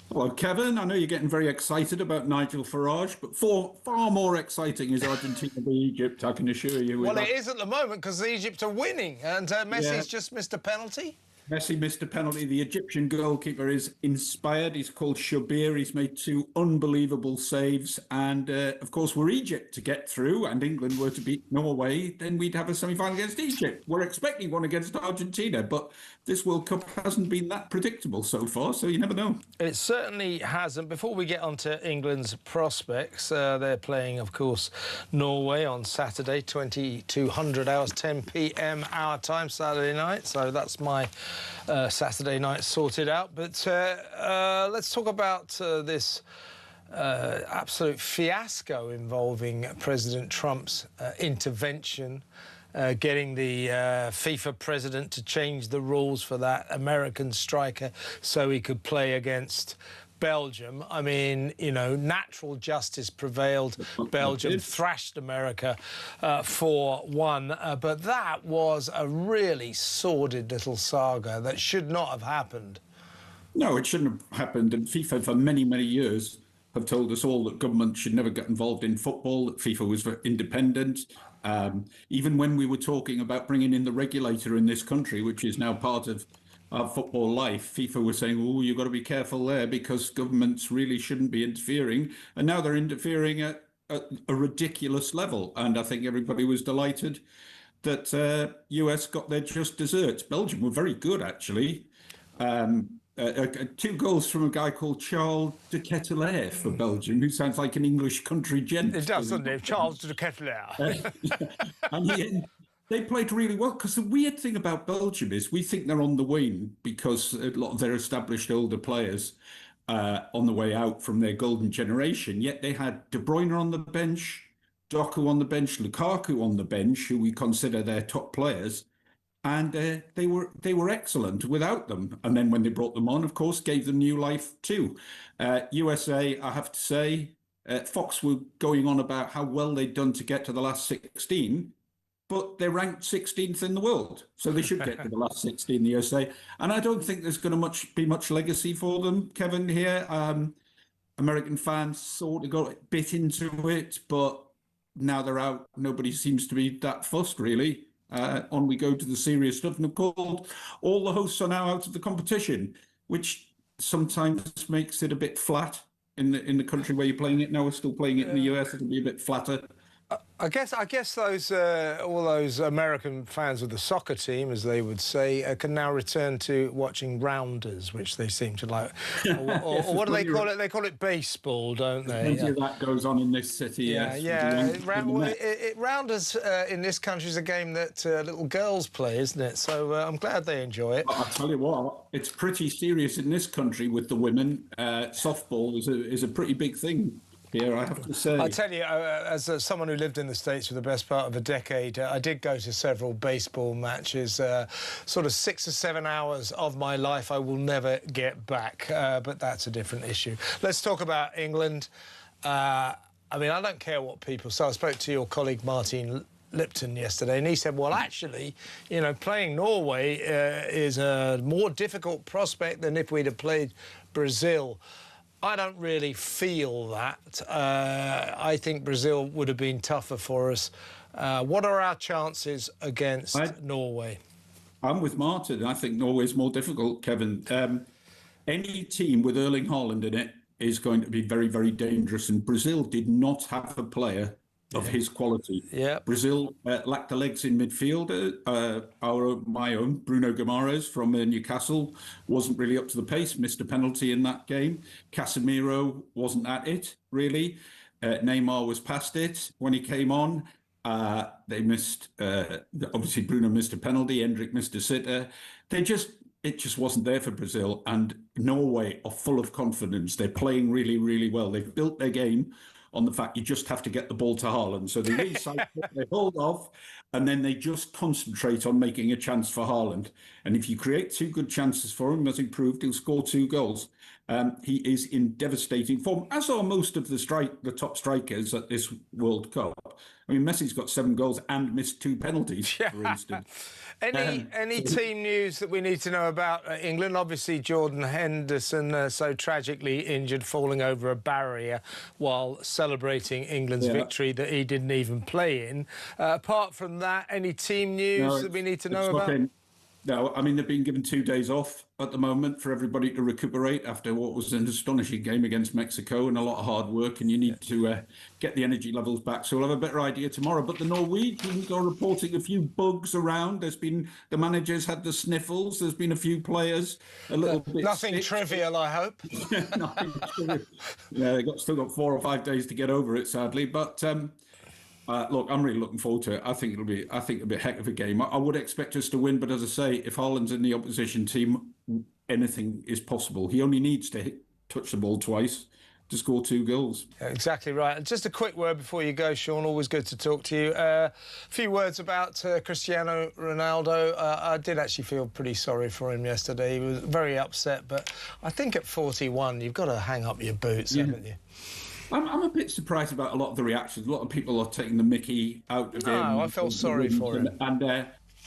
Well, Kevin, I know you're getting very excited about Nigel Farage, but far more exciting is Argentina v Egypt, I can assure you. Well, it is at the moment because Egypt are winning and Messi's just missed a penalty. Messi missed a penalty. The Egyptian goalkeeper is inspired. He's called Shobir. He's made 2 unbelievable saves. And, of course, were Egypt to get through and England were to beat Norway, then we'd have a semi-final against Egypt. We're expecting one against Argentina, but this World Cup hasn't been that predictable so far, so you never know. It certainly hasn't. Before we get on to England's prospects, they're playing, of course, Norway on Saturday, 2200 hours, 10 p.m. our time, Saturday night. So that's my Saturday night sorted out. But let's talk about this absolute fiasco involving President Trump's intervention, getting the FIFA president to change the rules for that American striker so he could play against Belgium. I mean, you know, natural justice prevailed. Belgium thrashed America 4-1. But that was a really sordid little saga that should not have happened. No, it shouldn't have happened. And FIFA, for many, many years, have told us all that government should never get involved in football, that FIFA was independent. Even when we were talking about bringing in the regulator in this country, which is now part of our football life, FIFA was saying, oh, you've got to be careful there because governments really shouldn't be interfering. And now they're interfering at a ridiculous level. And I think everybody was delighted that US got their just desserts. Belgium were very good, actually. 2 goals from a guy called Charles de Ketelaere for Belgium, who sounds like an English country gent. It does, doesn't it? Charles de Ketelaere. And they played really well, because the weird thing about Belgium is we think they're on the wane because a lot of their established older players on the way out from their golden generation, yet they had De Bruyne on the bench, Doku on the bench, Lukaku on the bench, who we consider their top players. And they were excellent without them. And then when they brought them on, of course, gave them new life too. USA, I have to say, Fox were going on about how well they'd done to get to the last 16, but they're ranked 16th in the world. So they should get to the last 16 in the USA. And I don't think there's going to be much legacy for them, Kevin, here. American fans sort of got a bit into it, but now they're out. Nobody seems to be that fussed, really. On we go to the serious stuff. And of course, all the hosts are now out of the competition, which sometimes makes it a bit flat in the country where you're playing it. Now we're still playing it in the US. It'll be a bit flatter. I guess those all those American fans of the soccer team, as they would say, can now return to watching rounders, which they seem to like. Or what do they call it? They call it baseball, don't they? Plenty of that goes on in this city. Yeah. Rounders in this country is a game that little girls play, isn't it? So I'm glad they enjoy it. I'll tell you what, it's pretty serious in this country with the women. Softball is a pretty big thing here, I have to say. I tell you, as someone who lived in the States for the best part of a decade, I did go to several baseball matches. Sort of 6 or 7 hours of my life I will never get back, but that's a different issue. Let's talk about England. I mean, I don't care what people say. I spoke to your colleague Martin Lipton yesterday, and he said, well, actually, you know, playing Norway is a more difficult prospect than if we'd have played Brazil. I don't really feel that. I think Brazil would have been tougher for us. What are our chances against Norway? I'm with Martin. I think Norway's more difficult, Kevin. Any team with Erling Haaland in it is going to be very, very dangerous. And Brazil did not have a player of his quality. Yeah. Brazil lacked the legs in midfield. My own, Bruno Guimaraes from Newcastle, wasn't really up to the pace, missed a penalty in that game. Casemiro wasn't at it, really. Neymar was past it when he came on. They missed, obviously Bruno missed a penalty, Hendrick missed a sitter. It just wasn't there for Brazil. And Norway are full of confidence. They're playing really, really well. They've built their game on the fact you just have to get the ball to Haaland. So they recycle, they hold off, and then they just concentrate on making a chance for Haaland. And if you create 2 good chances for him, as he proved, he'll score 2 goals. He is in devastating form, as are most of the top strikers at this World Cup. I mean, Messi's got 7 goals and missed 2 penalties, for instance. Any team news that we need to know about England? Obviously, Jordan Henderson so tragically injured, falling over a barrier while celebrating England's victory that he didn't even play in. Apart from that, any team news that we need to know about? No, I mean, they've been given 2 days off at the moment for everybody to recuperate after what was an astonishing game against Mexico and a lot of hard work, and you need to get the energy levels back. So we'll have a better idea tomorrow. But the Norwegians are reporting a few bugs around. The managers had the sniffles. There's been a few players a little bit Nothing sick. Trivial, I hope. Nothing trivial. Yeah, they've still got 4 or 5 days to get over it, sadly. But look, I'm really looking forward to it. I think it'll be a heck of a game. I would expect us to win, but as I say, if Haaland's in the opposition team, anything is possible. He only needs to touch the ball twice to score 2 goals. Exactly right. Just a quick word before you go, Sean. Always good to talk to you. A few words about Cristiano Ronaldo. I did actually feel pretty sorry for him yesterday. He was very upset, but I think at 41, you've got to hang up your boots, haven't you? I'm a bit surprised about a lot of the reactions. A lot of people are taking the mickey out of him. No, I felt sorry for him. And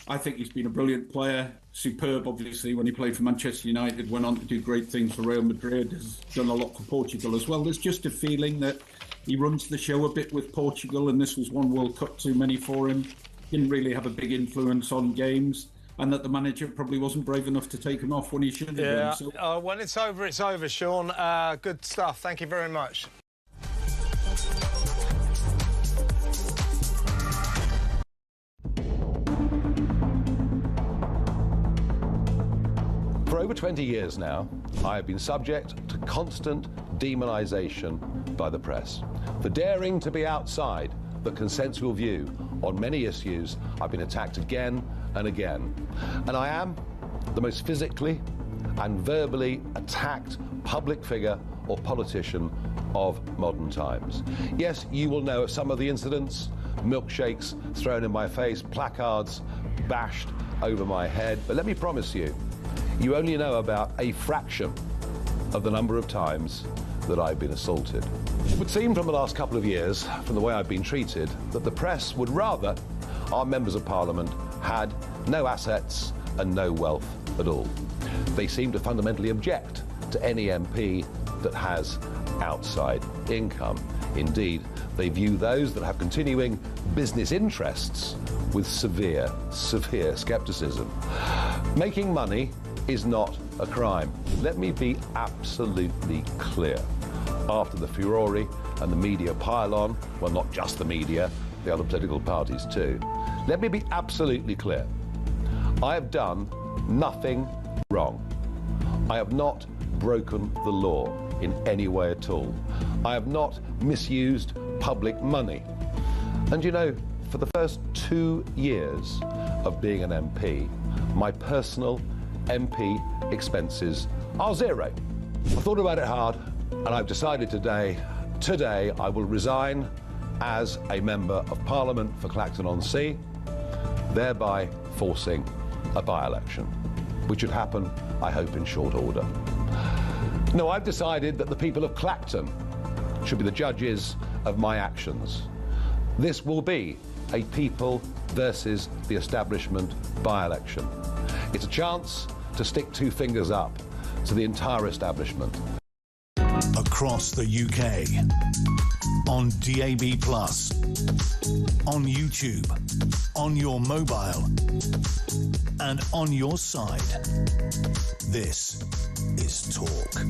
I think he's been a brilliant player. Superb, obviously, when he played for Manchester United, went on to do great things for Real Madrid, has done a lot for Portugal as well. There's just a feeling that he runs the show a bit with Portugal, and this was one World Cup too many for him. Didn't really have a big influence on games, and that the manager probably wasn't brave enough to take him off when he should have done. So. When it's over, Sean. Good stuff. Thank you very much. For over 20 years now, I have been subject to constant demonisation by the press. For daring to be outside the consensual view on many issues, I've been attacked again and again. And I am the most physically and verbally attacked public figure or politician of modern times. Yes, you will know of some of the incidents: milkshakes thrown in my face, placards bashed over my head. But let me promise you, you only know about a fraction of the number of times that I've been assaulted. It would seem from the last couple of years, from the way I've been treated, that the press would rather our members of Parliament had no assets and no wealth at all. They seem to fundamentally object to any MP that has outside income. Indeed, they view those that have continuing business interests with severe scepticism. Making money is not a crime. Let me be absolutely clear. After the furore and the media pile-on, well, not just the media, the other political parties too, let me be absolutely clear. I have done nothing wrong. I have not broken the law in any way at all. I have not misused public money. And you know, for the first 2 years of being an MP, my personal MP expenses are zero. I've thought about it hard, and I've decided today I will resign as a Member of Parliament for Clacton-on-Sea, thereby forcing a by-election, which should happen, I hope, in short order. No, I've decided that the people of Clacton should be the judges of my actions. This will be a people versus the establishment by-election. It's a chance to stick 2 fingers up to the entire establishment. Across the UK, on DAB+, on YouTube, on your mobile, and on your side. This is Talk.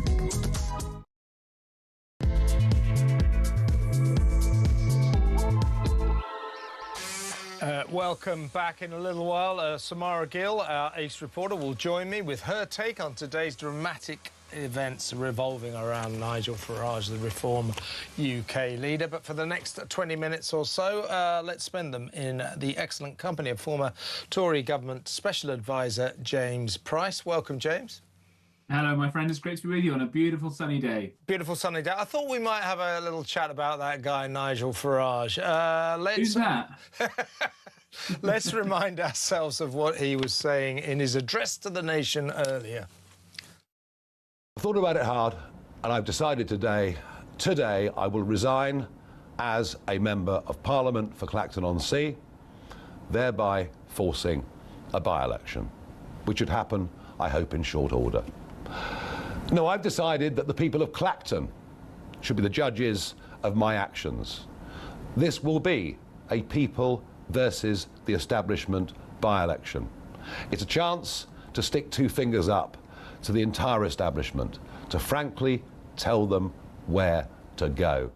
Welcome back. In a little while, Samara Gill, our ace reporter, will join me with her take on today's dramatic events revolving around Nigel Farage, the Reform UK leader. But for the next 20 minutes or so, let's spend them in the excellent company of former Tory government Special Advisor James Price. Welcome, James. Hello, my friend. It's great to be with you on a beautiful sunny day. Beautiful sunny day. I thought we might have a little chat about that guy, Nigel Farage. Who's that? Let's remind ourselves of what he was saying in his address to the nation earlier. I've thought about it hard, and I've decided today I will resign as a Member of Parliament for Clacton-on-Sea, thereby forcing a by-election, which should happen, I hope, in short order. No, I've decided that the people of Clacton should be the judges of my actions. This will be a people versus the establishment by-election. It's a chance to stick 2 fingers up to the entire establishment, to frankly tell them where to go.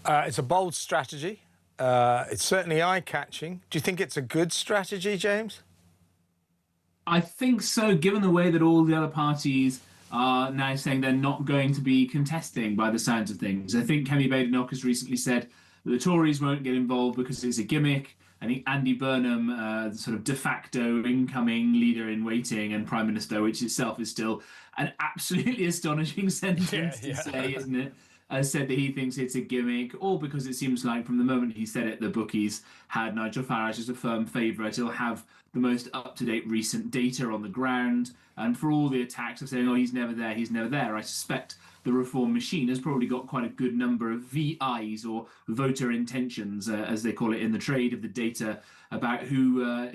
It's a bold strategy. It's certainly eye-catching. Do you think it's a good strategy, James? I think so, given the way that all the other parties are now saying they're not going to be contesting by the sounds of things. I think Kemi Badenoch has recently said that the Tories won't get involved because it's a gimmick, I think Andy Burnham, the sort of de facto incoming leader in waiting and prime minister, which itself is still an absolutely astonishing sentence to say, isn't it? Said that he thinks it's a gimmick, all because it seems like from the moment he said it, the bookies had Nigel Farage as a firm favourite. He'll have the most up-to-date recent data on the ground, and for all the attacks of saying, oh, he's never there, I suspect the reform machine has probably got quite a good number of VIs, or voter intentions, as they call it in the trade, of the data about who are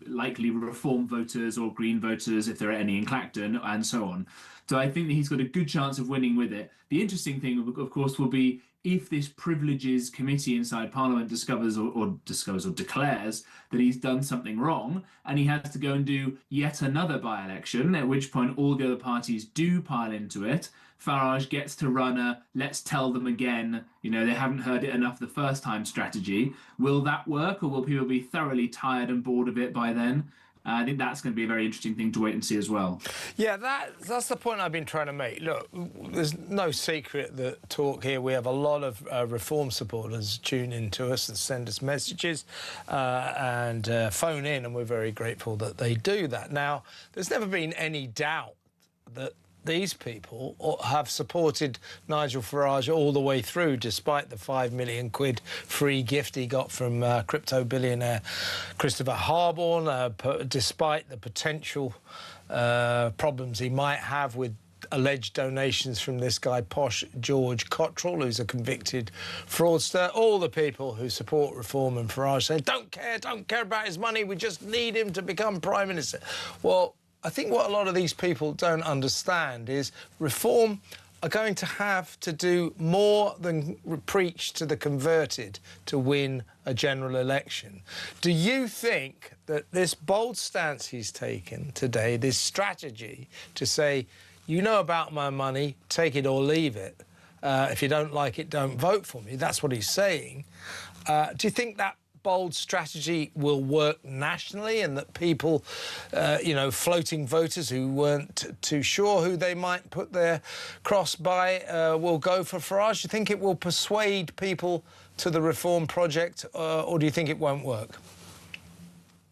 likely reform voters or Green voters, if there are any in Clacton, and so on. So I think that he's got a good chance of winning with it. The interesting thing, of course, will be if this privileges committee inside Parliament discovers or declares that he's done something wrong, and he has to go and do yet another by-election, at which point all the other parties do pile into it. Farage gets to run a let's tell them again, they haven't heard it enough the first time strategy. Will that work, or will people be thoroughly tired and bored of it by then? I think that's going to be a very interesting thing to wait and see as well. Yeah, that's the point I've been trying to make. Look, there's no secret that talk here. We have a lot of reform supporters tune in to us and send us messages and phone in, and we're very grateful that they do that. Now, there's never been any doubt that these people have supported Nigel Farage all the way through, despite the £5 million free gift he got from crypto billionaire Christopher Harborne, despite the potential problems he might have with alleged donations from this guy, Posh George Cottrell, who's a convicted fraudster. All the people who support reform and Farage say, don't care about his money, we just need him to become Prime Minister. Well, I think what a lot of these people don't understand is reform are going to have to do more than preach to the converted to win a general election. Do you think that this bold stance he's taken today, this strategy to say, you know about my money, take it or leave it, if you don't like it, don't vote for me, that's what he's saying. Do you think that bold strategy will work nationally, and that people, floating voters who weren't too sure who they might put their cross by will go for Farage? Do you think it will persuade people to the reform project, or do you think it won't work?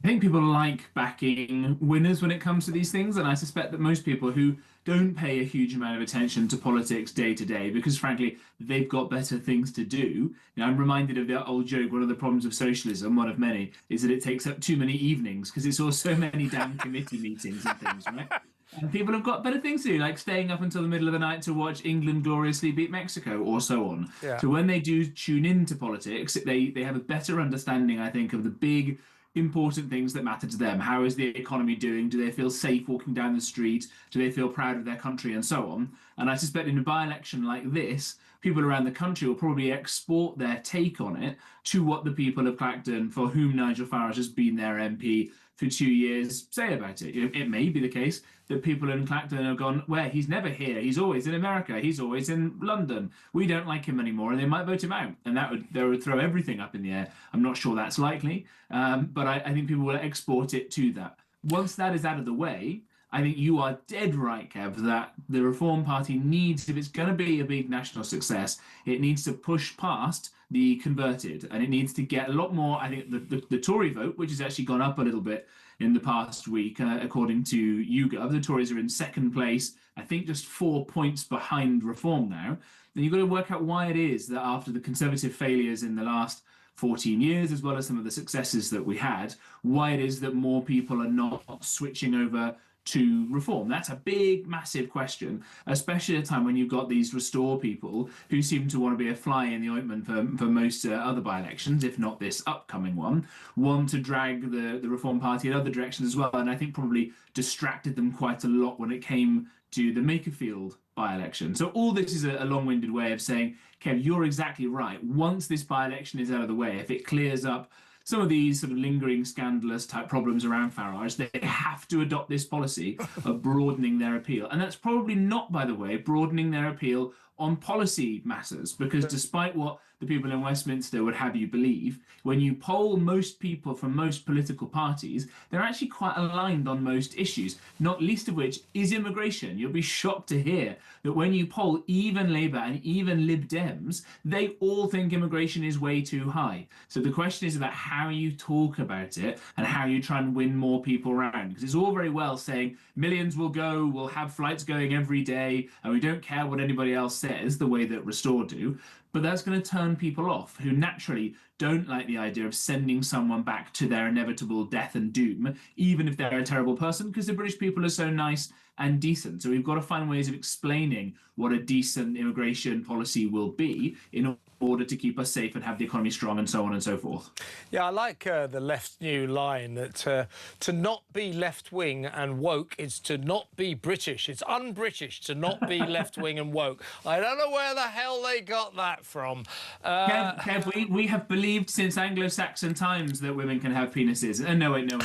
I think people like backing winners when it comes to these things, and I suspect that most people who don't pay a huge amount of attention to politics day to day, because frankly they've got better things to do. I'm reminded of the old joke, one of the problems of socialism, one of many, is that it takes up too many evenings because it's all so many damn committee meetings and things, right? And people have got better things to do, like staying up until the middle of the night to watch England gloriously beat Mexico, or so on. Yeah. So when they do tune into politics, they have a better understanding, I think, of the big important things that matter to them. How is the economy doing? Do they feel safe walking down the street? Do they feel proud of their country, and so on? And I suspect in a by-election like this, people around the country will probably export their take on it to what the people of Clacton, for whom Nigel Farage has been their MP for 2 years, say about it. It may be the case that people in Clacton have gone, well, he's never here, he's always in America, he's always in London, we don't like him anymore, and they might vote him out, and they would throw everything up in the air. I'm not sure that's likely, but I think people will export it to that. Once that is out of the way, I think you are dead right, Kev, that the Reform Party needs, if it's going to be a big national success, it needs to push past the converted, and it needs to get a lot more. I think the Tory vote, which has actually gone up a little bit in the past week, according to YouGov, the Tories are in second place, I think just 4 points behind Reform now. And you've got to work out why it is that after the Conservative failures in the last 14 years, as well as some of the successes that we had, why it is that more people are not switching over to reform. That's a big, massive question, especially at a time when you've got these restore people who seem to want to be a fly in the ointment for most other by-elections, if not this upcoming one, want to drag the Reform Party in other directions as well, and I think probably distracted them quite a lot when it came to the Makerfield by-election. So all this is a long-winded way of saying, Kev, you're exactly right. Once this by-election is out of the way, if it clears up some of these sort of lingering scandalous type problems around Farage, they have to adopt this policy of broadening their appeal. And that's probably not, by the way, broadening their appeal on policy matters, because despite what the people in Westminster would have you believe, when you poll most people from most political parties, they're actually quite aligned on most issues, not least of which is immigration. You'll be shocked to hear that when you poll even Labour and even Lib Dems, they all think immigration is way too high. So the question is about how you talk about it and how you try and win more people around. Because it's all very well saying millions will go, we'll have flights going every day, and we don't care what anybody else says, the way that Restore do. But that's going to turn people off who naturally don't like the idea of sending someone back to their inevitable death and doom, even if they're a terrible person, because the British people are so nice and decent. So we've got to find ways of explaining what a decent immigration policy will be in order to keep us safe and have the economy strong and so on and so forth. Yeah, I like the left's new line that to not be left-wing and woke is to not be British. It's un-British to not be left-wing and woke. I don't know where the hell they got that from. Kev, we have believed since Anglo-Saxon times that women can have penises. No, wait, no.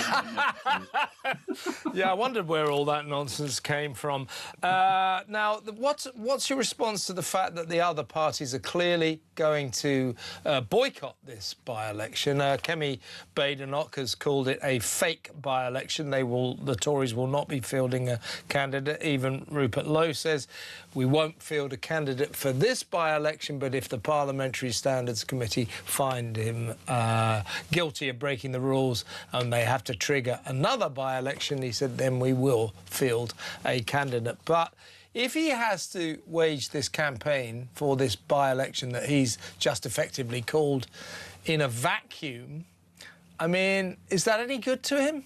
Yeah, I wondered where all that nonsense came from. Now, what's your response to the fact that the other parties are clearly going to boycott this by-election? Kemi Badenoch has called it a fake by-election. The Tories will not be fielding a candidate. Even Rupert Lowe says we won't field a candidate for this by-election, but if the Parliamentary Standards Committee find him guilty of breaking the rules and they have to trigger another by-election, he said, then we will field a candidate. But if he has to wage this campaign for this by-election that he's just effectively called in a vacuum, I mean, is that any good to him?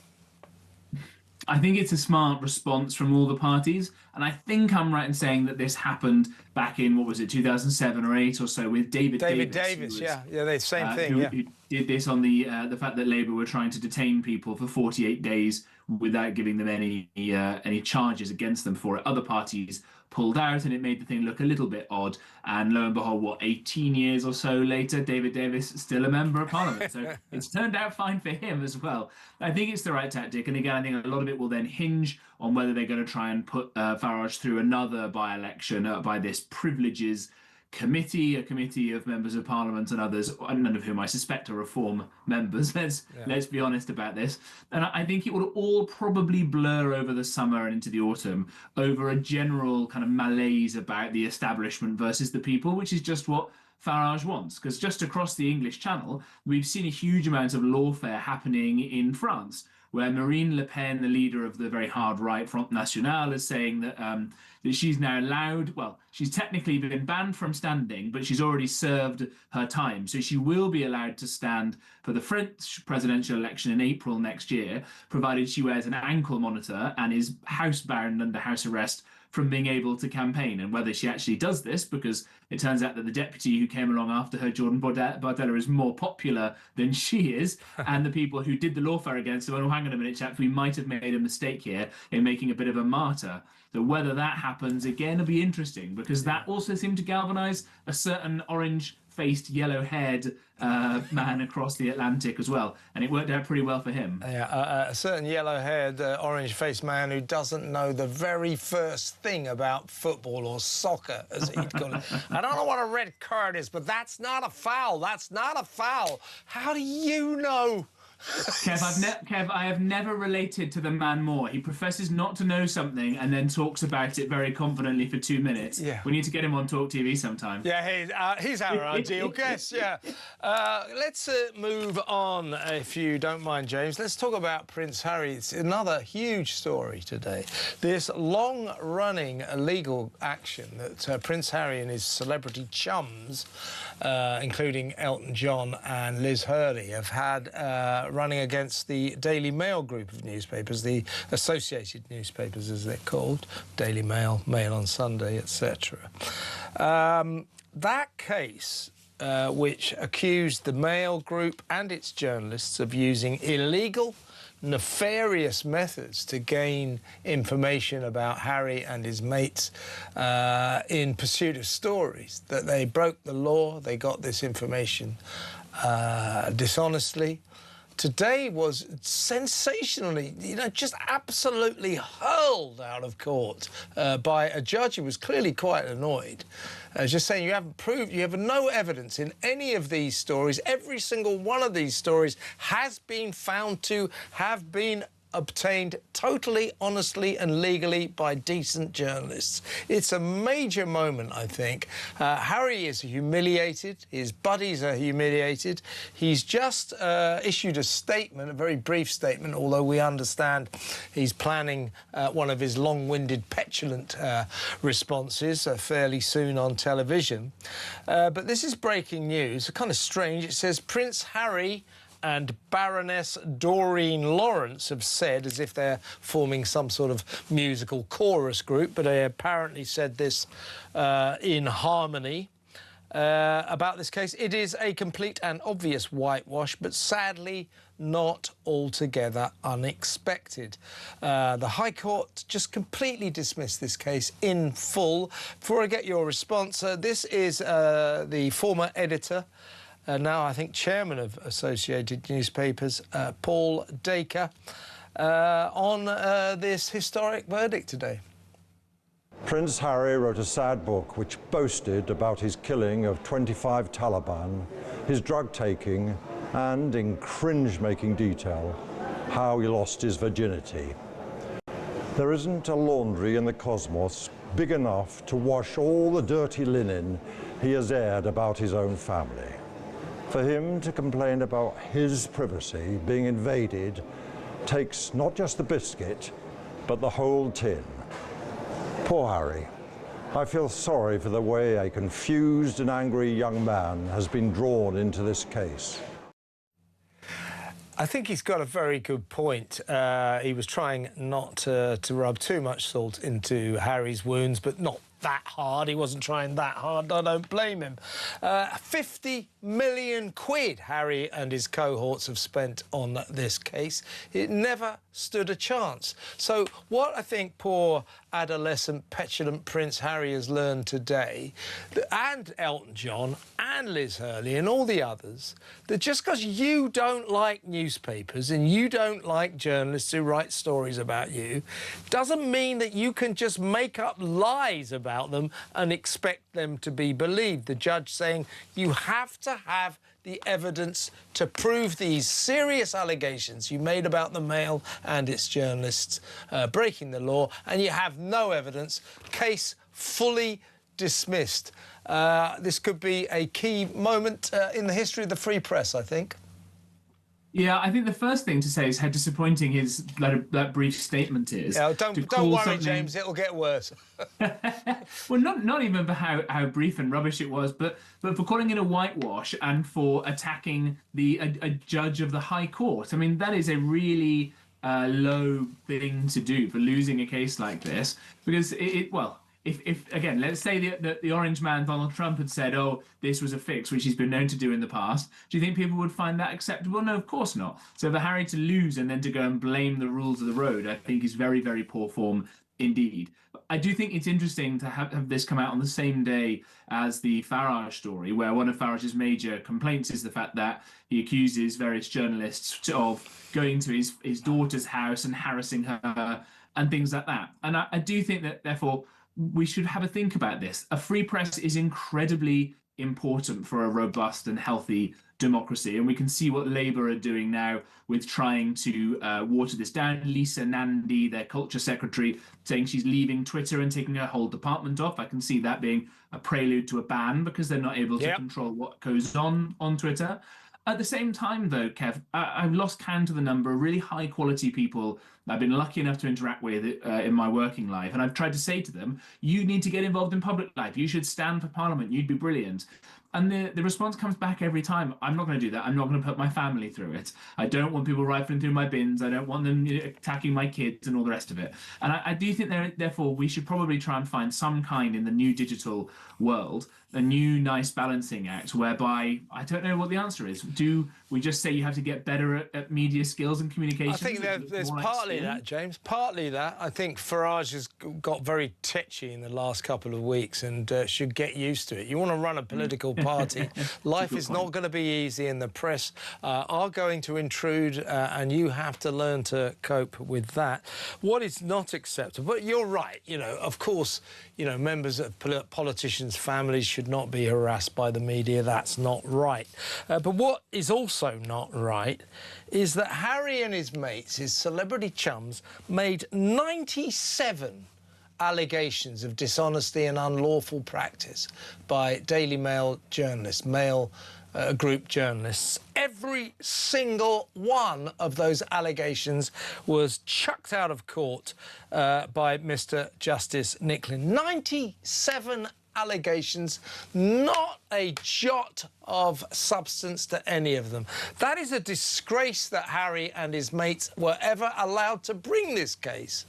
I think it's a smart response from all the parties, and I think I'm right in saying that this happened back in, 2007 or 8 or so, with David Davis. The same thing. Who did this on the fact that Labour were trying to detain people for 48 days without giving them any charges against them for it. Other parties pulled out, and it made the thing look a little bit odd. And lo and behold, 18 years or so later, David Davis still a member of Parliament. So it's turned out fine for him as well. I think it's the right tactic. And again, I think a lot of it will then hinge on whether they're going to try and put Farage through another by-election by this privileges committee, a committee of members of Parliament and others, none of whom I suspect are Reform members. Let's be honest about this. And I think it will all probably blur over the summer and into the autumn over a general kind of malaise about the establishment versus the people, which is just what Farage wants. Because just across the English Channel, we've seen a huge amount of lawfare happening in France, where Marine Le Pen, the leader of the very hard right Front National, is saying that she's now allowed, she's technically been banned from standing, but she's already served her time. So she will be allowed to stand for the French presidential election in April next year, provided she wears an ankle monitor and is housebound under house arrest from being able to campaign. And whether she actually does this, because it turns out that the deputy who came along after her, Jordan Bardella, is more popular than she is, and the people who did the lawfare against her, hang on a minute, chaps, we might have made a mistake here in making a bit of a martyr. So whether that happens, again, will be interesting, because that also seemed to galvanise a certain orange-faced, yellow-haired man across the Atlantic as well, and it worked out pretty well for him. Yeah, a certain yellow-haired, orange-faced man who doesn't know the very first thing about football or soccer, as he'd call it. I don't know what a red card is, but that's not a foul. That's not a foul. How do you know? Kev, I have never related to the man more. He professes not to know something and then talks about it very confidently for 2 minutes. Yeah. We need to get him on talkTV sometime. Yeah, he's our ideal guest, yeah. Let's move on, if you don't mind, James. Let's talk about Prince Harry. It's another huge story today. This long-running legal action that Prince Harry and his celebrity chums, including Elton John and Liz Hurley, have had running against the Daily Mail group of newspapers, the associated newspapers as they're called, Daily Mail, Mail on Sunday, etc. That case, which accused the Mail group and its journalists of using illegal, nefarious methods to gain information about Harry and his mates in pursuit of stories, that they broke the law, they got this information dishonestly, today was sensationally, just absolutely hurled out of court by a judge who was clearly quite annoyed. Just saying you have no evidence in any of these stories. Every single one of these stories has been found to have been obtained totally honestly and legally by decent journalists. It's a major moment, I think. Harry is humiliated. His buddies are humiliated. He's just issued a statement, a very brief statement, although we understand he's planning one of his long-winded, petulant responses fairly soon on television. But this is breaking news. Kind of strange. It says Prince Harry and Baroness Doreen Lawrence have said, as if they're forming some sort of musical chorus group, but they apparently said this in harmony about this case. It is a complete and obvious whitewash, but sadly not altogether unexpected. The High Court just completely dismissed this case in full. Before I get your response, this is the former editor, now I think chairman of Associated Newspapers, Paul Dacre, on this historic verdict today. Prince Harry wrote a sad book which boasted about his killing of 25 Taliban, his drug taking, and, in cringe-making detail, how he lost his virginity. There isn't a laundry in the cosmos big enough to wash all the dirty linen he has aired about his own family. For him to complain about his privacy being invaded takes not just the biscuit, but the whole tin. Poor Harry. I feel sorry for the way a confused and angry young man has been drawn into this case. I think he's got a very good point. He was trying not to rub too much salt into Harry's wounds, but not that hard. He wasn't trying that hard. I don't blame him. 50 million quid Harry and his cohorts have spent on this case. It never stood a chance. So what I think poor adolescent petulant Prince Harry has learned today, and Elton John and Liz Hurley and all the others, that just because you don't like newspapers and you don't like journalists who write stories about you doesn't mean that you can just make up lies about them and expect them to be believed. The judge saying you have to have the evidence to prove these serious allegations you made about the Mail and its journalists breaking the law, and you have no evidence. Case fully dismissed. This could be a key moment in the history of the free press, I think. Yeah, I think the first thing to say is how disappointing that brief statement is. Yeah, don't worry, James, it'll get worse. Well, not even for how brief and rubbish it was, but for calling it a whitewash and for attacking a judge of the High Court. I mean, that is a really low thing to do for losing a case like this, because if again, let's say the orange man Donald Trump had said, oh, this was a fix, which he's been known to do in the past, do you think people would find that acceptable? No, of course not. So for Harry to lose and then to go and blame the rules of the road, I think is very, very poor form indeed. I do think it's interesting to have this come out on the same day as the Farage story, where one of Farage's major complaints is the fact that he accuses various journalists of going to his daughter's house and harassing her and things like that. And I do think that, therefore, we should have a think about this. A free press is incredibly important for a robust and healthy democracy, and we can see what Labour are doing now with trying to water this down. Lisa Nandy, their culture secretary, saying she's leaving Twitter and taking her whole department off. I can see that being a prelude to a ban because they're not able to control what goes on Twitter. At the same time, though, Kev, I've lost count of the number of really high-quality people I've been lucky enough to interact with in my working life, and I've tried to say to them, you need to get involved in public life. You should stand for Parliament. You'd be brilliant. And the response comes back every time, I'm not going to do that. I'm not going to put my family through it. I don't want people rifling through my bins. I don't want them attacking my kids and all the rest of it. And I do think, therefore, we should probably try and find some kind in the new digital world a new nice balancing act whereby I don't know what the answer is. Do we just say you have to get better at media skills and communication? I think there's partly that, James. Partly that. I think Farage has got very tetchy in the last couple of weeks and should get used to it. You want to run a political party. Life is not going to be easy, and the press are going to intrude, and you have to learn to cope with that. What is not acceptable, but you're right, you know, of course, you know, members of politicians' families should not be harassed by the media. That's not right. But what is also not right is that Harry and his mates, his celebrity chums, made 97 allegations of dishonesty and unlawful practice by Daily Mail journalists, male group journalists. Every single one of those allegations was chucked out of court by Mr. Justice Nicklin. 97 allegations, not a jot of substance to any of them. That is a disgrace that Harry and his mates were ever allowed to bring this case.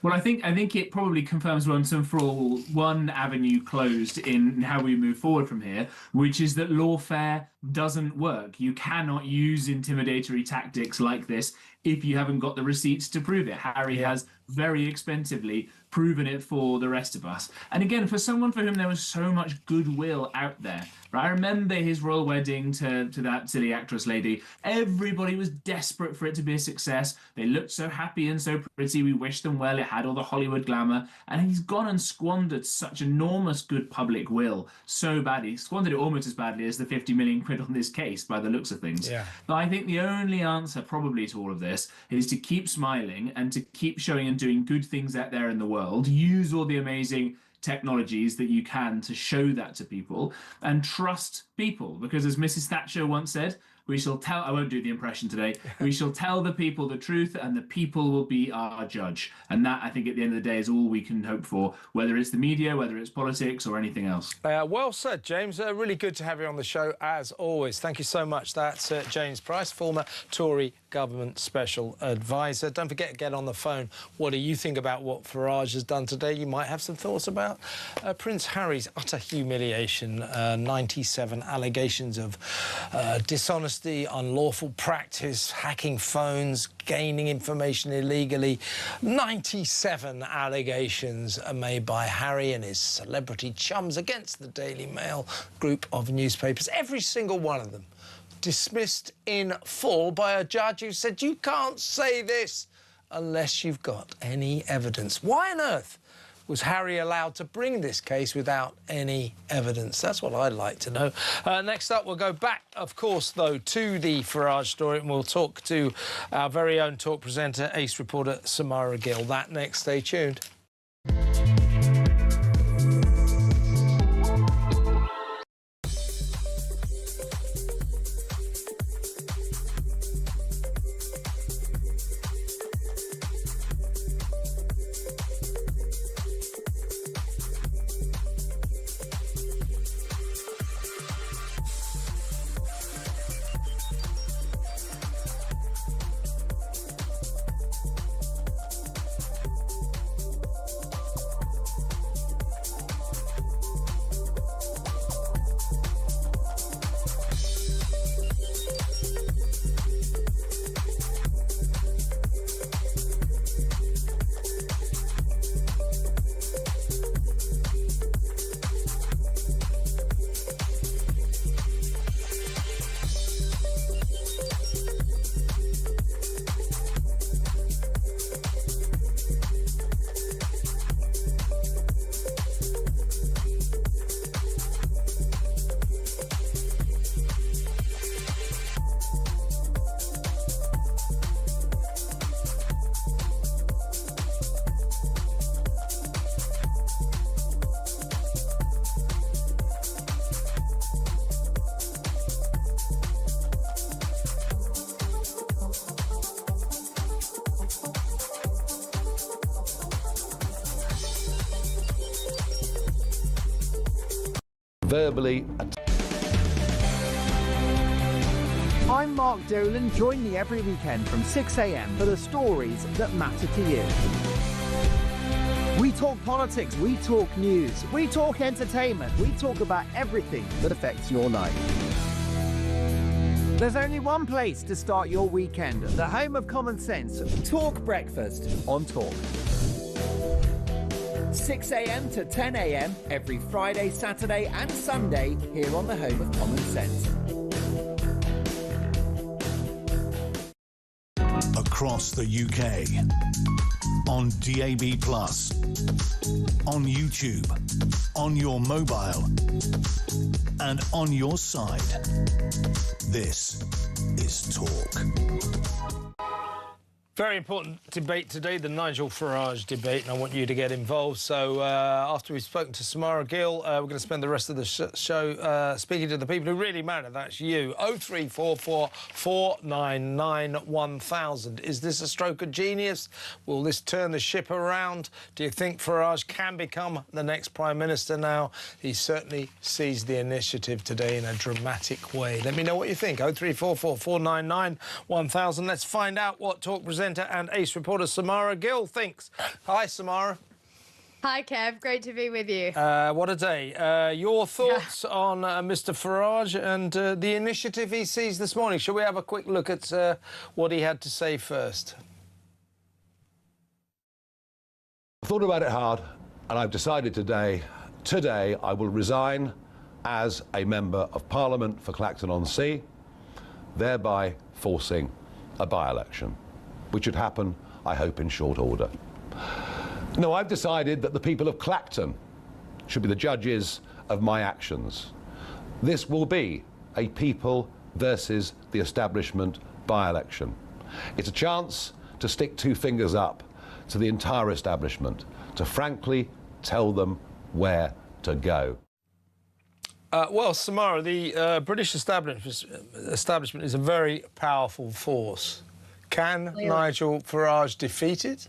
Well, I think it probably confirms once and for all one avenue closed in how we move forward from here, which is that lawfare doesn't work. You cannot use intimidatory tactics like this if you haven't got the receipts to prove it. Harry has very expensively proven it for the rest of us. And again, for someone for whom there was so much goodwill out there, right? I remember his royal wedding to that silly actress lady. Everybody was desperate for it to be a success. They looked so happy and so pretty. We wished them well. It had all the Hollywood glamour. And he's gone and squandered such enormous good public will so badly. He squandered it almost as badly as the 50 million quid on this case by the looks of things. Yeah. But I think the only answer probably to all of this is to keep smiling and to keep showing and doing good things out there in the world. Use all the amazing technologies that you can to show that to people, and trust people, because as Mrs. Thatcher once said, we shall tell, I won't do the impression today, we shall tell the people the truth and the people will be our judge. And that, I think, at the end of the day is all we can hope for, whether it's the media, whether it's politics or anything else. Well said, James. Really good to have you on the show, as always. Thank you so much. That's James Price, former Tory government special advisor. Don't forget to get on the phone. What do you think about what Farage has done today? You might have some thoughts about Prince Harry's utter humiliation, 97 allegations of dishonesty, unlawful practice, hacking phones, gaining information illegally. 97 allegations are made by Harry and his celebrity chums against the Daily Mail group of newspapers. Every single one of them dismissed in full by a judge who said, you can't say this unless you've got any evidence. Why on earth was Harry allowed to bring this case without any evidence? That's what I'd like to know. Next up, we'll go back, of course, though, to the Farage story, and we'll talk to our very own talk presenter, ace reporter Samara Gill. That next. Stay tuned. Verbally. I'm Mark Dolan. Join me every weekend from 6 a.m. for the stories that matter to you. We talk politics, we talk news, we talk entertainment, we talk about everything that affects your life. There's only one place to start your weekend, the home of common sense. Talk Breakfast on Talk. 6 a.m. to 10 a.m. every Friday, Saturday and Sunday here on the home of common sense. Across the UK, on DAB+, on YouTube, on your mobile, and on your side. This is Talk. Very important debate today, the Nigel Farage debate, and I want you to get involved. So after we've spoken to Samara Gill, we're going to spend the rest of the show speaking to the people who really matter. That's you. 0344 499 1000. Is this a stroke of genius? Will this turn the ship around? Do you think Farage can become the next Prime Minister now? He certainly seized the initiative today in a dramatic way. Let me know what you think. 0344 499 1000. Let's find out what Talk presenter and ace reporter Samara Gill thinks. Hi, Samara. Hi, Kev. Great to be with you. What a day. Your thoughts on Mr Farage and the initiative he seized this morning. Shall we have a quick look at what he had to say first? I've thought about it hard, and I've decided today I will resign as a Member of Parliament for Clacton-on-Sea, thereby forcing a by-election, which should happen, I hope, in short order. No, I've decided that the people of Clacton should be the judges of my actions. This will be a people versus the establishment by-election. It's a chance to stick two fingers up to the entire establishment, to frankly tell them where to go. Well, Samara, the British establishment is a very powerful force. Can Nigel Farage defeat it?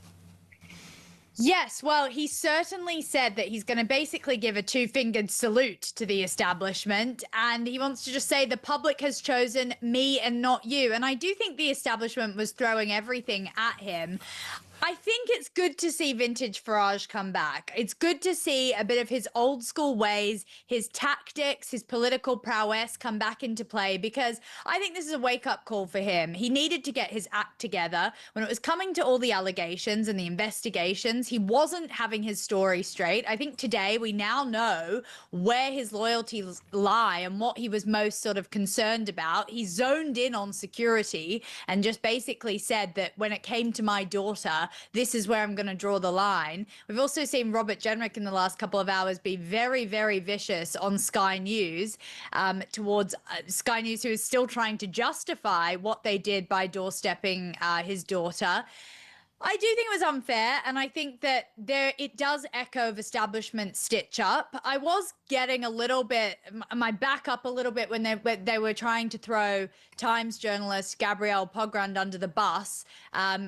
Yes, well, he certainly said that he's going to basically give a two-fingered salute to the establishment, and he wants to just say the public has chosen me and not you. And I do think the establishment was throwing everything at him. I think it's good to see vintage Farage come back. It's good to see a bit of his old school ways, his tactics, his political prowess come back into play, because I think this is a wake-up call for him. He needed to get his act together. When it was coming to all the allegations and the investigations, he wasn't having his story straight. I think today we now know where his loyalties lie and what he was most sort of concerned about. He zoned in on security and just basically said that when it came to my daughter, this is where I'm going to draw the line. We've also seen Robert Jenrick in the last couple of hours be very, very vicious on Sky News towards Sky News, who is still trying to justify what they did by doorstepping his daughter. I do think it was unfair, and I think that it does echo of establishment stitch up. I was getting a little bit, my back up a little bit when they were trying to throw Times journalist Gabrielle Pogrund under the bus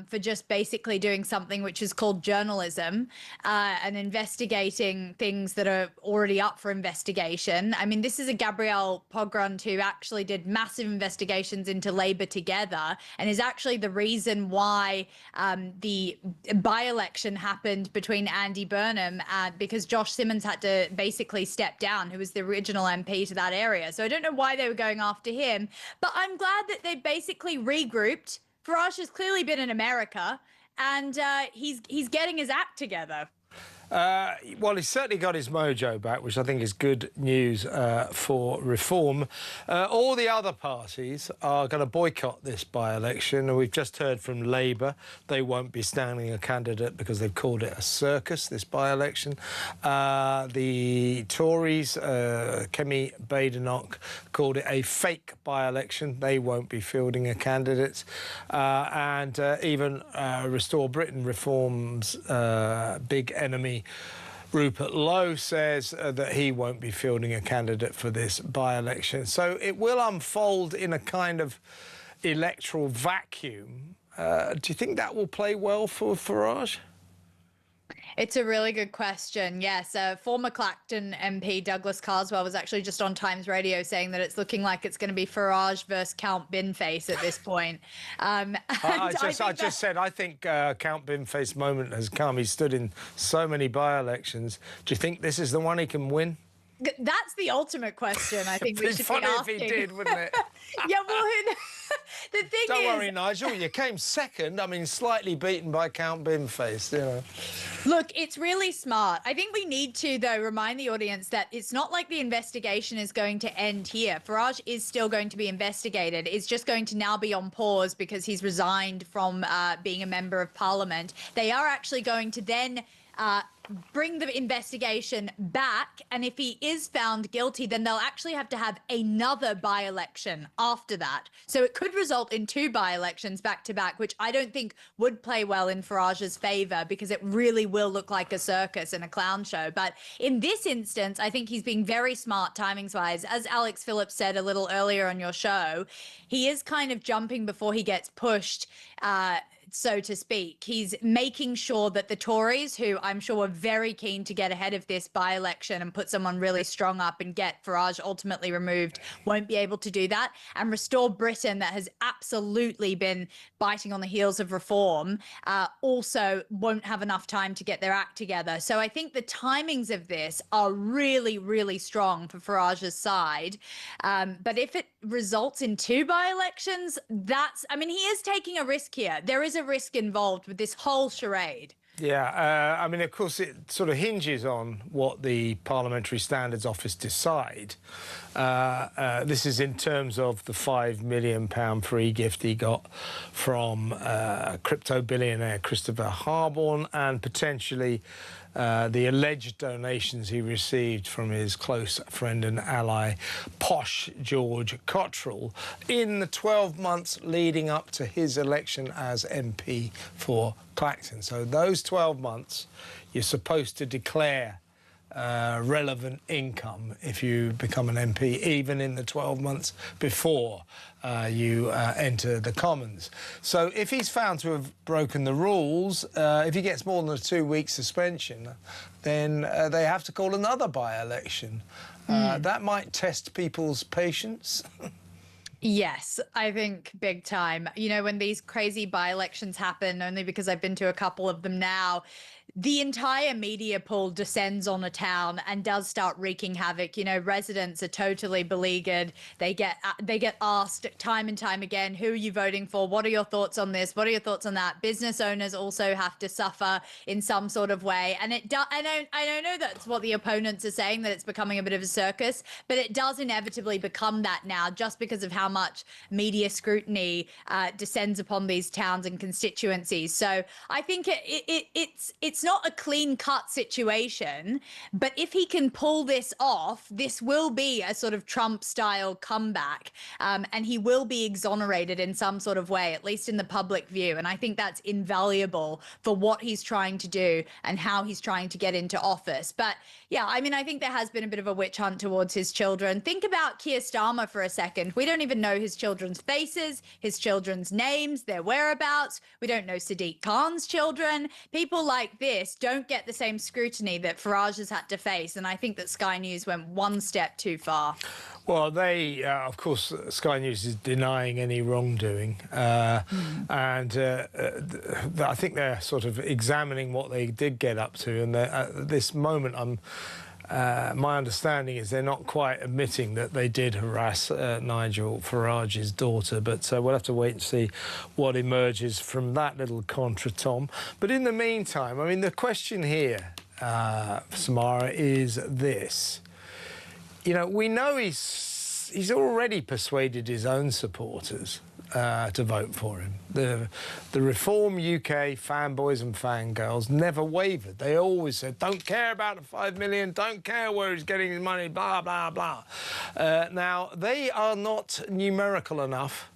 for just basically doing something which is called journalism and investigating things that are already up for investigation. I mean, this is a Gabrielle Pogrund who actually did massive investigations into Labour Together and is actually the reason why the by-election happened between Andy Burnham because Josh Simmons had to basically step down, who was the original MP to that area. So I don't know why they were going after him, but I'm glad that they basically regrouped. Farage has clearly been in America, and he's getting his act together. Well, he's certainly got his mojo back, which I think is good news for reform. All the other parties are going to boycott this by-election. We've just heard from Labour. They won't be standing a candidate because they've called it a circus, this by-election. The Tories, Kemi Badenoch, called it a fake by-election. They won't be fielding a candidate. And even Restore Britain Reform's big enemy, Rupert Lowe, says that he won't be fielding a candidate for this by-election. So it will unfold in a kind of electoral vacuum. Do you think that will play well for Farage? It's a really good question. Yes, former Clacton MP Douglas Carswell was actually just on Times Radio saying that it's looking like it's going to be Farage versus Count Binface at this point. I just said I think Count Binface's moment has come. He's stood in so many by-elections. Do you think this is the one he can win? That's the ultimate question. I think we should be asking. It'd be funny if he did, wouldn't it? Yeah, well, the thing is... Don't worry, Nigel, you came second. I mean, slightly beaten by Count Binface, you know. Look, it's really smart. I think we need to, though, remind the audience that it's not like the investigation is going to end here. Farage is still going to be investigated. It's just going to now be on pause because he's resigned from being a member of Parliament. They are actually going to then... bring the investigation back, and if he is found guilty, then they'll actually have to have another by-election after that. So it could result in 2 by-elections back to back, which I don't think would play well in Farage's favour, because it really will look like a circus and a clown show. But in this instance, I think he's being very smart timings-wise. As Alex Phillips said a little earlier on your show, he is kind of jumping before he gets pushed, so to speak. He's making sure that the Tories, who I'm sure were very keen to get ahead of this by-election and put someone really strong up and get Farage ultimately removed, won't be able to do that. And Restore Britain, that has absolutely been biting on the heels of reform, also won't have enough time to get their act together. So I think the timings of this are really, really strong for Farage's side. But if it results in 2 by-elections, I mean, he is taking a risk here. There is a risk involved with this whole charade. Yeah, I mean, of course, it sort of hinges on what the Parliamentary Standards Office decide. This is in terms of the £5 million free gift he got from crypto billionaire Christopher Harborne, and potentially the alleged donations he received from his close friend and ally, posh George Cottrell, in the 12 months leading up to his election as MP for Clacton. So those 12 months, you're supposed to declare relevant income if you become an MP, even in the 12 months before you enter the Commons. So if he's found to have broken the rules, if he gets more than a 2-week suspension, then they have to call another by-election. That might test people's patience. Yes, I think big time. You know, when these crazy by-elections happen, only because I've been to a couple of them now, the entire media pool descends on a town and does start wreaking havoc. You know, residents are totally beleaguered. They get asked time and time again, who are you voting for? What are your thoughts on this? What are your thoughts on that? Business owners also have to suffer in some sort of way. And I don't know that's what the opponents are saying, that it's becoming a bit of a circus, but it does inevitably become that now, just because of how much media scrutiny descends upon these towns and constituencies. So I think it's not a clean-cut situation, but if he can pull this off, this will be a sort of Trump-style comeback, and he will be exonerated in some sort of way, at least in the public view. And I think that's invaluable for what he's trying to do and how he's trying to get into office. But yeah, I mean, I think there has been a bit of a witch hunt towards his children. Think about Keir Starmer for a second. We don't even know his children's faces, his children's names, their whereabouts. We don't know Sadiq Khan's children. People like this don't get the same scrutiny that Farage has had to face. And I think that Sky News went one step too far. Well, they, of course, Sky News is denying any wrongdoing. And I think they're sort of examining what they did get up to. And at this moment, my understanding is they're not quite admitting that they did harass Nigel Farage's daughter. But we'll have to wait and see what emerges from that little contretemps. But in the meantime, I mean, the question here, Samara, is this. You know, we know he's already persuaded his own supporters to vote for him. The Reform UK fanboys and fangirls never wavered. They always said, don't care about the 5 million, don't care where he's getting his money, blah, blah, blah. Now, they are not numerical enough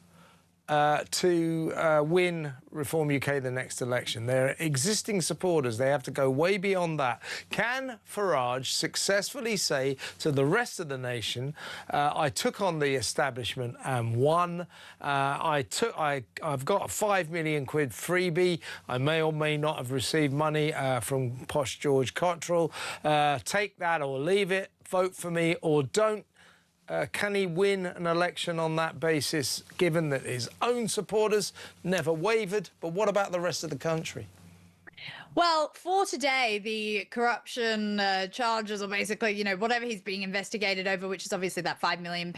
to win Reform UK the next election. They're existing supporters. They have to go way beyond that. Can Farage successfully say to the rest of the nation, I took on the establishment and won. I've got a £5 million freebie. I may or may not have received money from posh George Cottrell. Take that or leave it. Vote for me or don't. Can he win an election on that basis, given that his own supporters never wavered? But what about the rest of the country? Well, for today, the corruption charges, or basically, you know, whatever he's being investigated over, which is obviously that £5 million,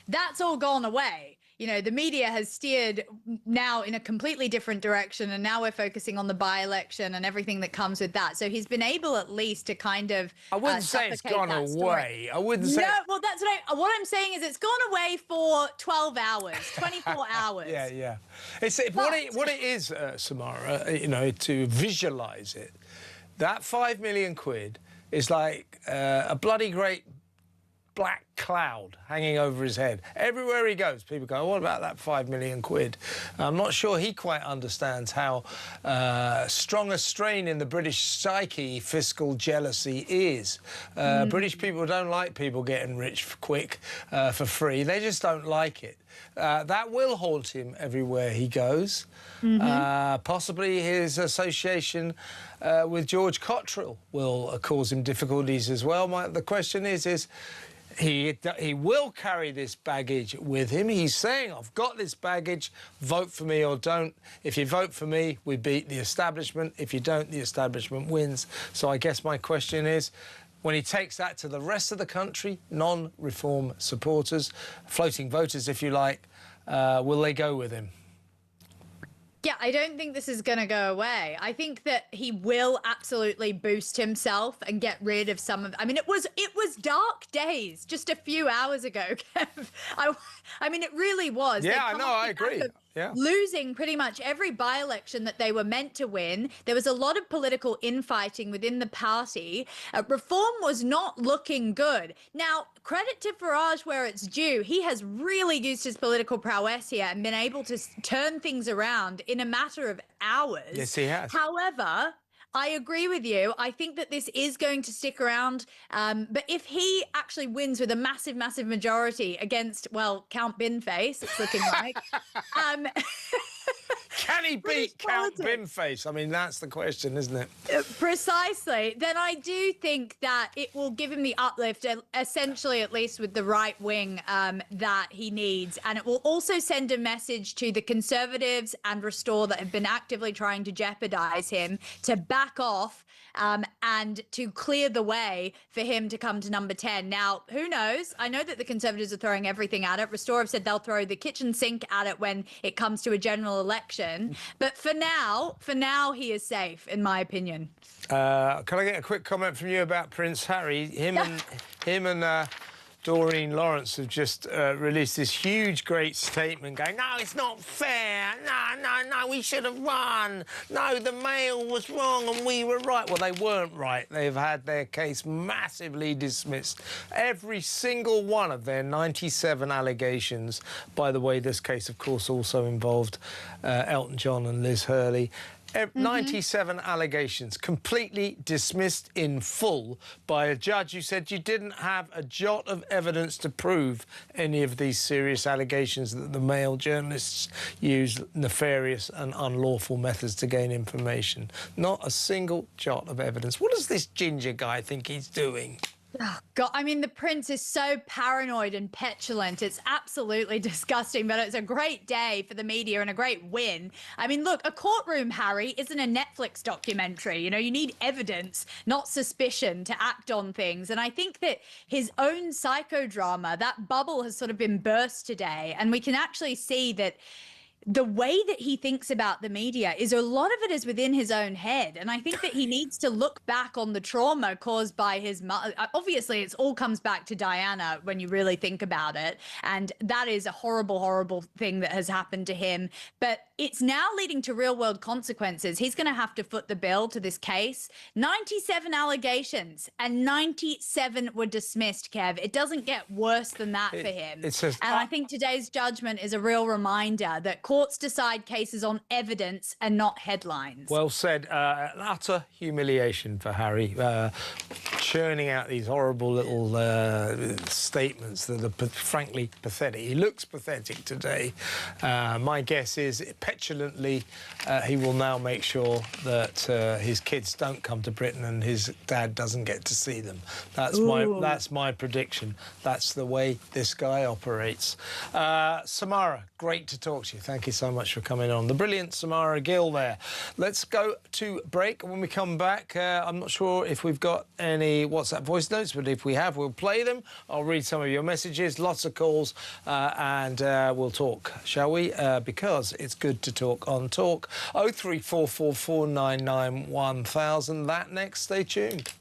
that's all gone away. You know, the media has steered now in a completely different direction, and now we're focusing on the by-election and everything that comes with that. So he's been able at least to kind of I wouldn't say it's gone away. I wouldn't say... No, well, that's what I'm saying is it's gone away for 12 hours, 24 hours. Yeah. What it is, Samara, you know, to visualise it, that £5 million is like a bloody great black cloud hanging over his head. Everywhere he goes, people go, what about that £5 million? I'm not sure he quite understands how strong a strain in the British psyche fiscal jealousy is. British people don't like people getting rich quick for free. They just don't like it. That will haunt him everywhere he goes. Possibly his association with George Cottrell will cause him difficulties as well. The question is he will carry this baggage with him. He's saying, I've got this baggage, vote for me or don't. If you vote for me, we beat the establishment. If you don't, the establishment wins. So I guess my question is, when he takes that to the rest of the country, non-reform supporters, floating voters, if you like, will they go with him? Yeah, I don't think this is going to go away. I think that he will absolutely boost himself and get rid of some of... I mean, it was dark days just a few hours ago, Kev. I mean, it really was. Yeah, I know, I agree. Yeah. Losing pretty much every by-election that they were meant to win. There was a lot of political infighting within the party. Reform was not looking good. Now, credit to Farage where it's due. He has really used his political prowess here and been able to turn things around in a matter of hours. Yes, he has. However, I agree with you. I think that this is going to stick around. But if he actually wins with a massive, massive majority against, well, Count Binface, it's looking like. Can he beat Count Binface? I mean, that's the question, isn't it? Precisely. Then I do think that it will give him the uplift, essentially, at least with the right wing that he needs. And it will also send a message to the Conservatives and Restore that have been actively trying to jeopardise him to back off and to clear the way for him to come to number 10. Now, who knows? I know that the Conservatives are throwing everything at it. Restore have said they'll throw the kitchen sink at it when it comes to a general election. But for now, he is safe, in my opinion. Can I get a quick comment from you about Prince Harry? Him and Doreen Lawrence have just released this huge, great statement going, no, it's not fair. No, we should have won. No, the Mail was wrong and we were right. Well, they weren't right. They've had their case massively dismissed. Every single one of their 97 allegations. By the way, this case, of course, also involved Elton John and Liz Hurley. 97 allegations completely dismissed in full by a judge who said you didn't have a jot of evidence to prove any of these serious allegations that the Mail journalists use nefarious and unlawful methods to gain information. Not a single jot of evidence. What does this ginger guy think he's doing? Oh, God, I mean, the prince is so paranoid and petulant. It's absolutely disgusting, but it's a great day for the media and a great win. I mean, look, a courtroom, Harry, isn't a Netflix documentary. You know, you need evidence, not suspicion, to act on things. And I think that his own psychodrama, that bubble has sort of been burst today. And we can actually see that the way that he thinks about the media is a lot of it is within his own head. And I think that he needs to look back on the trauma caused by his mother. Obviously, it all comes back to Diana when you really think about it. And that is a horrible, horrible thing that has happened to him. But it's now leading to real world consequences. He's going to have to foot the bill to this case. 97 allegations and 97 were dismissed, Kev. It doesn't get worse than that for him. And I think today's judgment is a real reminder that courts decide cases on evidence and not headlines. Well said. An utter humiliation for Harry, churning out these horrible little statements that are frankly pathetic. He looks pathetic today. My guess is petulantly he will now make sure that his kids don't come to Britain and his dad doesn't get to see them. That's my prediction. That's the way this guy operates. Samara, great to talk to you. Thank you so much for coming on. The brilliant Samara Gill there. Let's go to break. When we come back, I'm not sure if we've got any WhatsApp voice notes, but if we have, we'll play them. I'll read some of your messages, lots of calls, and we'll talk, shall we? Because it's good to talk on Talk. 03444991000. That next. Stay tuned.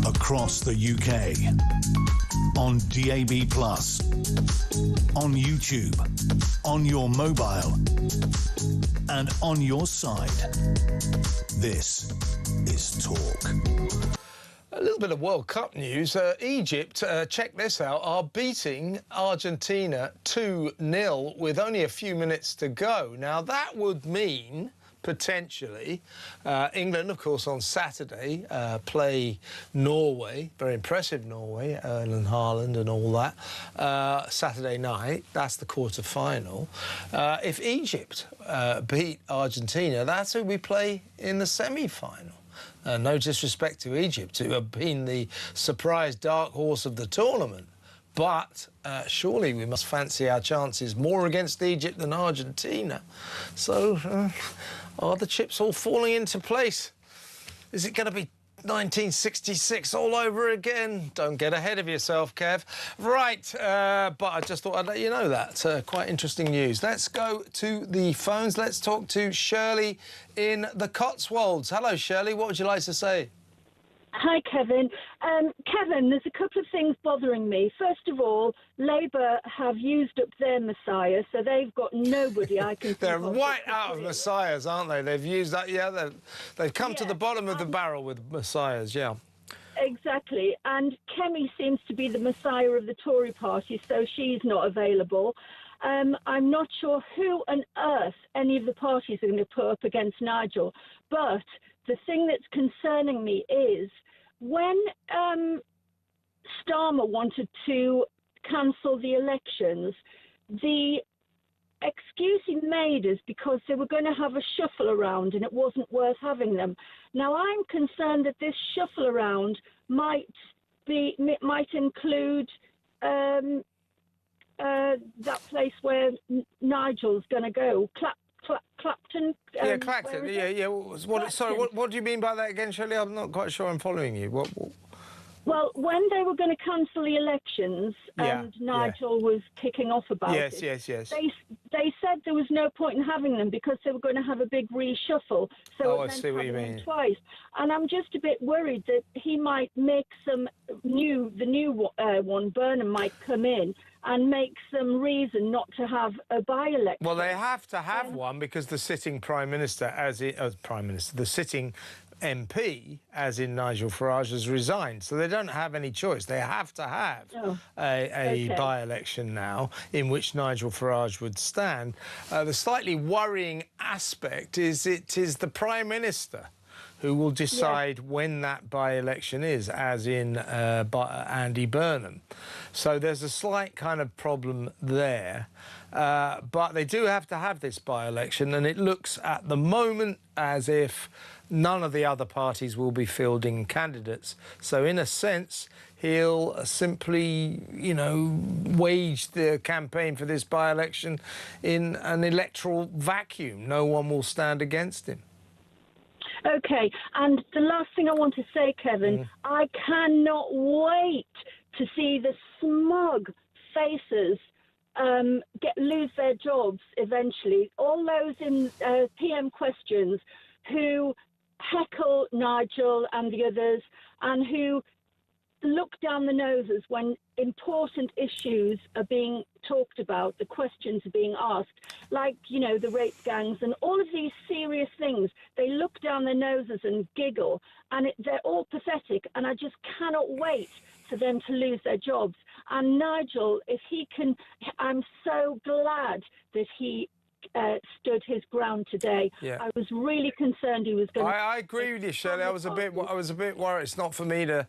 Across the UK, on DAB+, on YouTube, on your mobile, and on your side. This is Talk. A little bit of World Cup news. Egypt, check this out, are beating Argentina 2-0 with only a few minutes to go. Now, that would mean potentially England, of course, on Saturday play Norway, very impressive Norway, Erling Haaland and all that, Saturday night. That's the quarter-final. If Egypt beat Argentina, that's who we play in the semi-final. No disrespect to Egypt, who have been the surprise dark horse of the tournament. But surely we must fancy our chances more against Egypt than Argentina. So are the chips all falling into place? Is it going to be 1966 all over again? Don't get ahead of yourself, Kev. Right, but I just thought I'd let you know that. Quite interesting news. Let's go to the phones. Let's talk to Shirley in the Cotswolds. Hello, Shirley. What would you like to say? Hi, Kevin. Kevin, there's a couple of things bothering me. First of all, Labour have used up their messiah, so they've got nobody I can They're right out of messiahs, aren't they? They've used that, yeah, they've come to the bottom of the barrel with messiahs, yeah. Exactly. And Kemi seems to be the messiah of the Tory party, so she's not available. I'm not sure who on earth any of the parties are going to put up against Nigel, but the thing that's concerning me is when Starmer wanted to cancel the elections, the excuse he made is because they were going to have a shuffle around and it wasn't worth having them. Now, I'm concerned that this shuffle around might include that place where Nigel's going to go, Clacton. Yeah, Clacton. Yeah. Sorry, what do you mean by that again, Shirley? I'm not quite sure I'm following you. Well, when they were going to cancel the elections and Nigel was kicking off about it, they said there was no point in having them because they were going to have a big reshuffle. So I see what you mean. Twice. And I'm just a bit worried that he might make the new one, Burnham, might come in and make some reason not to have a by-election. Well, they have to have one because the sitting Prime Minister, the sitting MP, as in Nigel Farage, has resigned. So they don't have any choice. They have to have a by-election now in which Nigel Farage would stand. The slightly worrying aspect is it is the Prime Minister who will decide when that by-election is, as in Andy Burnham. So there's a slight kind of problem there. But they do have to have this by-election, and it looks at the moment as if none of the other parties will be fielding candidates. So in a sense, he'll simply, you know, wage the campaign for this by-election in an electoral vacuum. No one will stand against him. OK, and the last thing I want to say, Kevin, I cannot wait to see the smug faces lose their jobs eventually. All those in PM questions who heckle Nigel and the others and who look down the noses when important issues are being talked about, the questions are being asked, like, you know, the rape gangs and all of these serious things. They look down their noses and giggle, and they're all pathetic, and I just cannot wait for them to lose their jobs. And Nigel, if he can, I'm so glad that he stood his ground today. I was really concerned he was going to... I agree with you, Shirley. I was a bit worried. It's not for me to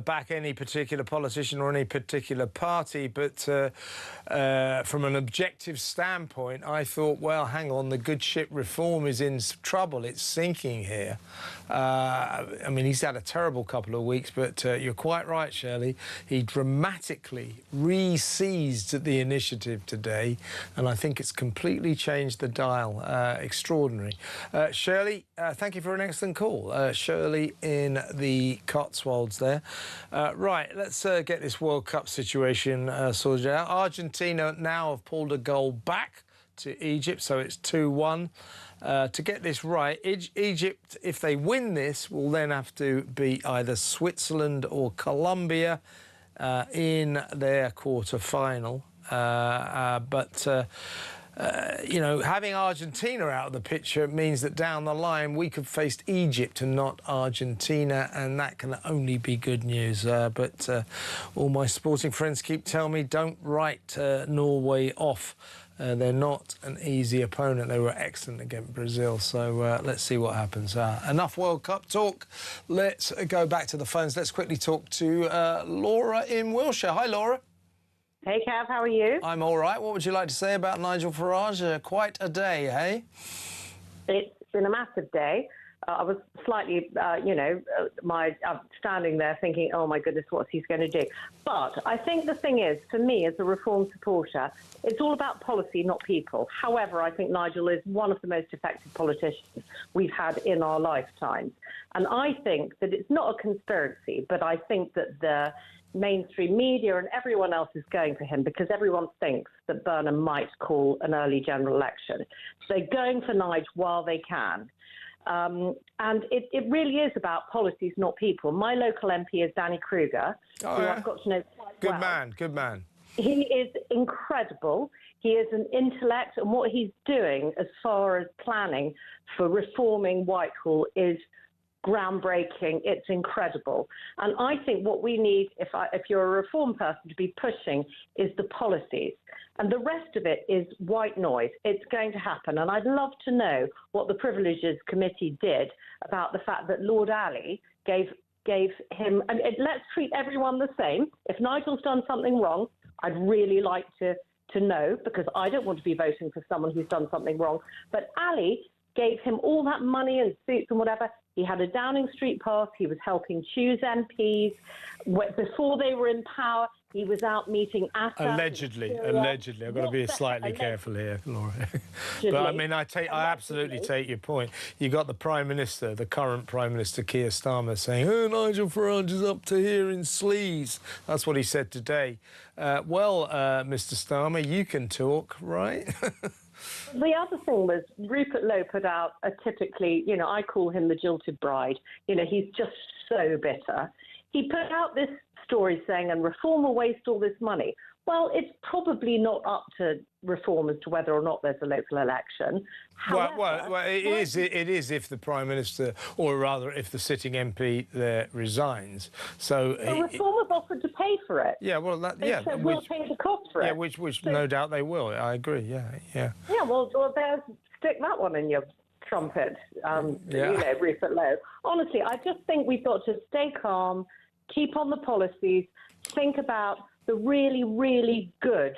back any particular politician or any particular party, but from an objective standpoint, I thought, well, hang on, the good ship reform is in trouble. It's sinking here. I mean, he's had a terrible couple of weeks, but you're quite right, Shirley. He dramatically re-seized the initiative today, and I think it's completely changed the dial. Extraordinary. Shirley, thank you for an excellent call. Shirley in the Cotswolds there. Right, let's get this World Cup situation sorted out. Argentina now have pulled a goal back to Egypt, so it's 2-1. To get this right, Egypt, if they win this, will then have to beat either Switzerland or Colombia in their quarter-final. You know, having Argentina out of the picture means that down the line we could face Egypt and not Argentina, and that can only be good news. But all my sporting friends keep telling me don't write Norway off. They're not an easy opponent. They were excellent against Brazil. So let's see what happens. Enough World Cup talk. Let's go back to the phones. Let's quickly talk to Laura in Wiltshire. Hi, Laura. Hey, Kev, how are you? I'm all right. What would you like to say about Nigel Farage? Quite a day, hey? It's been a massive day. I was slightly, I'm standing there thinking, oh, my goodness, what's he going to do? But I think the thing is, for me, as a Reform supporter, it's all about policy, not people. However, I think Nigel is one of the most effective politicians we've had in our lifetimes. And I think that it's not a conspiracy, but I think that the mainstream media and everyone else is going for him because everyone thinks that Burnham might call an early general election. So they're going for Nigel while they can. And it really is about policies, not people. My local MP is Danny Kruger, who I've got to know quite well. Good man. He is incredible. He is an intellect, and what he's doing as far as planning for reforming Whitehall is groundbreaking. It's incredible. And I think what we need, if you're a Reform person, to be pushing is the policies. And the rest of it is white noise. It's going to happen. And I'd love to know what the Privileges Committee did about the fact that Lord Ali gave him, and let's treat everyone the same. If Nigel's done something wrong, I'd really like to know, because I don't want to be voting for someone who's done something wrong. But Ali gave him all that money and suits and whatever. He had a Downing Street pass. He was helping choose MPs. Before they were in power, He was out meeting Assad. Allegedly. I've got to be slightly careful here, Laura. But I mean, I absolutely take your point. You got the Prime Minister, the current Prime Minister Keir Starmer, saying, "Oh, Nigel Farage is up to here in sleaze." That's what he said today. Mr. Starmer, you can talk, right? The other thing was Rupert Lowe put out a typically, I call him the jilted bride. He's just so bitter. He put out this story saying, and Reform will waste all this money. Well, it's probably not up to Reform as to whether or not there's a local election. However, it is if the Prime Minister, or rather if the sitting MP there resigns. So Reform have offered to pay for it. Yeah, well, we'll pay the cost for it. Yeah, which no doubt they will. I agree. Yeah. Yeah, well, stick that one in your trumpet, Rupert Lowe. Honestly, I just think we've got to stay calm, keep on the policies, think about the really, really good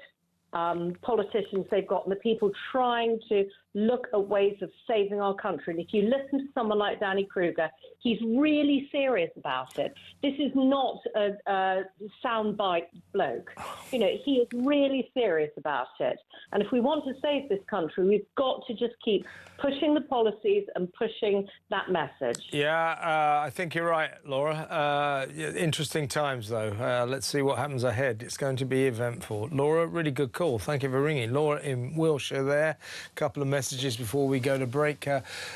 politicians they've got and the people trying to look at ways of saving our country. And if you listen to someone like Danny Kruger, he's really serious about it. This is not a soundbite bloke. He is really serious about it. And if we want to save this country, we've got to just keep pushing the policies and pushing that message. Yeah, I think you're right, Laura. Interesting times, though. Let's see what happens ahead. It's going to be eventful. Laura, really good call. Thank you for ringing. Laura in Wiltshire there. A couple of messages before we go to break.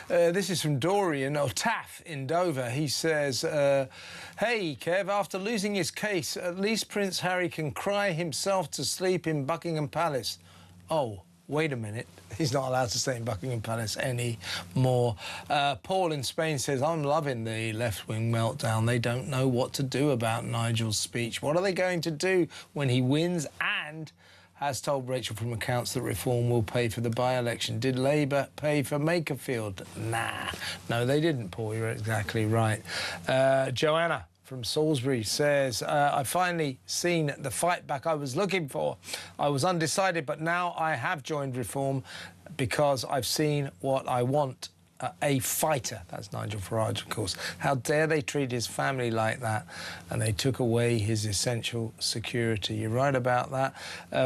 This is from Dorian, Taff in Dover. He says, hey, Kev, after losing his case, at least Prince Harry can cry himself to sleep in Buckingham Palace. Oh, wait a minute. He's not allowed to stay in Buckingham Palace anymore. Paul in Spain says, I'm loving the left-wing meltdown. They don't know what to do about Nigel's speech. What are they going to do when he wins? And has told Rachel from Accounts that Reform will pay for the by-election. Did Labour pay for Makerfield? Nah. No, they didn't, Paul. You're exactly right. Joanna from Salisbury says, I've finally seen the fight back I was looking for. I was undecided, but now I have joined Reform because I've seen what I want. A fighter. That's Nigel Farage, of course. How dare they treat his family like that? And they took away his essential security. You're right about that.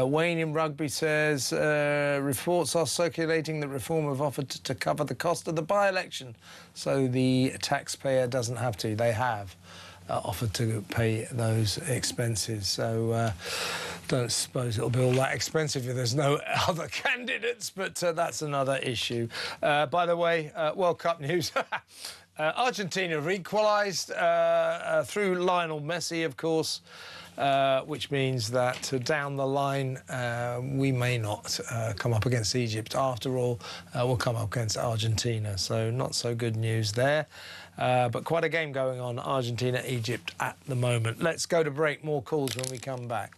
Wayne in Rugby says, reports are circulating that Reform have offered to cover the cost of the by-election, so the taxpayer doesn't have to. They have offered to pay those expenses. So don't suppose it'll be all that expensive if there's no other candidates, but that's another issue. By the way, World Cup news. Argentina have equalised through Lionel Messi, of course, which means that down the line we may not come up against Egypt. After all, we'll come up against Argentina, so not so good news there. But quite a game going on, Argentina-Egypt at the moment. Let's go to break. More calls when we come back.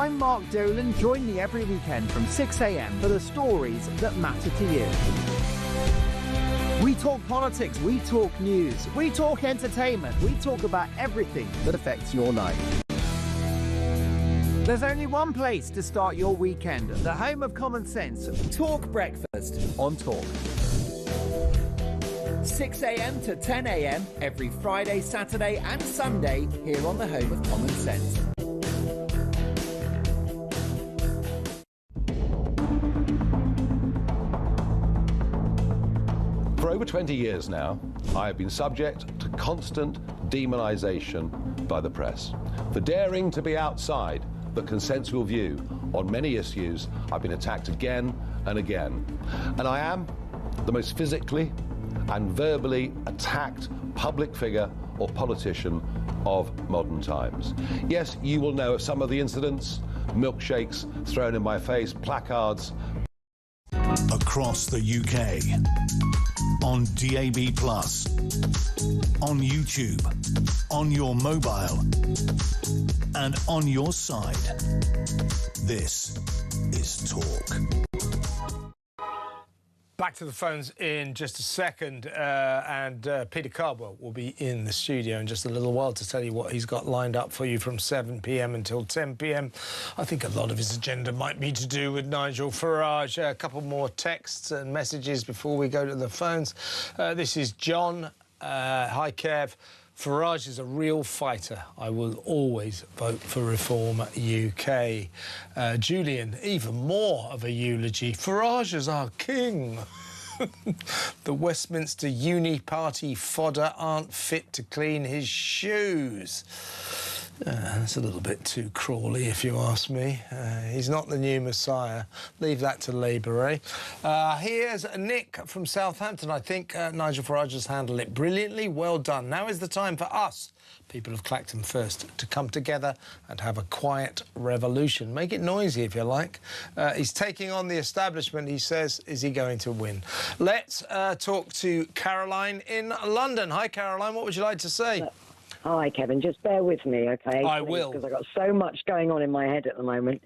I'm Mark Dolan. Join me every weekend from 6 a.m. for the stories that matter to you. We talk politics, we talk news, we talk entertainment, we talk about everything that affects your life. There's only one place to start your weekend, the home of common sense. Talk Breakfast on Talk. 6 a.m. to 10 a.m. every Friday, Saturday and Sunday here on the home of common sense. For over 20 years now, I have been subject to constant demonisation by the press. For daring to be outside the consensual view on many issues, I've been attacked again and again. And I am the most physically and verbally attacked public figure or politician of modern times. Yes, you will know of some of the incidents, milkshakes thrown in my face, placards. Across the UK, on DAB+, on YouTube, on your mobile, and on your side. This is Talk. Back to the phones in just a second, and Peter Cardwell will be in the studio in just a little while to tell you what he's got lined up for you from 7 p.m. until 10 p.m. I think a lot of his agenda might be to do with Nigel Farage. A couple more texts and messages before we go to the phones. This is John. Hi, Kev. Farage is a real fighter. I will always vote for Reform UK. Julian, even more of a eulogy. Farage is our king. The Westminster Uni Party fodder aren't fit to clean his shoes. That's a little bit too crawly, if you ask me. He's not the new Messiah. Leave that to Labour, eh? Here's Nick from Southampton. I think Nigel Farage has handled it brilliantly. Well done. Now is the time for us, people of Clacton First, to come together and have a quiet revolution. Make it noisy, if you like. He's taking on the establishment, he says. Is he going to win? Let's talk to Caroline in London. Hi, Caroline. What would you like to say? Hi, Kevin. Just bear with me, OK? I will. Because I've got so much going on in my head at the moment.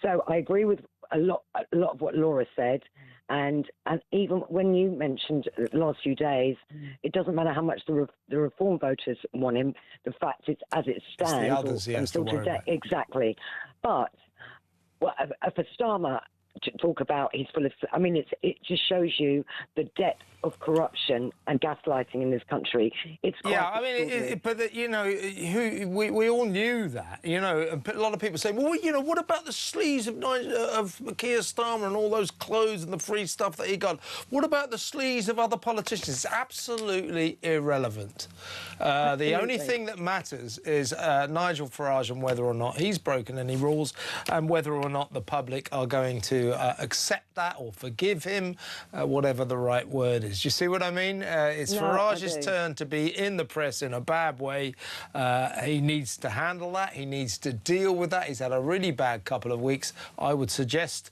So I agree with a lot of what Laura said. And even when you mentioned the last few days, it doesn't matter how much the Reform voters want him. The fact is, as it stands, it's the others he has to worry about. Exactly. But for Starmer to talk about, he's full of. I mean, it just shows you the depth of corruption and gaslighting in this country. It's quite you know, we all knew that. You know, a lot of people say, well, you know, what about the sleaze of Keir Starmer and all those clothes and the free stuff that he got? What about the sleaze of other politicians? It's absolutely irrelevant. The only thing that matters is Nigel Farage and whether or not he's broken any rules and whether or not the public are going to accept that or forgive him, whatever the right word is. Do you see what I mean? It's Farage's turn to be in the press in a bad way. He needs to handle that. He needs to deal with that. He's had a really bad couple of weeks. I would suggest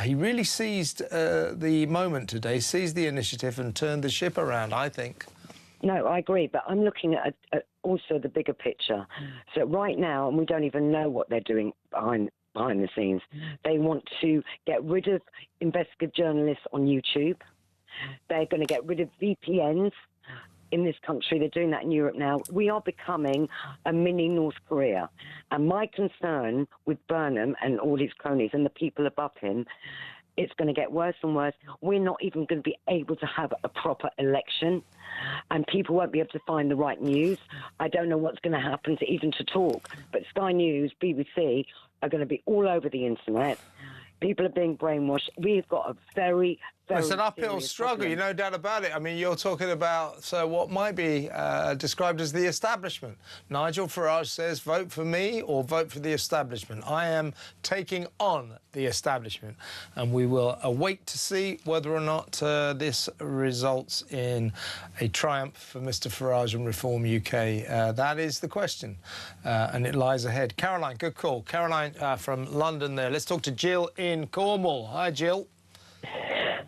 he really seized the moment today, seized the initiative and turned the ship around, I think. No, I agree, but I'm looking at also the bigger picture. So right now, and we don't even know what they're doing behind the scenes, they want to get rid of investigative journalists on YouTube. They're going to get rid of VPNs in this country. They're doing that in Europe now. We are becoming a mini North Korea. And my concern with Burnham and all his cronies and the people above him, it's going to get worse and worse. We're not even going to be able to have a proper election, and people won't be able to find the right news. I don't know what's going to happen to even to talk, but Sky News, BBC are going to be all over the internet. People are being brainwashed. We've got a very It's an uphill struggle, you no doubt about it. I mean, you're talking about what might be described as the establishment. Nigel Farage says, vote for me or vote for the establishment. I am taking on the establishment, and we will await to see whether or not this results in a triumph for Mr Farage and Reform UK. That is the question, and it lies ahead. Caroline, good call. Caroline from London there. Let's talk to Jill in Cornwall. Hi, Jill.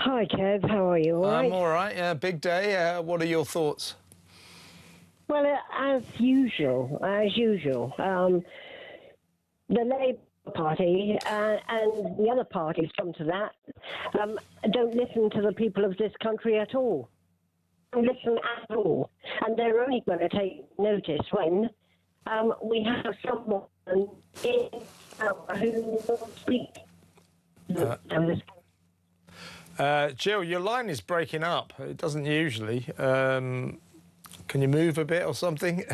Hi, Kev. How are you? All right? I'm all right. Big day. What are your thoughts? Well, as usual, the Labour Party and the other parties come to that don't listen to the people of this country at all. listen at all. And they're only going to take notice when we have someone in power who will speak. Jill, your line is breaking up. It doesn't usually. Can you move a bit or something?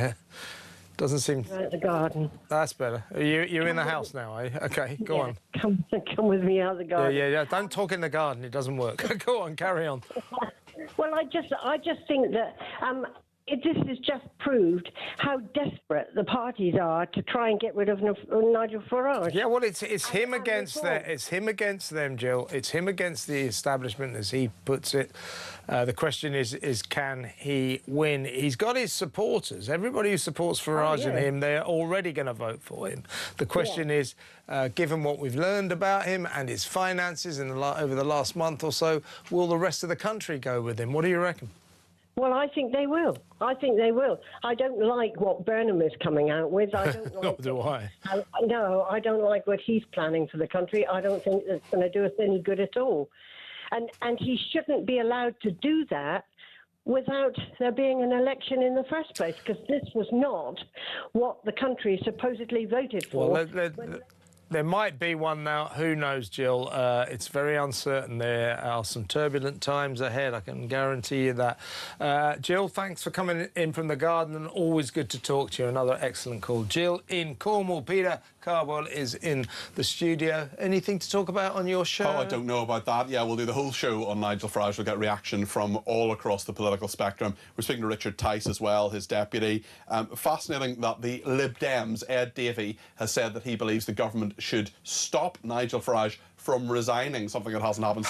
Doesn't seem... Out the garden. That's better. You're in the house now, eh? OK, go on. Come with me out the garden. Yeah. Don't talk in the garden. It doesn't work. Go on, carry on. Well, I just think that this has just proved how desperate the parties are to try and get rid of Nigel Farage. Yeah, well, it's him against them. It's him against them, Jill. It's him against the establishment, as he puts it. The question is, can he win? He's got his supporters. Everybody who supports Farage and him, they're already going to vote for him. The question is, given what we've learned about him and his finances over the last month or so, will the rest of the country go with him? What do you reckon? Well, I think they will. I don't like what Burnham is coming out with. I don't like. Nor do I. No, I don't like what he's planning for the country. I don't think that's going to do us any good at all. And he shouldn't be allowed to do that without there being an election in the first place, because this was not what the country supposedly voted for. Well, there might be one now. Who knows, Jill? It's very uncertain. There are some turbulent times ahead. I can guarantee you that. Jill, thanks for coming in from the garden, and always good to talk to you. Another excellent call. Jill in Cornwall. Peter Cardwell is in the studio. Anything to talk about on your show? Oh, I don't know about that. Yeah, we'll do the whole show on Nigel Farage. We'll get reaction from all across the political spectrum. We're speaking to Richard Tice as well, his deputy. Fascinating that the Lib Dems, Ed Davey, has said that he believes the government should stop Nigel Farage from resigning, something that hasn't happened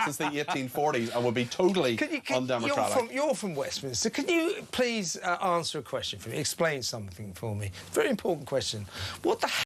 since the 1840s, and would be totally undemocratic. You're from Westminster. Can you please answer a question for me? Explain something for me. Very important question. What the